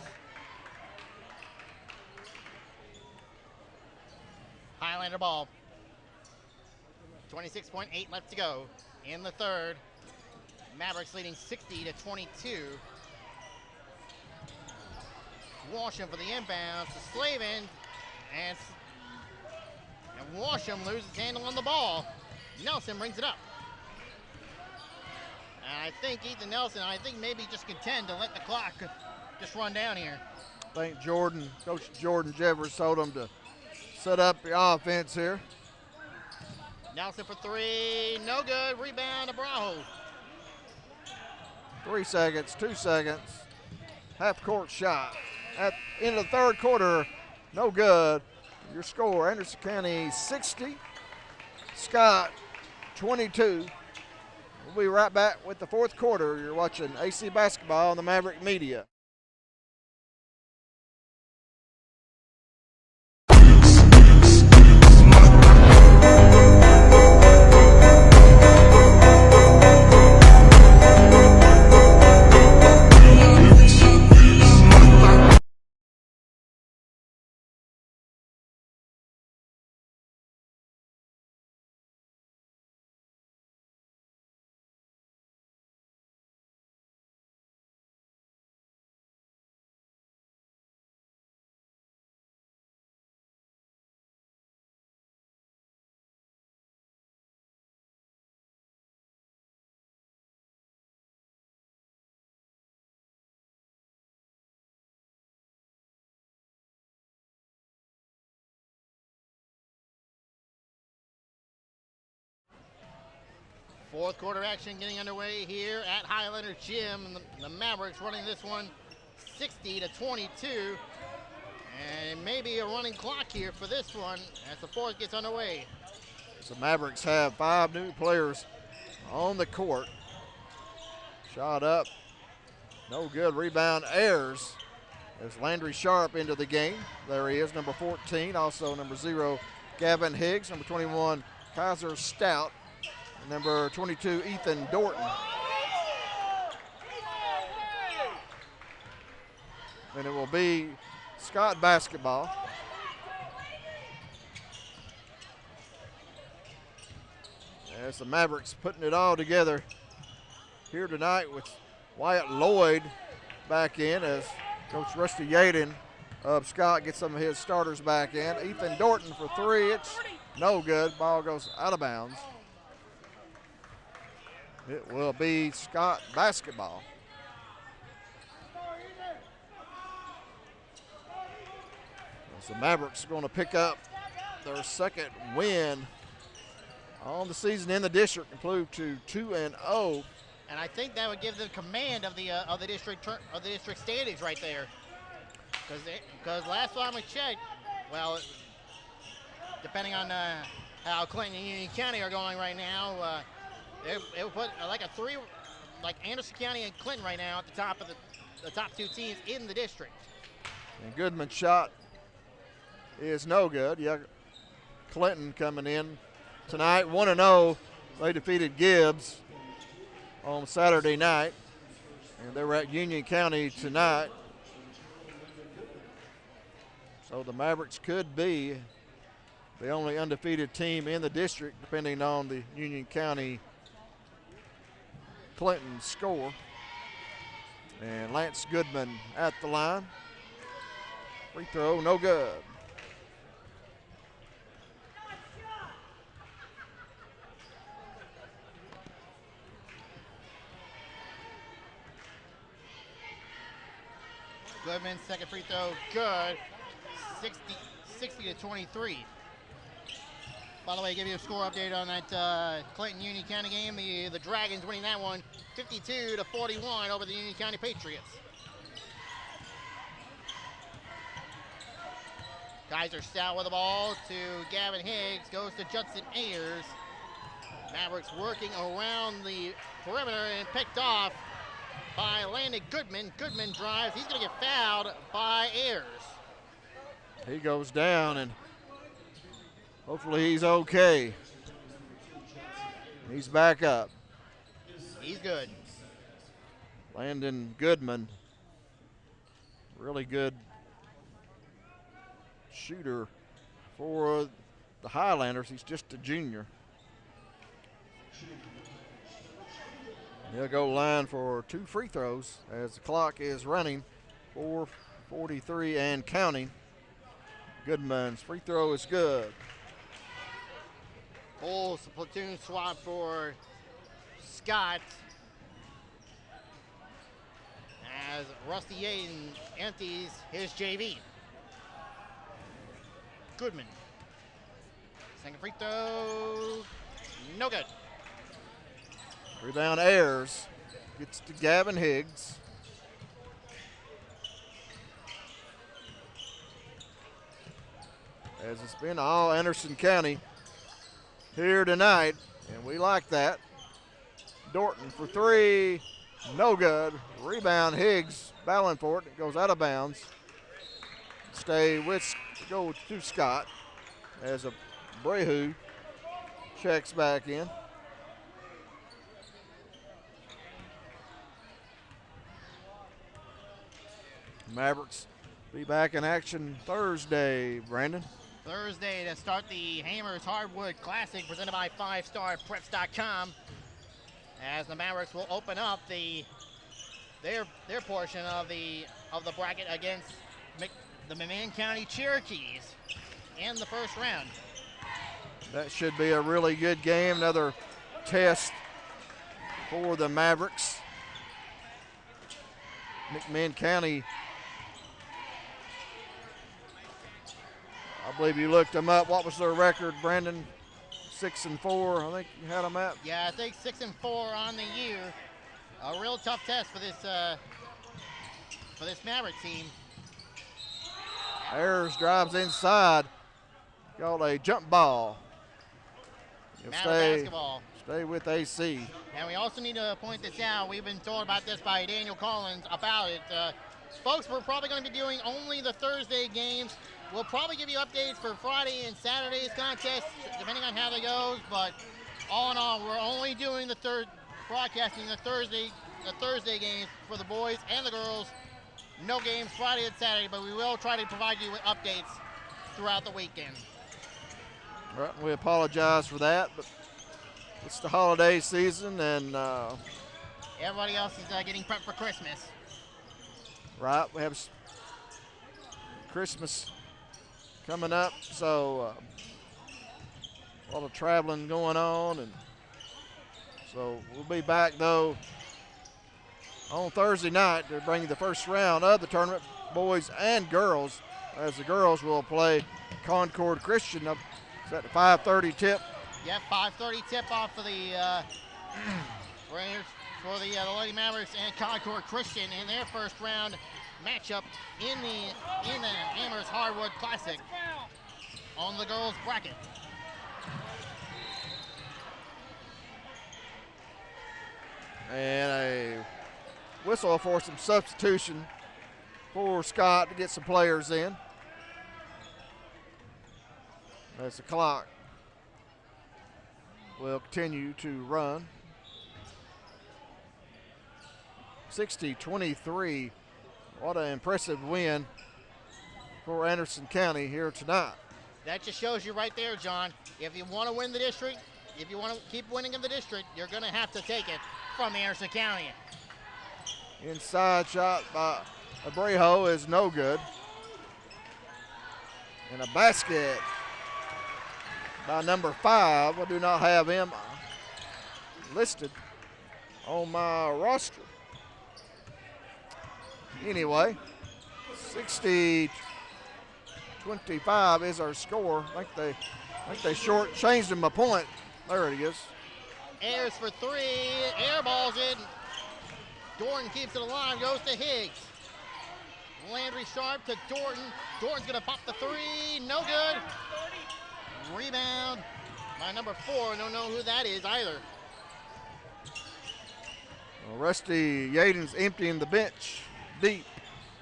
Highlander ball. 26.8 left to go in the third. Mavericks leading 60-22. Walsham for the inbounds to Slavin, and Walsham loses handle on the ball. Nelson brings it up. And I think Ethan Nelson, maybe just contend to let the clock just run down here. I think Coach Jordan Jeffers told him to set up the offense here. Nelson for three, no good. Rebound to Abrajo. 3 seconds, 2 seconds. Half court shot. At the end of the third quarter, no good. Your score, Anderson County 60, Scott 22. We'll be right back with the fourth quarter. You're watching AC Basketball on the Maverick Media. Fourth quarter action getting underway here at Highlander Gym. The Mavericks running this one 60-22. And maybe a running clock here for this one as the fourth gets underway. So Mavericks have 5 new players on the court. Shot up. No good. Rebound Ayers as Landry Sharp into the game. There he is, number 14. Also number 0, Gavin Higgs. Number 21, Kaiser Stout. And number 22, Ethan Dorton. And it will be Scott basketball. As the Mavericks putting it all together here tonight with Wyatt Lloyd back in as Coach Rusty Yaden of Scott gets some of his starters back in. Ethan Dorton for 3. It's no good. Ball goes out of bounds. It will be Scott basketball. As the Mavericks are going to pick up their second win on the season in the district, improved to 2-0. And I think that would give them command of the district standings right there. Because last time we checked, well, depending on how Clinton and Union County are going right now, it would put like a 3, like Anderson County and Clinton right now at the top of the top 2 teams in the district. And Goodman's shot is no good. Yeah, Clinton coming in tonight 1-0. They defeated Gibbs on Saturday night, and they were at Union County tonight. So the Mavericks could be the only undefeated team in the district, depending on the Union County Clinton score. And Lance Goodman at the line. Free throw, no good. Goodman's second free throw, good. 60-23. By the way, give you a score update on that Clinton Union County game. The Dragons winning that one 52-41 over the Union County Patriots. Kaiser Stout with the ball to Gavin Higgs, goes to Judson Ayers. Mavericks working around the perimeter and picked off by Landon Goodman. Goodman drives, he's gonna get fouled by Ayers. He goes down and hopefully he's okay. He's back up. He's good. Landon Goodman, really good shooter for the Highlanders. He's just a junior. He'll go line for 2 free throws as the clock is running. 4:43 and counting. Goodman's free throw is good. Full platoon swap for Scott as Rusty Yaden empties his JV. Goodman. Second free throw, no good. Rebound Ayers gets to Gavin Higgs. As it's been all Anderson County here tonight, and we like that. Dorton for 3, no good. Rebound Higgs, battling for it. It goes out of bounds. Go to Scott as a Brehu checks back in. Mavericks be back in action Thursday, Brandon. Thursday to start the Hammers Hardwood Classic presented by 5starpreps.com, as the Mavericks will open up their portion of the bracket against the McMahon County Cherokees in the first round. That should be a really good game. Another test for the Mavericks. McMahon County, I believe you looked them up. What was their record, Brandon? 6-4, I think you had them at. Yeah, I think 6-4 on the year. A real tough test for this Maverick team. Ayers drives inside. Got a jump ball. He'll Maverick basketball. Stay with AC. And we also need to point this out. We've been told about this by Daniel Collins about it. Folks, we're probably going to be doing only the Thursday games. We'll probably give you updates for Friday and Saturday's contest, depending on how they goes. But all in all, we're only doing broadcasting the Thursday games for the boys and the girls. No games Friday and Saturday, but we will try to provide you with updates throughout the weekend. All right, we apologize for that, but it's the holiday season, and everybody else is getting prepped for Christmas. Right, we have Christmas coming up, so a lot of traveling going on, and so we'll be back though on Thursday night to bring you the first round of the tournament, boys and girls, as the girls will play Concord Christian up at the 5:30 tip. Yeah, 5:30 tip off for the for the Lady Mavericks and Concord Christian in their first round matchup in the Amherst Hardwood Classic on the girls bracket. And a whistle for some substitution for Scott to get some players in. As the clock will continue to run. 60-23. What an impressive win for Anderson County here tonight. That just shows you right there, John. If you want to win the district, if you want to keep winning in the district, you're going to have to take it from Anderson County. Inside shot by Abrejo is no good. And a basket by number 5. I do not have him listed on my roster. Anyway, 60-25 is our score. I think they short-changed him a point. There it is. Ayers for 3, air balls it. Dorton keeps it alive, goes to Higgs. Landry Sharp to Dorton. Dorton's gonna pop the 3, no good. Rebound by number 4, don't know who that is either. Well, Rusty Yaden's emptying the bench deep.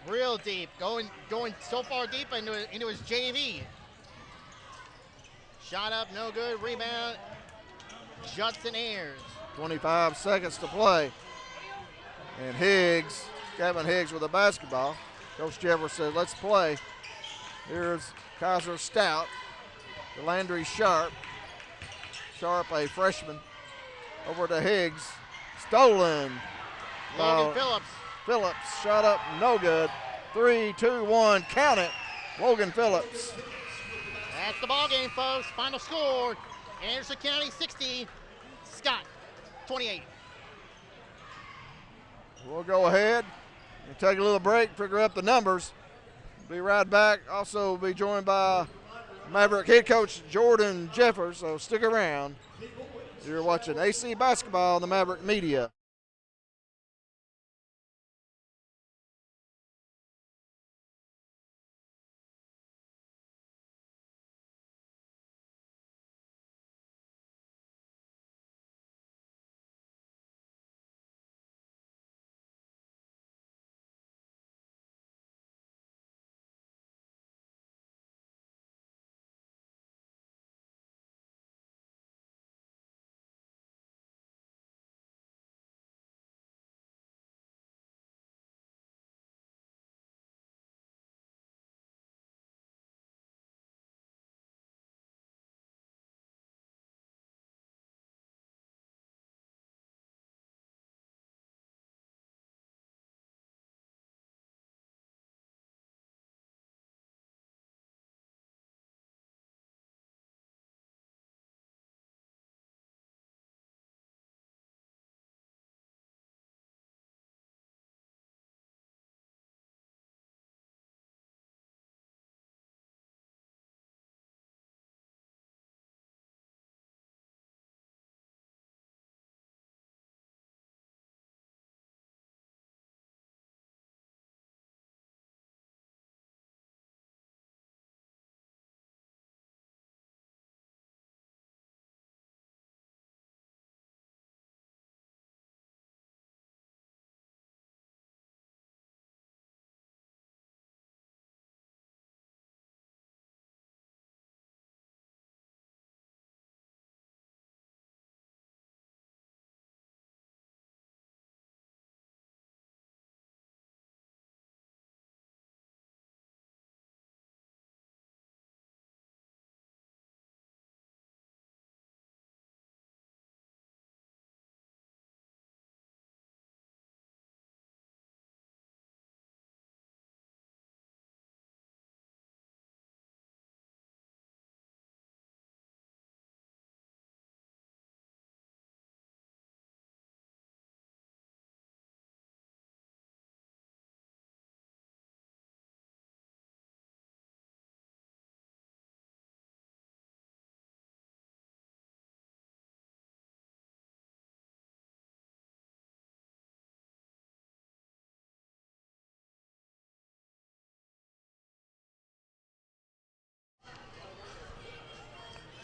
Real deep, going so far deep into his JV. Shot up, no good, rebound, Judson Ayers. 25 seconds to play. And Higgs, Kevin Higgs with a basketball. Coach Jeffers said, let's play. Here's Kaiser Stout, to Landry Sharp. Sharp, a freshman, over to Higgs. Stolen. Logan Phillips. Phillips, shot up, no good. 3, 2, 1, count it. Logan Phillips. That's the ball game, folks. Final score, Anderson County 60, Scott 28. We'll go ahead and take a little break, figure up the numbers. Be right back. Also be joined by Maverick head coach Jordan Jeffers, so stick around. You're watching AC Basketball on the Maverick Media.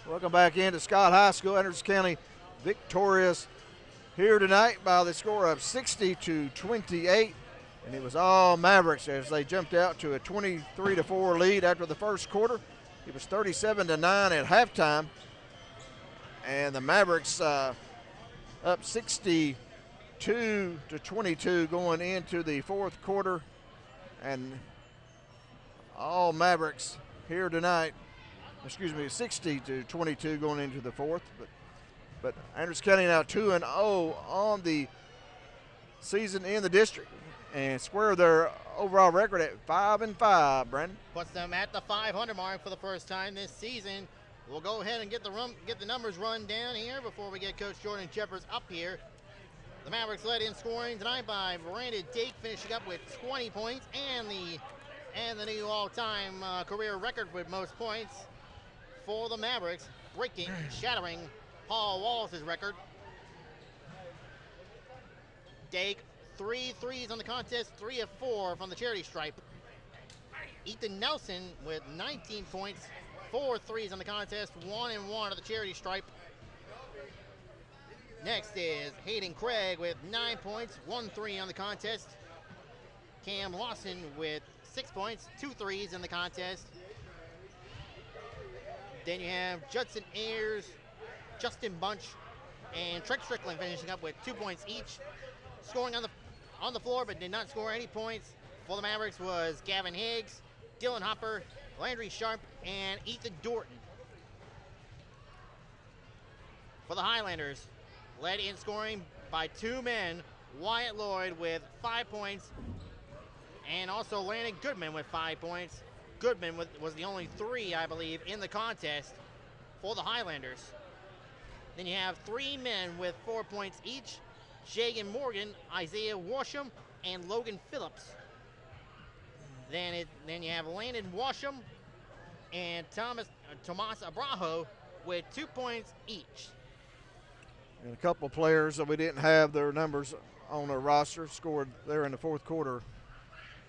Welcome back into Scott High School. Anderson County victorious here tonight by the score of 60-28. And it was all Mavericks as they jumped out to a 23-4 lead after the first quarter. It was 37-9 at halftime. And the Mavericks up 62-22 going into the fourth quarter. And all Mavericks here tonight. 60-22 going into the fourth. But Anderson County now 2-0 on the season in the district and square their overall record at 5-5. Brandon puts them at the 500 mark for the first time this season. We'll go ahead and get the numbers run down here before we get Coach Jordan Jeffers up here. The Mavericks led in scoring tonight by Brandon Dake, finishing up with 20 points and the new all-time career record with most points for the Mavericks, shattering Paul Wallace's record. Dake, 3 threes on the contest, 3 of 4 from the charity stripe. Ethan Nelson with 19 points, 4 threes on the contest, 1 and 1 at the charity stripe. Next is Hayden Craig with 9 points, 1 3 on the contest. Cam Lawson with 6 points, 2 threes in the contest. Then you have Judson Ayers, Justin Bunch, and Trent Strickland finishing up with 2 points each. Scoring on the floor, but did not score any points for the Mavericks was Gavin Higgs, Dylan Hopper, Landry Sharp, and Ethan Dorton. For the Highlanders, led in scoring by 2 men, Wyatt Lloyd with 5 points, and also Landon Goodman with 5 points. Goodman was the only 3, I believe, in the contest for the Highlanders. Then you have 3 men with 4 points each, Jagan Morgan, Isaiah Washam, and Logan Phillips. Then you have Landon Washam and Tomas Abrajo with 2 points each. And a couple of players that we didn't have their numbers on their roster scored there in the fourth quarter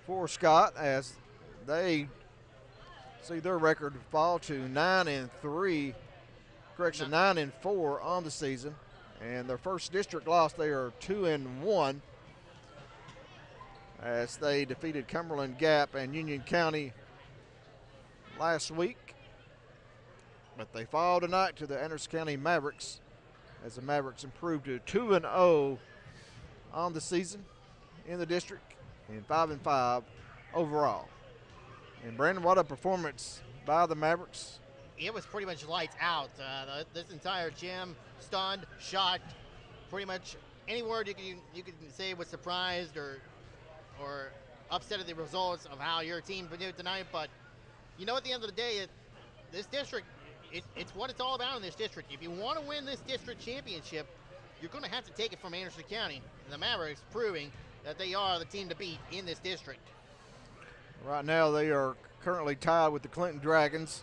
for Scott as they see their record fall to 9-4 on the season. And their first district loss, they are 2-1 as they defeated Cumberland Gap and Union County last week. But they fall tonight to the Anderson County Mavericks as the Mavericks improved to 2-0 on the season in the district and 5-5 overall. And Brandon, what a performance by the Mavericks. It was pretty much lights out. This entire gym stunned, shocked, pretty much any word you could say was surprised or upset at the results of how your team did tonight. But you know, at the end of the day, this district, it's what it's all about in this district. If you want to win this district championship, you're going to have to take it from Anderson County. And the Mavericks proving that they are the team to beat in this district. Right now, they are currently tied with the Clinton Dragons.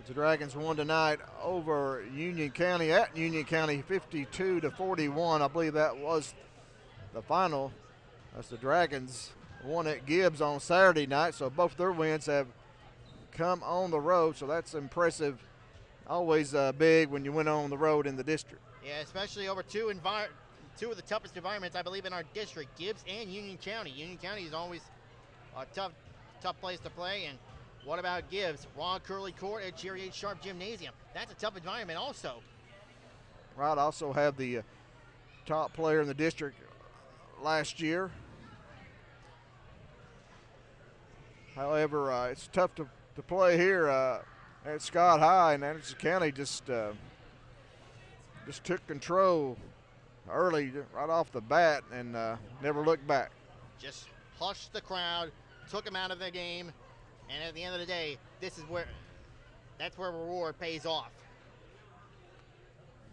The Dragons won tonight over Union County at Union County 52-41. I believe that was the final. That's the Dragons won at Gibbs on Saturday night, so both their wins have come on the road, so that's impressive. Always big when you win on the road in the district. Yeah, especially over two of the toughest environments, I believe, in our district, Gibbs and Union County. Union County is always a tough place to play, and what about Gibbs? Ron Curley Court at Jerry H. Sharp Gymnasium. That's a tough environment also. Right, also have the top player in the district last year. However, it's tough to play here at Scott High, and Anderson County just took control early right off the bat and never looked back. Just hushed the crowd, took them out of the game. And at the end of the day, that's where reward pays off.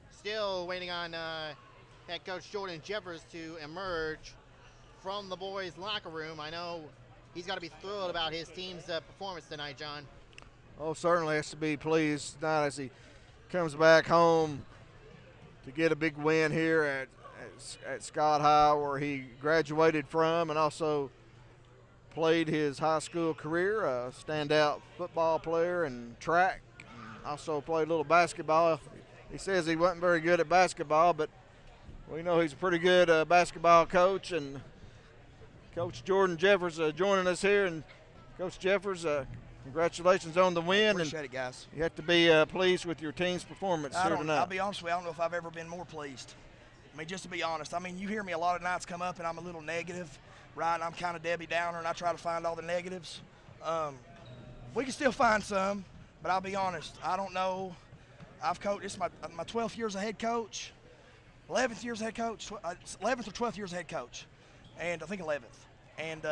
Still waiting on head coach Jordan Jeffers to emerge from the boys' locker room. I know he's got to be thrilled about his team's performance tonight, John. Oh, certainly has to be pleased tonight as he comes back home to get a big win here at Scott High, where he graduated from and also played his high school career, a standout football player and track, and also played a little basketball. He says he wasn't very good at basketball, but we know he's a pretty good basketball coach. And Coach Jordan Jeffers joining us here. And Coach Jeffers, congratulations on the win. Appreciate it, guys. You have to be pleased with your team's performance here tonight. I'll be honest with you, I don't know if I've ever been more pleased. I mean, just to be honest, I mean, you hear me a lot of nights come up and I'm a little negative, right? I'm kind of Debbie Downer and I try to find all the negatives. We can still find some, but I'll be honest, I don't know. I've coached, this is my 12th year as a head coach, 11th year as a head coach, 11th or 12th year as a head coach, and I think 11th. And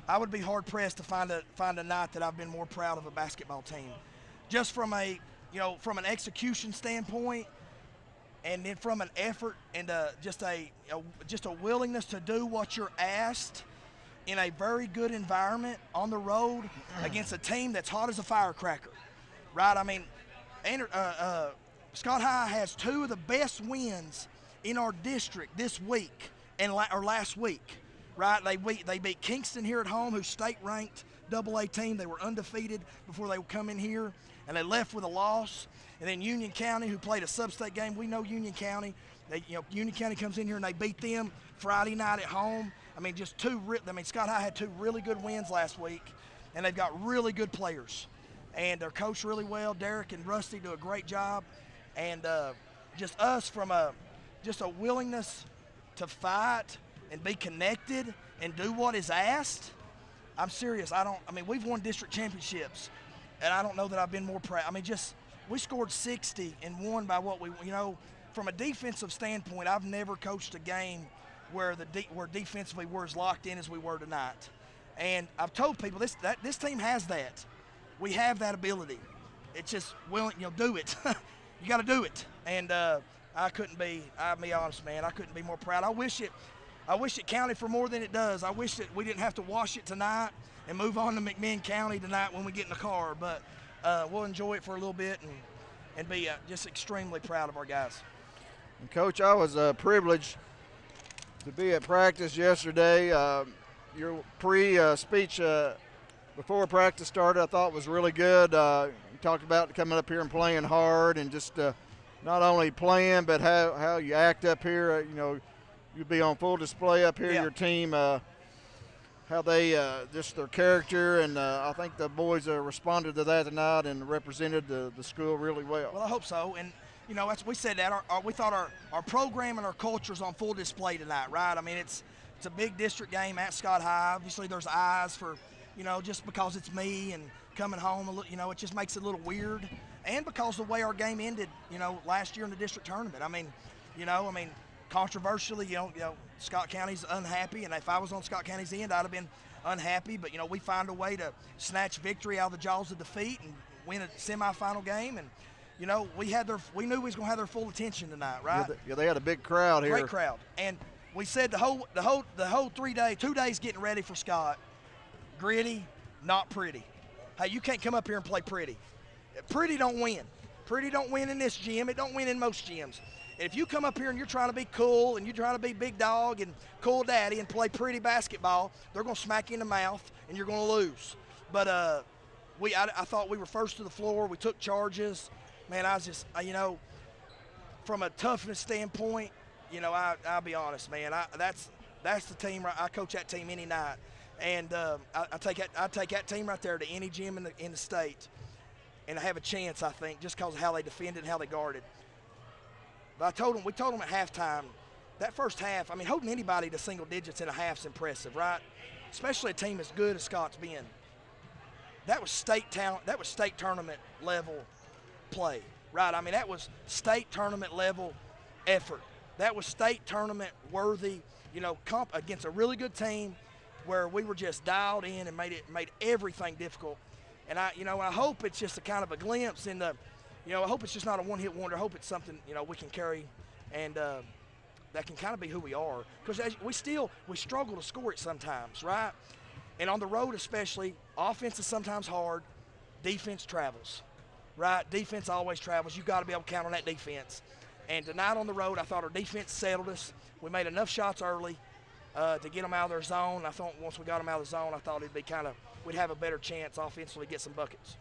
I would be hard pressed to find a night that I've been more proud of a basketball team, just from from an execution standpoint, and then from an effort and just a willingness to do what you're asked in a very good environment on the road against a team that's hot as a firecracker, right? I mean, Scott High has two of the best wins in our district this week or last week. Right, they beat Kingston here at home, who's state-ranked AA team. They were undefeated before they come in here, and they left with a loss. And then Union County, who played a sub-state game. We know Union County. Union County comes in here and they beat them Friday night at home. I mean, Scott High had two really good wins last week, and they've got really good players, and they're coached really well. Derek and Rusty do a great job, and just us from a willingness to fight and be connected and do what is asked. I'm serious. We've won district championships, and I don't know that I've been more proud. I mean, we scored 60 and won by what from a defensive standpoint, I've never coached a game where defensively we're as locked in as we were tonight. And I've told people this team has that. We have that ability. It's just do it. You got to do it. And I'll be honest, man, I couldn't be more proud. I wish it counted for more than it does. I wish that we didn't have to wash it tonight and move on to McMinn County tonight when we get in the car. But we'll enjoy it for a little bit and be just extremely proud of our guys. And Coach, I was privileged to be at practice yesterday. Your pre-speech before practice started I thought was really good. You talked about coming up here and playing hard and just not only playing but how you act up here. You'll be on full display up here, your team, how they, just their character, and I think the boys responded to that tonight and represented the school really well. Well, I hope so. And, we said that. We thought our program and our culture is on full display tonight, right? I mean, it's a big district game at Scott High. Obviously, there's eyes for, just because it's me and coming home, it just makes it a little weird. And because of the way our game ended, last year in the district tournament. I mean, controversially, Scott County's unhappy, and if I was on Scott County's end, I'd have been unhappy. But we find a way to snatch victory out of the jaws of defeat and win a semifinal game. And we knew we was going to have their full attention tonight, right? Yeah, they had a big crowd here. Great crowd, and we said the whole 2 days getting ready for Scott, gritty, not pretty. Hey, you can't come up here and play pretty. Pretty don't win. Pretty don't win in this gym. It don't win in most gyms. If you come up here and you're trying to be cool and you're trying to be big dog and cool daddy and play pretty basketball, they're going to smack you in the mouth and you're going to lose. But I thought we were first to the floor. We took charges. Man, I was just, from a toughness standpoint, I'll be honest, man. That's the team. I coach that team any night, and I take that team right there to any gym in the state, and I have a chance, I think, just because of how they defended and how they guarded. But we told them at halftime, that first half, holding anybody to single digits in a half is impressive, right? Especially a team as good as Scott's been. That was state talent. That was state tournament level play, right? That was state tournament level effort. That was state tournament worthy, comp against a really good team where we were just dialed in and made everything difficult. And I hope it's just a kind of a glimpse in the, I hope it's just not a one-hit wonder. I hope it's something, we can carry and that can kind of be who we are. Because we struggle to score it sometimes, right? And on the road especially, offense is sometimes hard. Defense travels, right? Defense always travels. You've got to be able to count on that defense. And tonight on the road, I thought our defense settled us. We made enough shots early to get them out of their zone. I thought once we got them out of the zone, I thought we'd have a better chance offensively to get some buckets.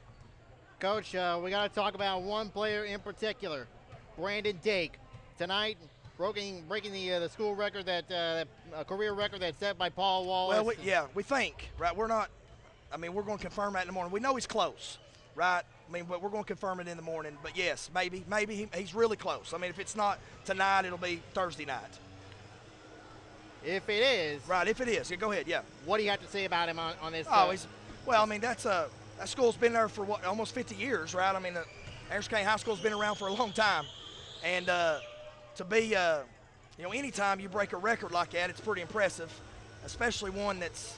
Coach, we got to talk about one player in particular, Brandon Dake. Tonight, breaking the school record, that career record that's set by Paul Wallace. Well, we think, right? We're not. I mean, we're going to confirm that in the morning. We know he's close, right? I mean, but we're going to confirm it in the morning. But yes, maybe he's really close. I mean, if it's not tonight, it'll be Thursday night. If it is. Right, if it is. Yeah, go ahead, yeah. What do you have to say about him on this? Well, I mean, that school's been there for almost 50 years, right? I mean, Anderson County High School's been around for a long time. And to be, anytime you break a record like that, it's pretty impressive, especially one that's,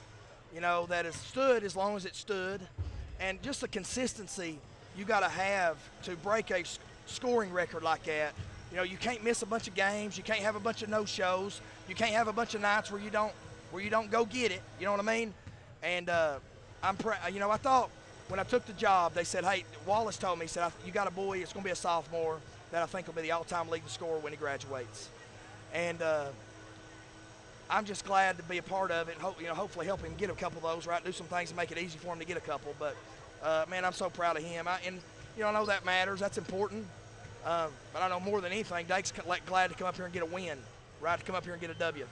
that has stood as long as it stood. And just the consistency you got to have to break a scoring record like that. You can't miss a bunch of games. You can't have a bunch of no-shows. You can't have a bunch of nights where you don't go get it. You know what I mean? And I thought when I took the job, they said, hey, Wallace told me, he said, you got a boy, it's going to be a sophomore, that I think will be the all-time leading scorer when he graduates. And I'm just glad to be a part of it. Hopefully help him get a couple of those, right? Do some things to make it easy for him to get a couple. But man, I'm so proud of him. I know that matters. That's important. But I know more than anything, Dake's glad to come up here and get a win, right? To come up here and get a W.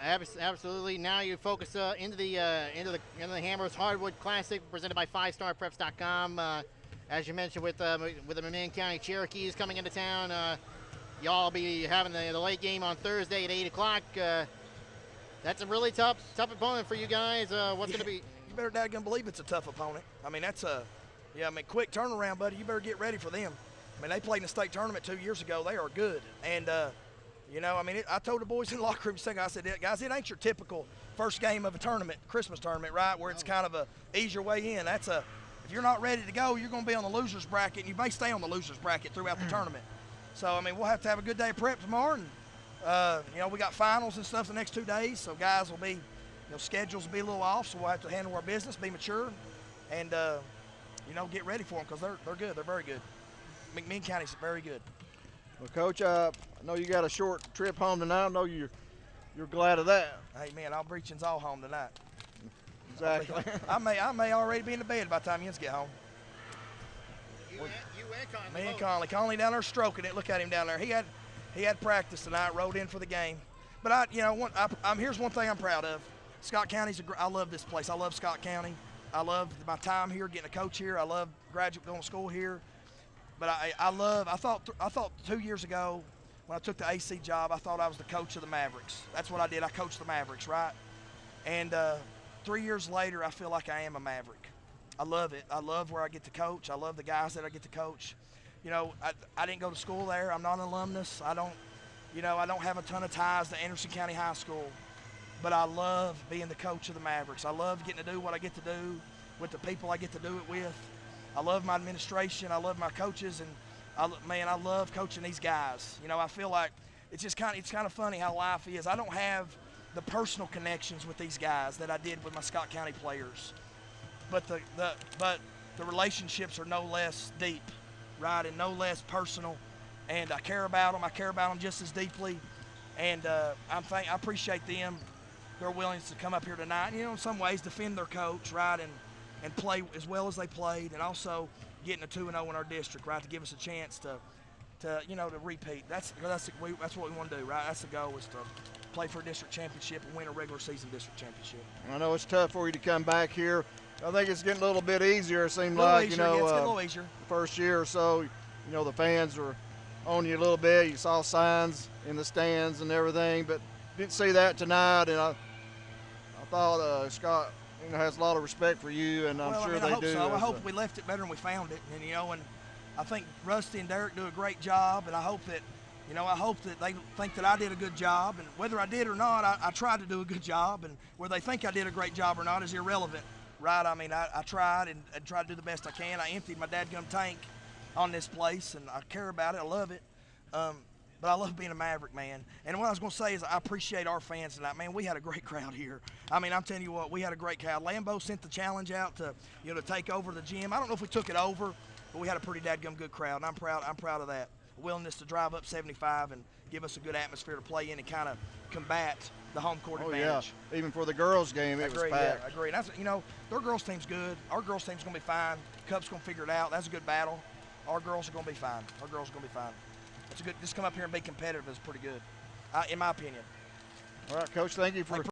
Absolutely. Now you focus into the Hammers Hardwood Classic presented by 5starpreps.com. As you mentioned, with the McMinn County Cherokees coming into town, y'all be having the late game on Thursday at 8 o'clock. That's a really tough opponent for you guys. What's going to be? You better dadgum believe it's a tough opponent. I mean, quick turnaround, buddy. You better get ready for them. I mean, they played in the state tournament 2 years ago. They are good. And, I told the boys in the locker room, I said, guys, it ain't your typical first game of a tournament, Christmas tournament, right, where it's kind of a ease your way in. If you're not ready to go, you're going to be on the loser's bracket, and you may stay on the loser's bracket throughout the tournament. So, I mean, we'll have to have a good day of prep tomorrow. And, we got finals and stuff the next 2 days, so guys will be, schedules will be a little off, so we'll have to handle our business, be mature, and, get ready for them because they're good. They're very good. McMinn County's very good. Well, Coach, I know you got a short trip home tonight. I know you're glad of that. Hey, man, I'll reach all home tonight. Exactly. I may already be in the bed by the time you get home. You and Conley. Me and Conley. Conley down there stroking it. Look at him down there. He had practice tonight. Rode in for the game. But here's one thing I'm proud of. Scott County's I love this place. I love Scott County. I love my time here, getting a coach here. I love going to school here. But I thought 2 years ago when I took the AC job, I thought I was the coach of the Mavericks. That's what I did. I coached the Mavericks, right? And 3 years later, I feel like I am a Maverick. I love it. I love where I get to coach. I love the guys that I get to coach. I didn't go to school there. I'm not an alumnus. I don't have a ton of ties to Anderson County High School. But I love being the coach of the Mavericks. I love getting to do what I get to do with the people I get to do it with. I love my administration. I love my coaches, and I love coaching these guys. I feel like it's kind of funny how life is. I don't have the personal connections with these guys that I did with my Scott County players, but the relationships are no less deep, right, and no less personal. And I care about them. I care about them just as deeply, and I appreciate them. Their willingness to come up here tonight, and, in some ways defend their coach, right, and play as well as they played, and also getting a 2-0 in our district, right, to give us a chance to repeat. That's what we want to do, right? That's the goal, is to play for a district championship and win a regular season district championship. I know it's tough for you to come back here. I think it's getting a little bit easier. It seemed like, it's getting a little easier. The first year or so, the fans were on you a little bit. You saw signs in the stands and everything, but didn't see that tonight. And I thought Scott has a lot of respect for you, and I'm sure they do. So. I hope we left it better than we found it, and and I think Rusty and Derek do a great job, and I hope that they think that I did a good job, and whether I did or not, I tried to do a good job, and whether they think I did a great job or not is irrelevant, right? I mean, I tried and tried to do the best I can. I emptied my dadgum tank on this place, and I care about it. I love it. But I love being a Maverick, man. And what I was going to say is I appreciate our fans tonight. Man, we had a great crowd here. I mean, I'm telling you what, we had a great crowd. Lambeau sent the challenge out to take over the gym. I don't know if we took it over, but we had a pretty dadgum good crowd, and I'm proud of that. willingness to drive up 75 and give us a good atmosphere to play in and kind of combat the home court advantage. Yeah, even for the girls' game, it was packed. Yeah, I agree. That's, you know, their girls' team's good. Our girls' team's going to be fine. Cubs going to figure it out. That's a good battle. Our girls are going to be fine. Our girls are going to be fine. It's a good. Just come up here and be competitive is pretty good, in my opinion. All right, Coach. Thank you for.